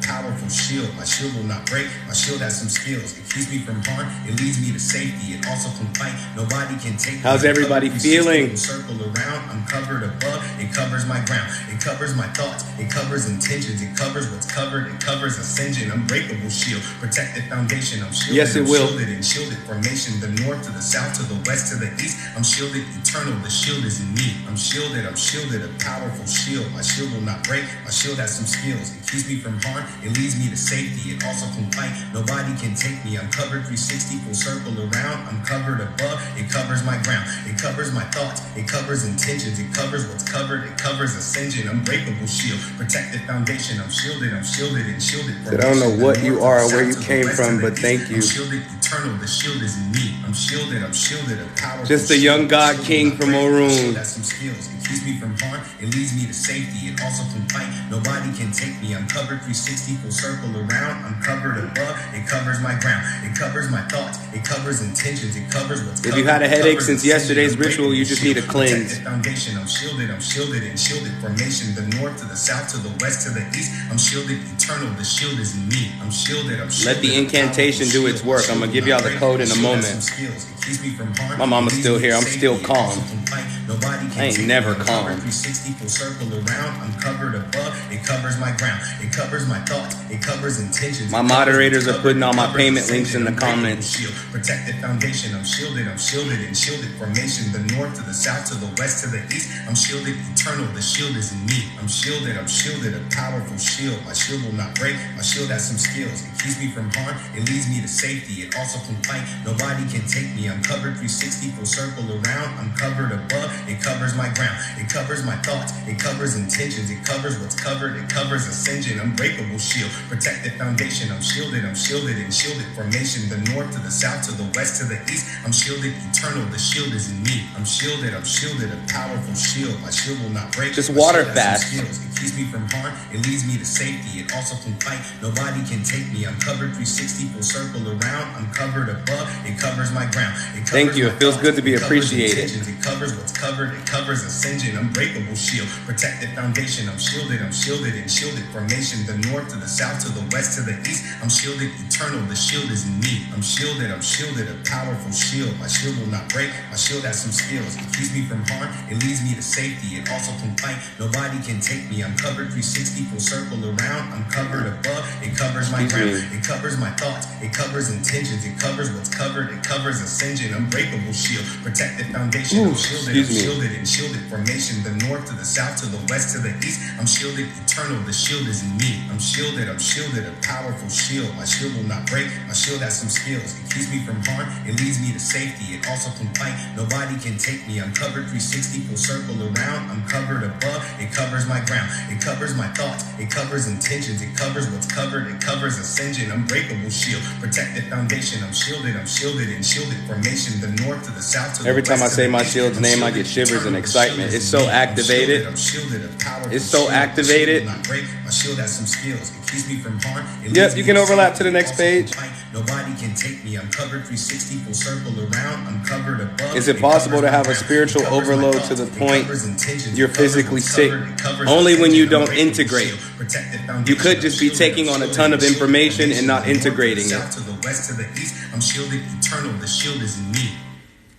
powerful shield. My shield will not break. My shield has some skills. It keeps me from harm. It leads me to safety. It also can fight. Nobody can take me. How's everybody feeling? Circle around. I'm covered above. It covers my ground. It covers my thoughts. It covers intentions. It covers what's covered. It covers ascension. Unbreakable shield. Protected foundation. I'm shielded. Yes, it will. Shielded formation. The north to the south to the west to the east. I'm shielded eternal. The shield is in me. I'm shielded. A powerful shield. My shield will not break. My shield has some skills. It keeps me from harm. It leads me to safety. It also can fight. Nobody can take me. I'm covered 360, full circle around. I'm covered above. It covers my ground. It covers my thoughts. It covers intentions. It covers what's covered. It covers ascension. Unbreakable shield. Protected foundation. I'm shielded. I don't know what you are or where you came from, but thank you. I'm shielded eternal. The shield is in me. I'm shielded. A powerful Just a young God king from Orun. That's some skills. It keeps me from harm. It leads me to safety. It also can fight. Nobody can take me. I'm covered 360, full circle around. I'm covered above. It covers my ground. It covers my thoughts. It covers intentions. It covers what's covered. If you had a headache since yesterday's ritual, you just need to cleanse. Foundation. I'm shielded formation. The north to the south to the west to the east. I'm shielded eternal. The shield is in me. I'm shielded. Let the incantation do its work. I'm gonna give y'all the code in a moment. My mama's still here. I'm still calm. I ain't never calm. 360, full circle around. I'm covered above. It covers my ground. It covers my thoughts. It covers intentions. My moderators are putting all my payment links in the comments. Protected foundation. I'm shielded formation. The north to the south to the west to the east. I'm shielded eternal. The shield is in me. I'm shielded. A powerful shield. My shield will not break. My shield has some skills. It keeps me from harm. It leads me to safety. It also can fight. Nobody can take me. I'm covered 360, full circle around. I'm covered above. It covers my ground. It covers my thoughts. It covers intentions. It covers what's covered. It covers ascension. Unbreakable shield. Protected foundation. I'm shielded. Formation. The north to the south to the west to the east. I'm shielded eternal. The shield is in me. I'm shielded. A powerful shield. My shield will not break. Just water fast. It keeps me from harm. It leads me to safety. It also can fight. Nobody can take me. I'm covered 360, full circle around. I'm covered above. It covers my ground. Thank you. It feels good to be appreciated. It covers what's covered. It covers ascension. Unbreakable shield. Protected foundation. I'm shielded. Formation. The north to the south to the west to the east. I'm shielded eternal. The shield is in me. I'm shielded. A powerful shield. My shield will not break. My shield has some skills. It keeps me from harm. It leads me to safety. It also can fight. Nobody can take me. I'm covered 360, full circle around. I'm covered above. It covers my ground. It covers my thoughts. It covers intentions. It covers what's covered. It covers ascension. ascension, unbreakable shield, protected foundation. I'm shielded and shielded formation, the north to the south to the west to the east. I'm shielded, eternal. The shield is in me. I'm shielded, a powerful shield. My shield will not break. My shield has some skills. It keeps me from harm. It leads me to safety. It also can fight. Nobody can take me. I'm covered 360, full circle around. I'm covered above. It covers my ground. It covers my thoughts. It covers intentions. It covers what's covered. It covers ascension. Unbreakable shield. Protected foundation. I'm shielded and shielded formation. The north to the south to the Every west time I to say the my east. shield's I'm name, I shielded, get shivers and eternal. The excitement. shield It's is so in me. activated. I'm shielded, a powerful It's so shield. activated. My shield will not break. My shield has some skills. It keeps me from harm. It Yep, leads you me can to overlap safety. to the next Also page. can fight. Nobody can take me. I'm covered 360, full circle around. I'm covered above. Is it possible to have a spiritual overload to the point you're physically sick? Only when you don't integrate. You could just be taking on a ton of information and not integrating it. To the west to the east, I'm shielded, eternal. The shield is in me.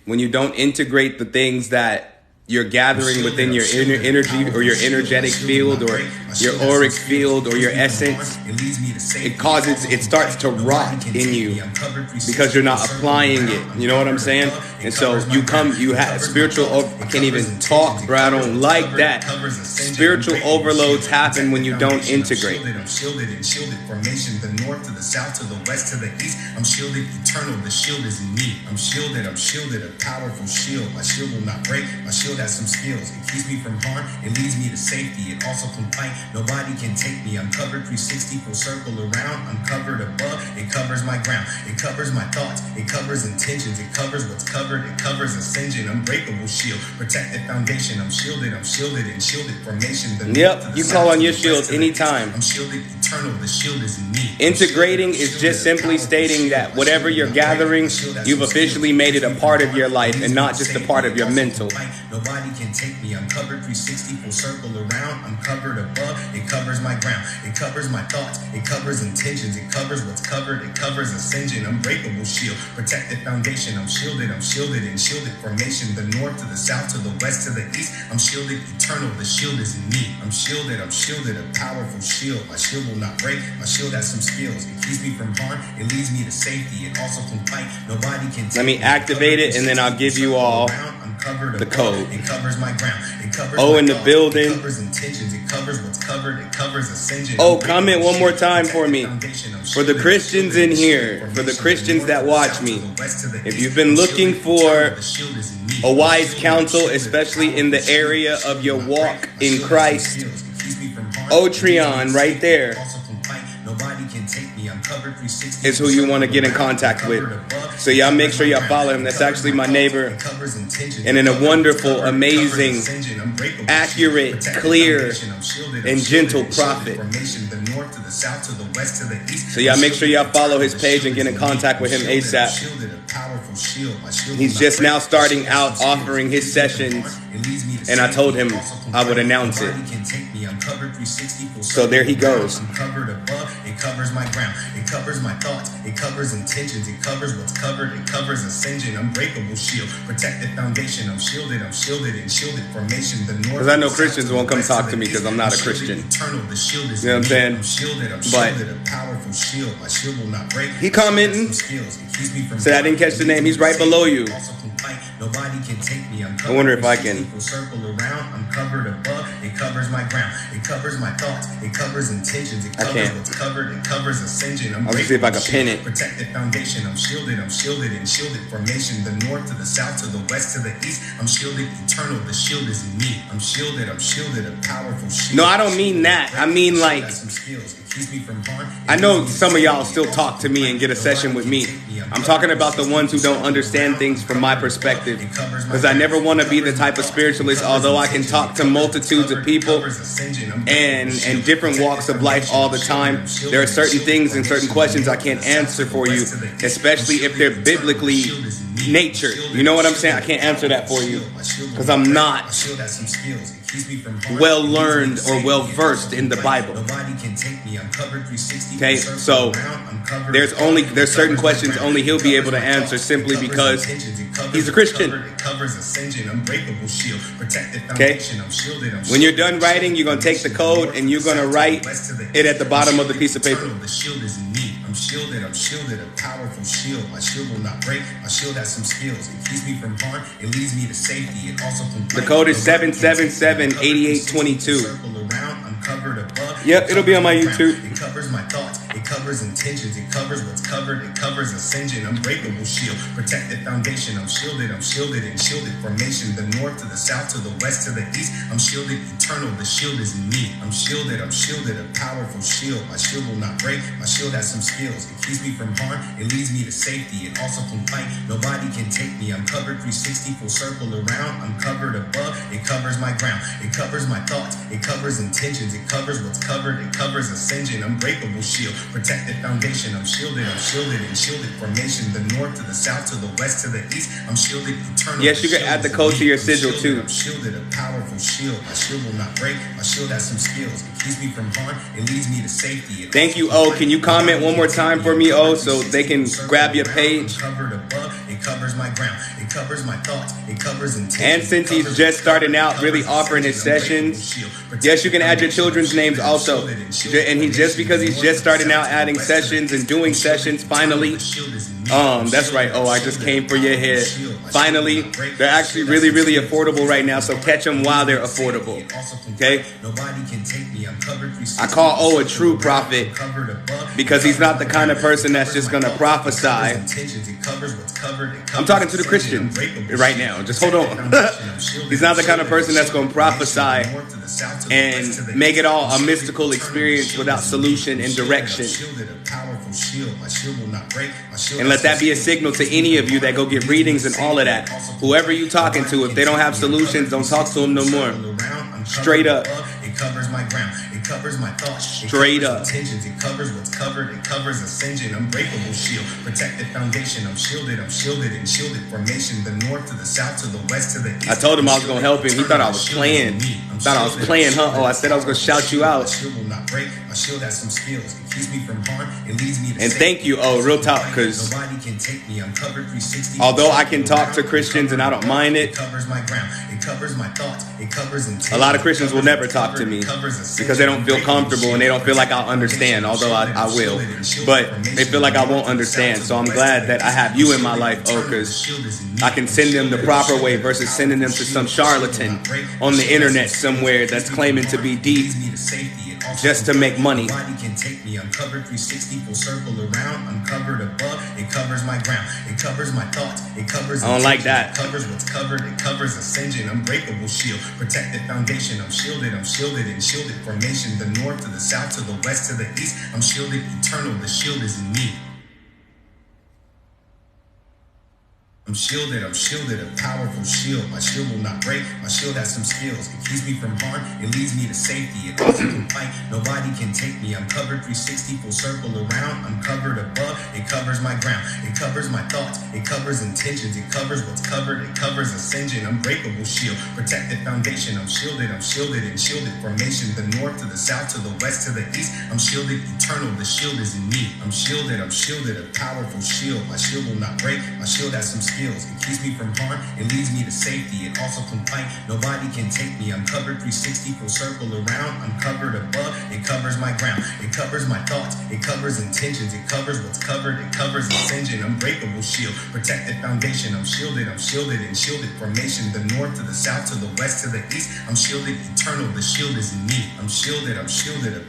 When you don't integrate the things that you're gathering within your inner energy or your energetic field or your auric field or your essence, it starts to rot in you because you're not applying it. You know what I'm saying? And so you have spiritual, I can't even talk, bro. I don't like that. Spiritual overloads happen when you don't integrate. I'm shielded and shielded formation, the north to the south to the west to the east. I'm shielded, eternal. The shield is in me. I'm shielded, a powerful shield. My shield will not break. My shield has some skills. It keeps me from harm. It leads me to safety. It also can fight. Nobody can take me. I'm covered 360, full circle around. I'm covered above. It covers my ground. It covers my thoughts. It covers intentions. It covers what's covered. It covers ascension. Unbreakable shield. Protected foundation. I'm shielded and shielded formation. The Yep, you call on your shield anytime. I'm shielded, eternal. The shield is in me. Integrating is just simply stating that whatever you're gathering, you've officially made it a part of your life and not just a part of your mental. Nobody can take me. I'm covered 360, full circle around. I'm covered above. It covers my ground. It covers my thoughts. It covers intentions. It covers what's covered. It covers ascension. Unbreakable shield. Protected foundation. I'm shielded and shielded formation. The north to the south to the west to the east. I'm shielded, eternal. The shield is in me. I'm shielded, a powerful shield. My shield will not break. My shield has some skills. It keeps me from harm. It leads me to safety. It also can fight. Nobody can take Let me activate it and then I'll give you all the code. It covers my ground. It covers Oh, my in the thoughts. building. It covers intentions. It covers what's covered. It covers ascension. Oh, comment one more time for me. For the Christians in here, for the Christians that watch me, if you've been looking for a wise counsel, especially in the area of your walk in Christ, Otreon right there is who you want to get in contact with. So y'all make sure y'all follow him. That's actually my neighbor. And in a wonderful, amazing, accurate, clear, and gentle prophet. So y'all make sure y'all follow his page and get in contact with him ASAP. He's just now starting out offering his sessions, and I told him I would announce it. So there he goes. I'm covered above. It covers my ground. It covers my thoughts. It covers intentions. It covers what's covered. It covers ascension. Unbreakable shield. Protected foundation. I'm shielded and shielded formation. The north. Because I know Christians won't come talk to me because I'm not a Christian. Eternal. The shield is You know what I'm saying? I'm shielded, But a powerful shield. My shield will not break. he commenting. Said I didn't catch the name. He's right below you. Nobody can take me. I'm I wonder if I can. circle around. I'm covered above. It covers my ground. It covers my thoughts. It covers intentions. It covers can't. what's covered. It covers ascension. I'll see if I can pin it. Protected foundation. I'm shielded and shielded formation. The north to the south to the west to the east. I'm shielded, eternal. The shield is in me. I'm shielded, a powerful shield. No, I don't mean that. I mean like, Some skills. It keeps me from harm. I know some of y'all still talk to me and get a session with me. I'm talking about the ones who don't understand things from my perspective. Because I never want to be the type of spiritualist, although I can talk to multitudes of people and different walks of life all the time. There are certain things and certain questions I can't answer for you, especially if they're biblically natured. You know what I'm saying? I can't answer that for you because I'm not well learned or well versed in the Bible. Okay, so there's certain questions only he'll be able to answer simply because he's a Christian. Okay, when you're done writing, you're gonna take the code and you're gonna write it at the bottom of the piece of paper. I'm shielded, a powerful shield. My shield will not break. My shield has some skills. It keeps me from harm. It leads me to safety. It also can The code is 777-8822. Circle around. I'm covered above. Yep, it'll be on my YouTube. It covers my thoughts. It covers intentions. It covers what's covered. It covers ascension. Unbreakable shield. Protected foundation. I'm shielded and shielded formation. The north to the south to the west to the east. I'm shielded eternal. The shield is in me. I'm shielded, a powerful shield. My shield will not break. My shield has some skills. It keeps me from harm. It leads me to safety. It also can fight. Nobody can take me. I'm covered 360, full circle around. I'm covered above. It covers my ground. It covers my thoughts. It covers intentions. It covers what's covered. It covers ascension. Unbreakable shield. Protected foundation. I'm shielded and shielded formation. The north to the south to the west to the east. I'm shielded eternal. Yes, you can add the code to your sigil too. I'm shielded, a powerful shield. My shield will not break. My shield has some skills. It keeps me from harm. It leads me to safety. Thank you, O. Can you comment one more time for me, O, so they can grab your page? Covered above. It covers my ground. It covers my thoughts. It covers intentions. And since he's just starting out, really offering his sessions, yes, you can add your children's names also. And just because he's just starting out adding sessions and doing sessions, finally, that's right. Oh, I just came for your head. Finally, they're actually really, really affordable right now. So catch them while they're affordable. Okay. I call O a true prophet because he's not the kind of person that's just going to prophesy. I'm talking to the Christian right now. Just hold on. He's not the kind of person that's going to prophesy and make it all a mystical experience without solution and direction. And let that be a signal to any of you that go get readings and all of that. Whoever you talking to, if they don't have solutions, don't talk to them no more. Straight up. It covers my ground. It covers my thoughts. Straight up. It covers what's covered. It covers ascension. Unbreakable shield. Protected foundation. I'm shielded and shielded formation. The north to the south to the west to the east. I told him I was going to help him. He thought I was playing. Thought I was playing, huh? Oh, I said I was going to shout you out. My shield will not break. My shield has some skills. It keeps me from harm. It leads me to and thank you, oh, real talk, because nobody can take me. I'm covered 360. Although I can talk to Christians and I don't mind it, it covers my ground. It covers my thoughts. It covers intentions. A lot of Christians will never talk to me because they don't feel comfortable and they don't feel like I'll understand, although I will. But they feel like I won't understand. So I'm glad that I have you in my life, oh, because I can send them the proper way versus sending them to some charlatan on the internet somewhere that's claiming to be deep just to make money. Nobody can take me. I'm covered 360, full circle around. I'm covered above. It covers my ground. It covers my thoughts. It covers. I don't like that. It covers what's covered. It covers ascension. Unbreakable shield. Protected foundation. I'm shielded and shielded formation. The north to the south to the west to the east. I'm shielded eternal. The shield is in me. I'm shielded, a powerful shield. My shield will not break. My shield has some skills. It keeps me from harm. It leads me to safety. It also can fight. Nobody can take me. I'm covered 360, full circle around. I'm covered above. It covers my ground. It covers my thoughts. It covers intentions. It covers what's covered. It covers ascension. Unbreakable shield. Protected foundation. I'm shielded and shielded formation. The north to the south to the west to the east. I'm shielded eternal. The shield is in me. I'm shielded, a powerful shield. My shield will not break. My shield has some skills. It keeps me from harm. It leads me to safety. It also can fight. Nobody can take me. I'm covered 360, full circle around. I'm covered above. It covers my ground. It covers my thoughts. It covers intentions. It covers what's covered. It covers ascension. Unbreakable shield. Protected foundation. I'm shielded and shielded formation. The north to the south to the west to the east. I'm shielded eternal. The shield is in me. I'm shielded, a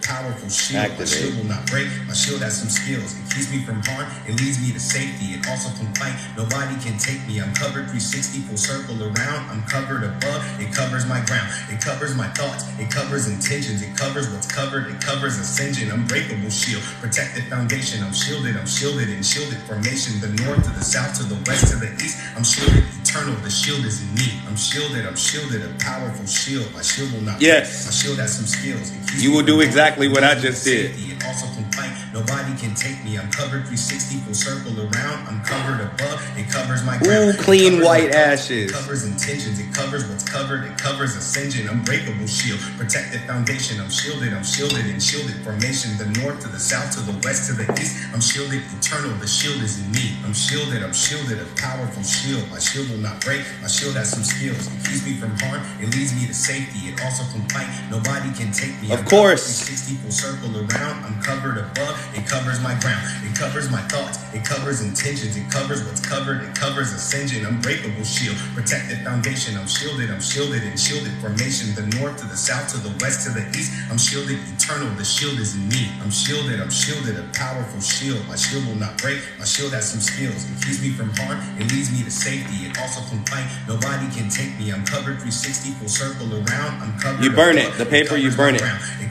powerful shield. Activate. My shield will not break. My shield has some skills. It keeps me from harm. It leads me to safety. It also can fight. Nobody can take me. I'm covered 360, full circle around. I'm covered above. It covers my ground. It covers my thoughts. It covers intentions. It covers what's covered. It covers ascension. Unbreakable shield. Protected foundation. I'm shielded and shielded formation. The north to the south to the west to the east. I'm shielded eternal. The shield is in me. I'm shielded, a powerful shield. My shield will not break. My shield has some skills. You will do exactly what I just did. It also can fight. Nobody can take me. I'm covered 360, full circle around. I'm covered above. It covers my ground. Ooh, clean white ashes. It covers intentions. It covers what's covered. It covers ascension. Unbreakable shield. Protected foundation. I'm shielded and shielded formation. The north to the south to the west to the east. I'm shielded eternal. The shield is in me. I'm shielded, a powerful shield. My shield will not break. My shield has some skills. It keeps me from harm. It leads me to safety. It also can fight. Nobody can take me. Of course. 360, full circle around. I'm covered above. It covers my ground. It covers my thoughts. It covers intentions. It covers what's covered. It covers ascension. Unbreakable shield. Protected foundation. I'm shielded and shielded formation. The north to the south to the west to the east. I'm shielded eternal. The shield is in me. I'm shielded. A powerful shield. My shield will not break. My shield has some skills. It keeps me from harm. It leads me to safety. It also can fight. Nobody can take me. I'm covered 360 full circle around. I'm covered. You burn it. The paper, you burn it.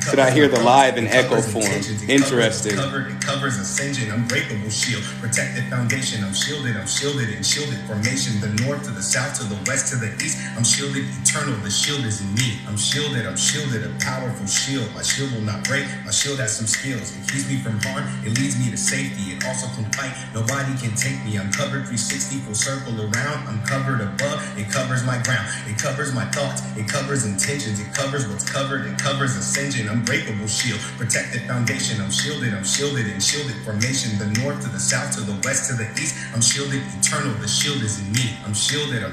Should I hear the live in echo form? Interesting. It covers ascension. Unbreakable shield. Protected foundation. I'm shielded and shielded formation. The north to the south to the west to the east. I'm shielded eternal. The shield is in me. I'm shielded. A powerful shield. My shield will not break. My shield has some skills. It keeps me from harm. It leads me to safety. It also can fight. Nobody can take me. I'm covered 360 full circle around. I'm covered above. It covers my ground. It covers my thoughts. It covers intentions. It covers what's covered. It covers ascension. Unbreakable shield. Protected foundation. I'm shielded formation. The north to the south to the west to the east. I'm shielded eternal. The shield is in me. I'm shielded. A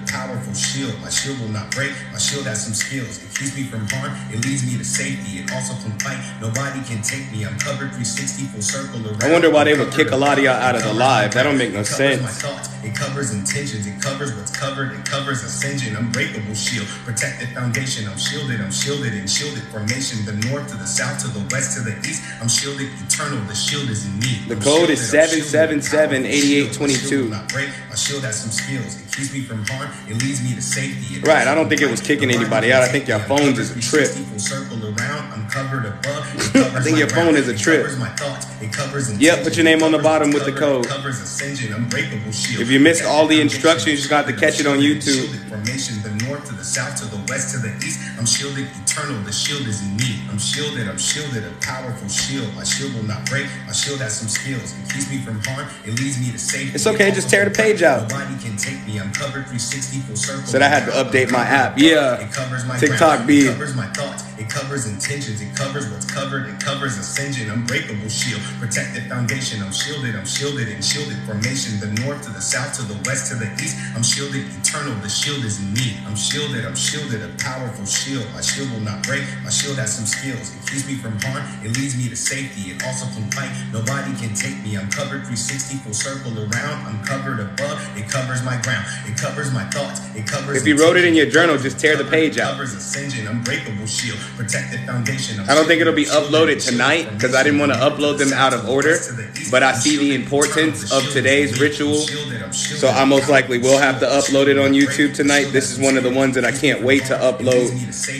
powerful shield. My shield will not break. My shield has some skills. It keeps me from harm. It leads me to safety. It also can fight. Nobody can take me. I'm covered 360 full circle around. I wonder why they would kick a lot of y'all out of the live. That don't make no sense. It covers intentions. It covers what's covered. It covers ascension. Unbreakable shield. Protected foundation. I'm shielded formation. The north to the south to the west to the east. I'm shielded eternal. The shield is in me. The code is 777-8822. My shield has some skills. It keeps me from harm. It leads me to safety. Right. I don't think it was kicking anybody out. I think your phone is a trip. I'm covered above. I think your phone is a trip. Yep. Put your name on the bottom with the code. If you missed all the instructions, you just got to catch it on YouTube. The north to the south to the west to the east. I'm shielded eternal. The shield is in me. I'm shielded. A powerful shield. My shield will not break. My shield has some skills. It keeps me from harm. It leads me to safety. It's okay. Just tear the page out. Nobody can take me. I'm covered 360 full circle. Said I had to update my app. Yeah. It covers my TikTok B. It covers my thoughts. It covers intentions. It covers what's covered. It covers ascension. Unbreakable shield. Protected foundation. I'm shielded formation. The north to the south to the west to the east. I'm shielded eternal. The shield is in me. I'm shielded. A powerful shield. My shield will not break. My shield has some skills. It keeps me from harm. It leads me to safety. It also can fight. Nobody can take me. I'm covered 360 full circle around. I'm covered above. It covers my ground. It covers my thoughts. It covers. If you wrote it in your journal, just tear the page out. Covers ascension. Unbreakable shield. Protected foundation. I don't think it'll be uploaded tonight because I didn't want to upload them out of order. But I see the importance of today's ritual, so I most likely will have to upload it on YouTube tonight. This is one of the ones that I can't wait to upload.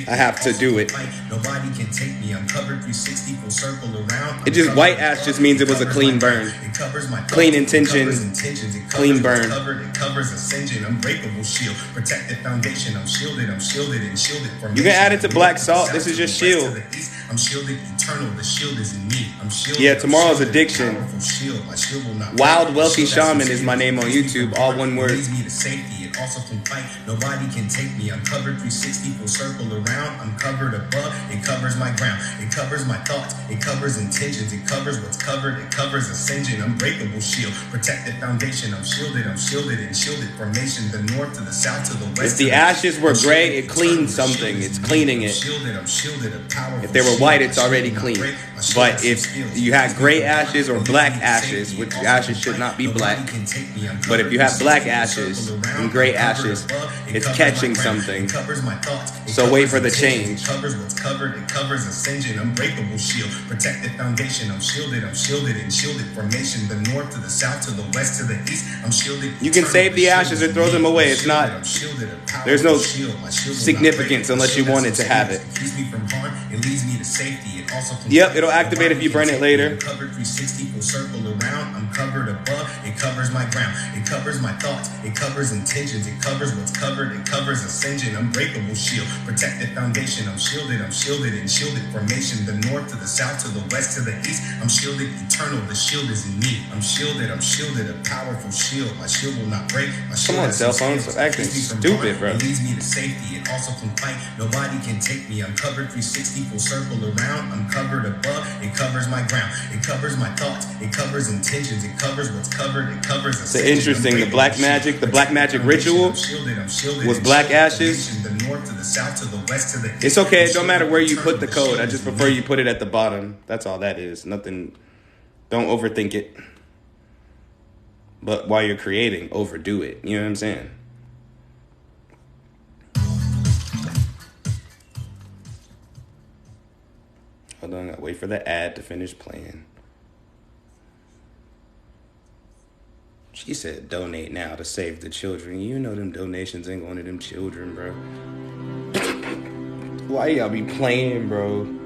I have to do it. Nobody can take me. I'm covered 360 full circle around. It just white ash just means it was a clean burn. Clean intention, clean burn. It covers ascension. Unbreakable shield. Protected foundation. I'm shielded formation. You can add it to black salt. This is just shield. I'm shielded eternal. The shield is in me. I'm shielded. Yeah, tomorrow's addiction. Wild Wealthy Shaman is my name on YouTube. All one word. Leads me to safety. It also can fight. Nobody can take me. I'm covered 360 full circle around. I'm covered above. It covers my ground. It covers my thoughts. It covers intentions. It covers what's covered. It covers ascension. Unbreakable shield. Protected foundation. I'm shielded formation. The north to the south to the west. If the ashes were gray, it cleans something. It's cleaning it. If they were white, it's already clean. But if you had gray ashes or black ashes, which ashes should not be black, but if you have black ashes and gray ashes, it's catching something. So wait for the change. It covers what's covered. It covers ascension. Unbreakable shield. Protected foundation. I'm shielded formation. The north to the south to the west to the east. I'm shielded. You can save the ashes or throw them away. It's not. There's no significance unless you wanted to have it. It keeps me from harm. It leads me to safety. It also. Yep, it'll activate if you burn it later. Covered 360 full circle around. I'm covered above. It covers my ground. It covers my thoughts. It covers intentions. It covers what's covered. It covers ascension. Unbreakable shield. Protected foundation. I'm shielded formation. The north to the south to the west to the east. I'm shielded eternal. The shield is in me. I'm shielded. A powerful shield. My shield will not break. My shield. Come on, cell phones. Stop acting stupid, bro. It leads me to safety. It also can fight. Nobody can take me. I'm covered 360 full circle around. I'm covered above. It covers my ground. It covers my thoughts. It covers intentions. It covers what's covered. It covers ascension. So interesting. The black magic ritual was black ashes. The north to the south to the west to the east. It's okay. It don't matter where you put the code. I just prefer you put it at the bottom. That's all that is. Nothing Don't overthink it. But while you're creating, overdo it. You know what I'm saying? Hold on, I gotta wait for the ad to finish playing. She said donate now to save the children. You know them donations ain't going to them children, bro. Why y'all be playing, bro?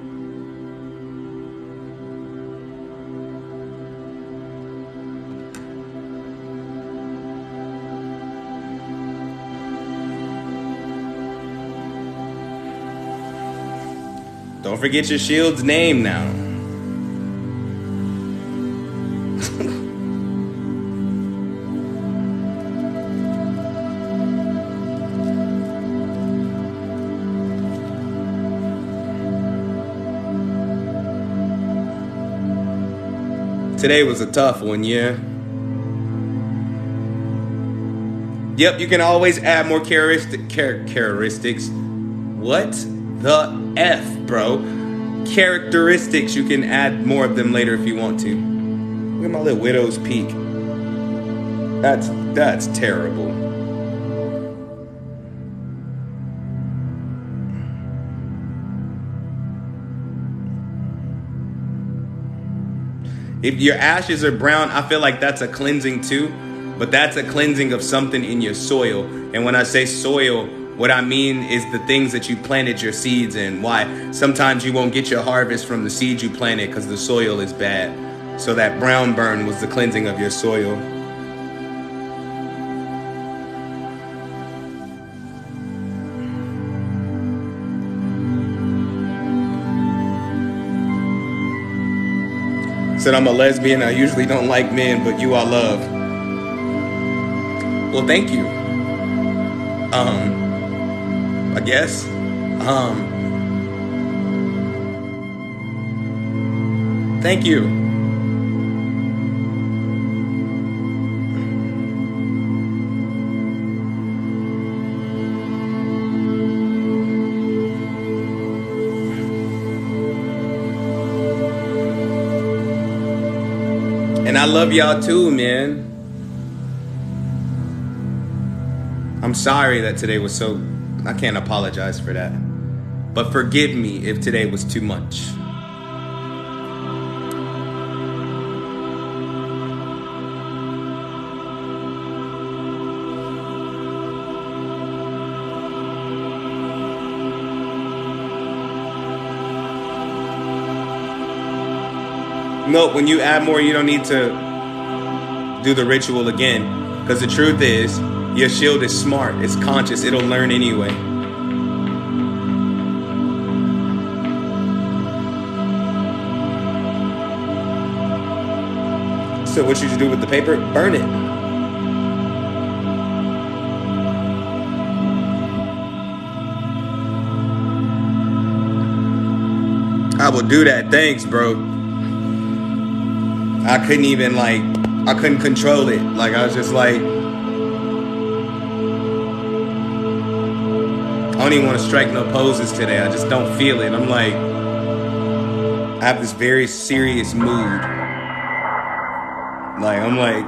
Don't forget your shield's name now. Today was a tough one, yeah. Yep, you can always add more characteristics. What the F, bro? Characteristics, you can add more of them later if you want to. Look at my little widow's peak. That's terrible. If your ashes are brown, I feel like that's a cleansing too, but that's a cleansing of something in your soil. And when I say soil, what I mean is the things that you planted your seeds in. Why? Sometimes you won't get your harvest from the seeds you planted because the soil is bad. So that brown burn was the cleansing of your soil. Said I'm a lesbian. I usually don't like men, but you I love. Well, thank you. I guess. Thank you. And I love y'all too, man. I'm sorry that today was so... I can't apologize for that. But forgive me if today was too much. No, when you add more, you don't need to do the ritual again. Because the truth is, your shield is smart, it's conscious, it'll learn anyway. So what should you do with the paper? Burn it. I will do that, thanks, bro. I couldn't even I couldn't control it. I was just like, I don't even want to strike no poses today. I just don't feel it. I'm like, I have this very serious mood. I'm like,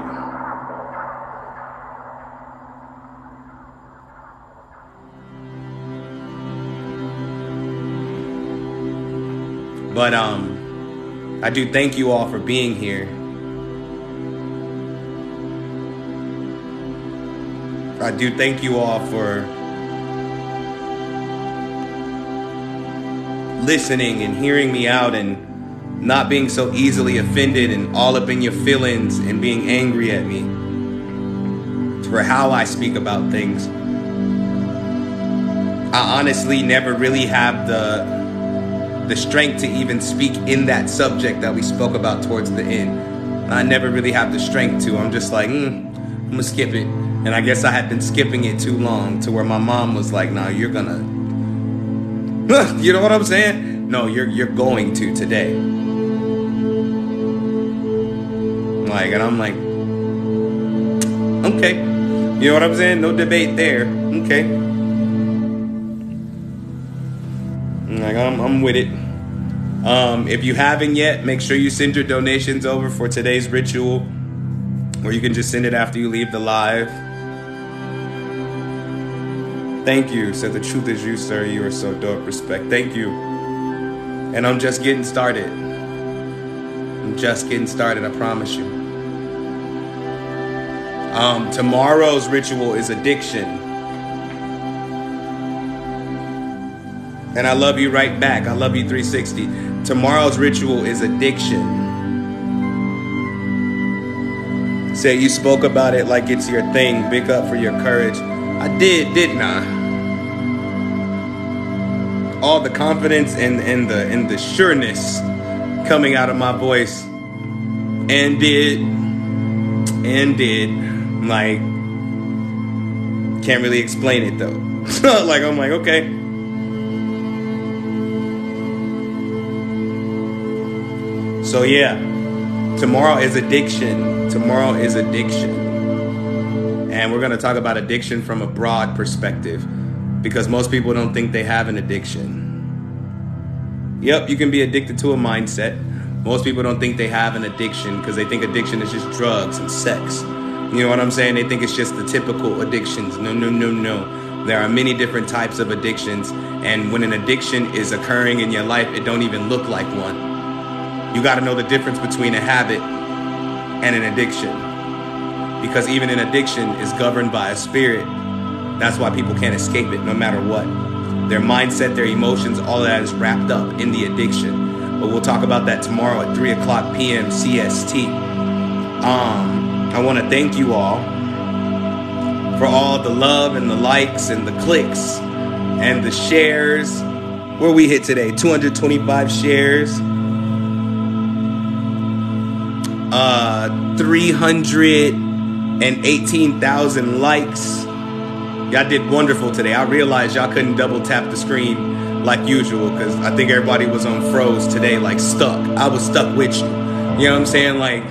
but I do thank you all for being here. I do thank you all for listening and hearing me out and not being so easily offended and all up in your feelings and being angry at me for how I speak about things. I honestly never really have the strength to even speak in that subject that we spoke about towards the end. I never really have the strength to. I'm just like, I'm gonna skip it. And I guess I had been skipping it too long to where my mom was like, nah, you're gonna, you know what I'm saying? No, you're going to today. And I'm like, okay. You know what I'm saying? No debate there. Okay. I'm with it. If you haven't yet, make sure you send your donations over for today's ritual, or you can just send it after you leave the live. Thank you. Said the truth is you, sir. You are so dope. Respect. Thank you. And I'm just getting started. I'm just getting started, I promise you. Tomorrow's ritual is addiction. And I love you right back. I love you 360. Tomorrow's ritual is addiction. Say you spoke about it like it's your thing. Big up for your courage. I did, didn't I? All the confidence and the sureness coming out of my voice. And did. Like, can't really explain it though. Like, I'm like, okay. So yeah, tomorrow is addiction. Tomorrow is addiction. And we're going to talk about addiction from a broad perspective, because most people don't think they have an addiction. Yep, you can be addicted to a mindset. Most people don't think they have an addiction because they think addiction is just drugs and sex. You know what I'm saying? They think it's just the typical addictions. No. There are many different types of addictions. And when an addiction is occurring in your life, it don't even look like one. You got to know the difference between a habit and an addiction. Because even an addiction is governed by a spirit. That's why people can't escape it no matter what. Their mindset, their emotions, all of that is wrapped up in the addiction. But we'll talk about that tomorrow at 3 o'clock p.m. CST. I want to thank you all for all the love and the likes and the clicks and the shares. Where we hit today? 225 shares. 318,000 likes. Y'all did wonderful today. I realized y'all couldn't double tap the screen like usual because I think everybody was on froze today, like stuck. I was stuck with you. You know what I'm saying? Like,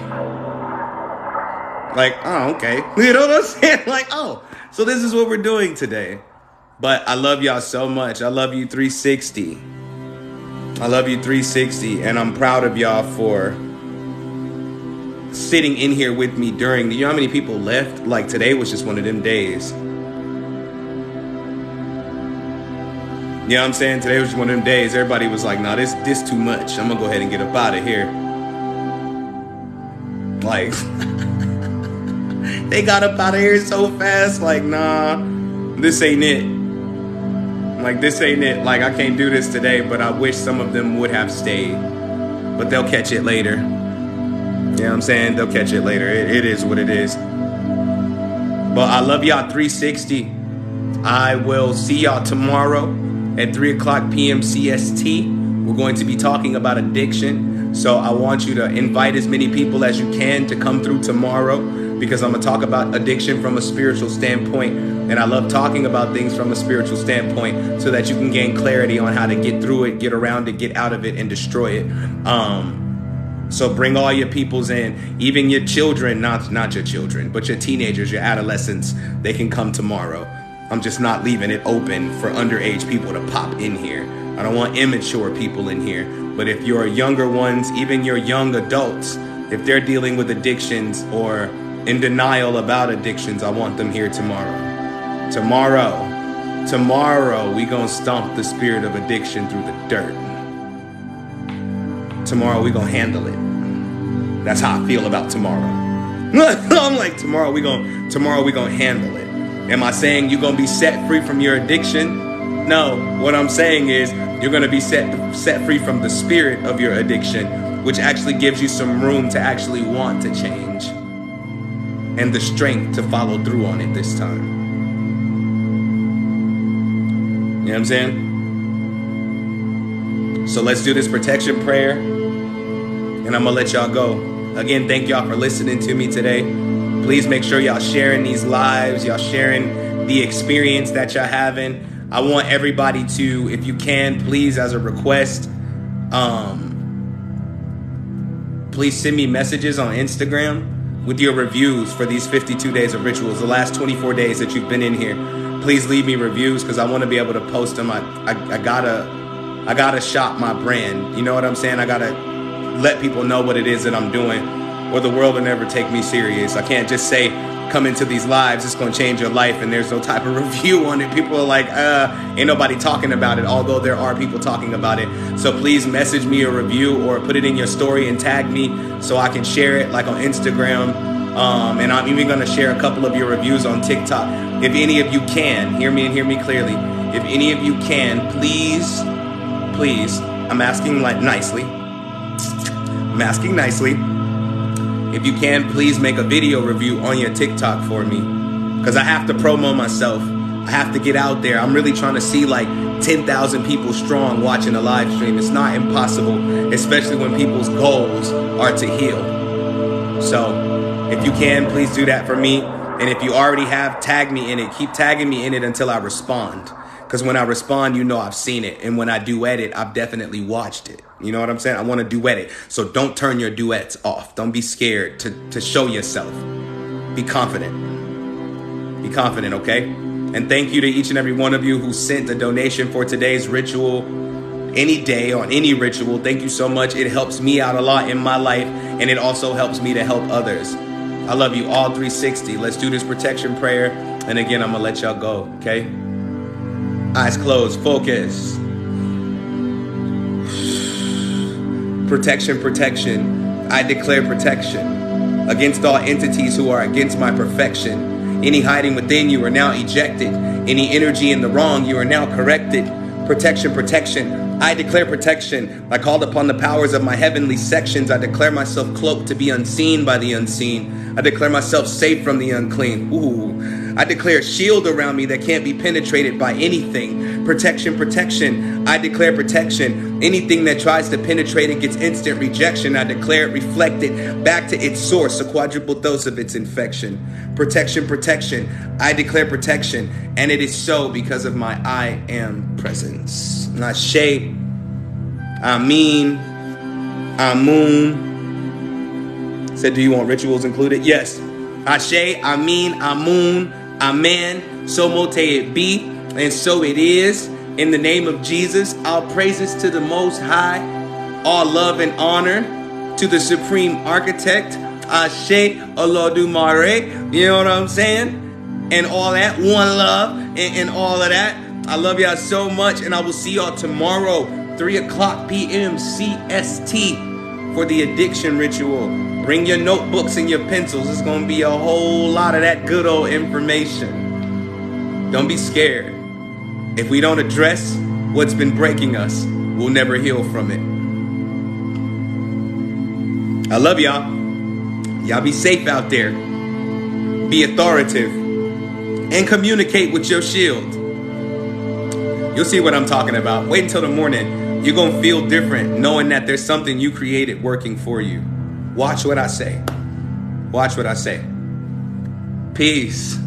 oh, okay. You know what I'm saying? Like, oh, so this is what we're doing today. But I love y'all so much. I love you 360. I love you 360. And I'm proud of y'all for sitting in here with me during, you know how many people left? Like today was just one of them days. You know what I'm saying? Today was just one of them days. Everybody was like, nah, this too much. I'm gonna go ahead and get up out of here. Like, they got up out of here so fast. Like, nah, this ain't it. Like, this ain't it. Like, I can't do this today, but I wish some of them would have stayed. But they'll catch it later. You know what I'm saying? They'll catch it later. It is what it is. But I love y'all 360. I will see y'all tomorrow at 3 o'clock p.m. CST. We're going to be talking about addiction. So I want you to invite as many people as you can to come through tomorrow, because I'm going to talk about addiction from a spiritual standpoint. And I love talking about things from a spiritual standpoint so that you can gain clarity on how to get through it, get around it, get out of it, and destroy it. So bring all your peoples in, even your children, not your children, but your teenagers, your adolescents. They can come tomorrow. I'm just not leaving it open for underage people to pop in here. I don't want immature people in here. But if your younger ones, even your young adults, if they're dealing with addictions or in denial about addictions, I want them here tomorrow. Tomorrow, we gonna stomp the spirit of addiction through the dirt. Tomorrow, we gonna handle it. That's how I feel about tomorrow. I'm like, tomorrow we gonna handle it. Am I saying you're gonna be set free from your addiction? No. What I'm saying is you're gonna be set free from the spirit of your addiction, which actually gives you some room to actually want to change and the strength to follow through on it this time. You know what I'm saying? So let's do this protection prayer, and I'm gonna let y'all go. Again, thank y'all for listening to me today. Please make sure y'all sharing these lives, y'all sharing the experience that y'all having. I want everybody to, if you can, please, as a request, please send me messages on Instagram with your reviews for these 52 days of rituals, the last 24 days that you've been in here. Please leave me reviews because I want to be able to post them. I I gotta shop my brand. You know what I'm saying? I gotta let people know what it is that I'm doing, or the world will never take me serious. I can't just say, come into these lives, it's gonna change your life, and there's no type of review on it. People are like, ain't nobody talking about it, although there are people talking about it. So please message me a review or put it in your story and tag me so I can share it, like on Instagram. And I'm even gonna share a couple of your reviews on TikTok. If any of you can, hear me and hear me clearly. If any of you can, please, I'm asking nicely. If you can, please make a video review on your TikTok for me, because I have to promo myself. I have to get out there. I'm really trying to see like 10,000 people strong watching a live stream. It's not impossible, especially when people's goals are to heal. So if you can, please do that for me. And if you already have, tag me in it. Keep tagging me in it until I respond. Because when I respond, you know I've seen it. And when I duet it, I've definitely watched it. You know what I'm saying? I want to duet it. So don't turn your duets off. Don't be scared to show yourself. Be confident. Be confident, okay? And thank you to each and every one of you who sent a donation for today's ritual. Any day on any ritual. Thank you so much. It helps me out a lot in my life. And it also helps me to help others. I love you all 360. Let's do this protection prayer. And again, I'm going to let y'all go, okay? Eyes closed. Focus. Protection, protection. I declare protection against all entities who are against my perfection. Any hiding within you are now ejected. Any energy in the wrong, you are now corrected. Protection, protection. I declare protection. I called upon the powers of my heavenly sections. I declare myself cloaked to be unseen by the unseen. I declare myself safe from the unclean. Ooh. I declare a shield around me that can't be penetrated by anything. Protection, protection. I declare protection. Anything that tries to penetrate it gets instant rejection. I declare it reflected back to its source, a quadruple dose of its infection. Protection, protection. I declare protection. And it is so because of my I am presence. Nashe, Amin, Amun. Said, do you want rituals included? Yes. Ashe, Amin, Amun, Amen. So mote it be, and so it is. In the name of Jesus, all praises to the Most High. All love and honor to the Supreme Architect. Ashe, Olodumare. You know what I'm saying? And all that. One love and all of that. I love y'all so much, and I will see y'all tomorrow, 3:00 p.m. CST, for the addiction ritual. Bring your notebooks and your pencils. It's going to be a whole lot of that good old information. Don't be scared. If we don't address what's been breaking us, we'll never heal from it. I love y'all. Y'all be safe out there. Be authoritative. And communicate with your shield. You'll see what I'm talking about. Wait until the morning. You're going to feel different knowing that there's something you created working for you. Watch what I say. Watch what I say. Peace.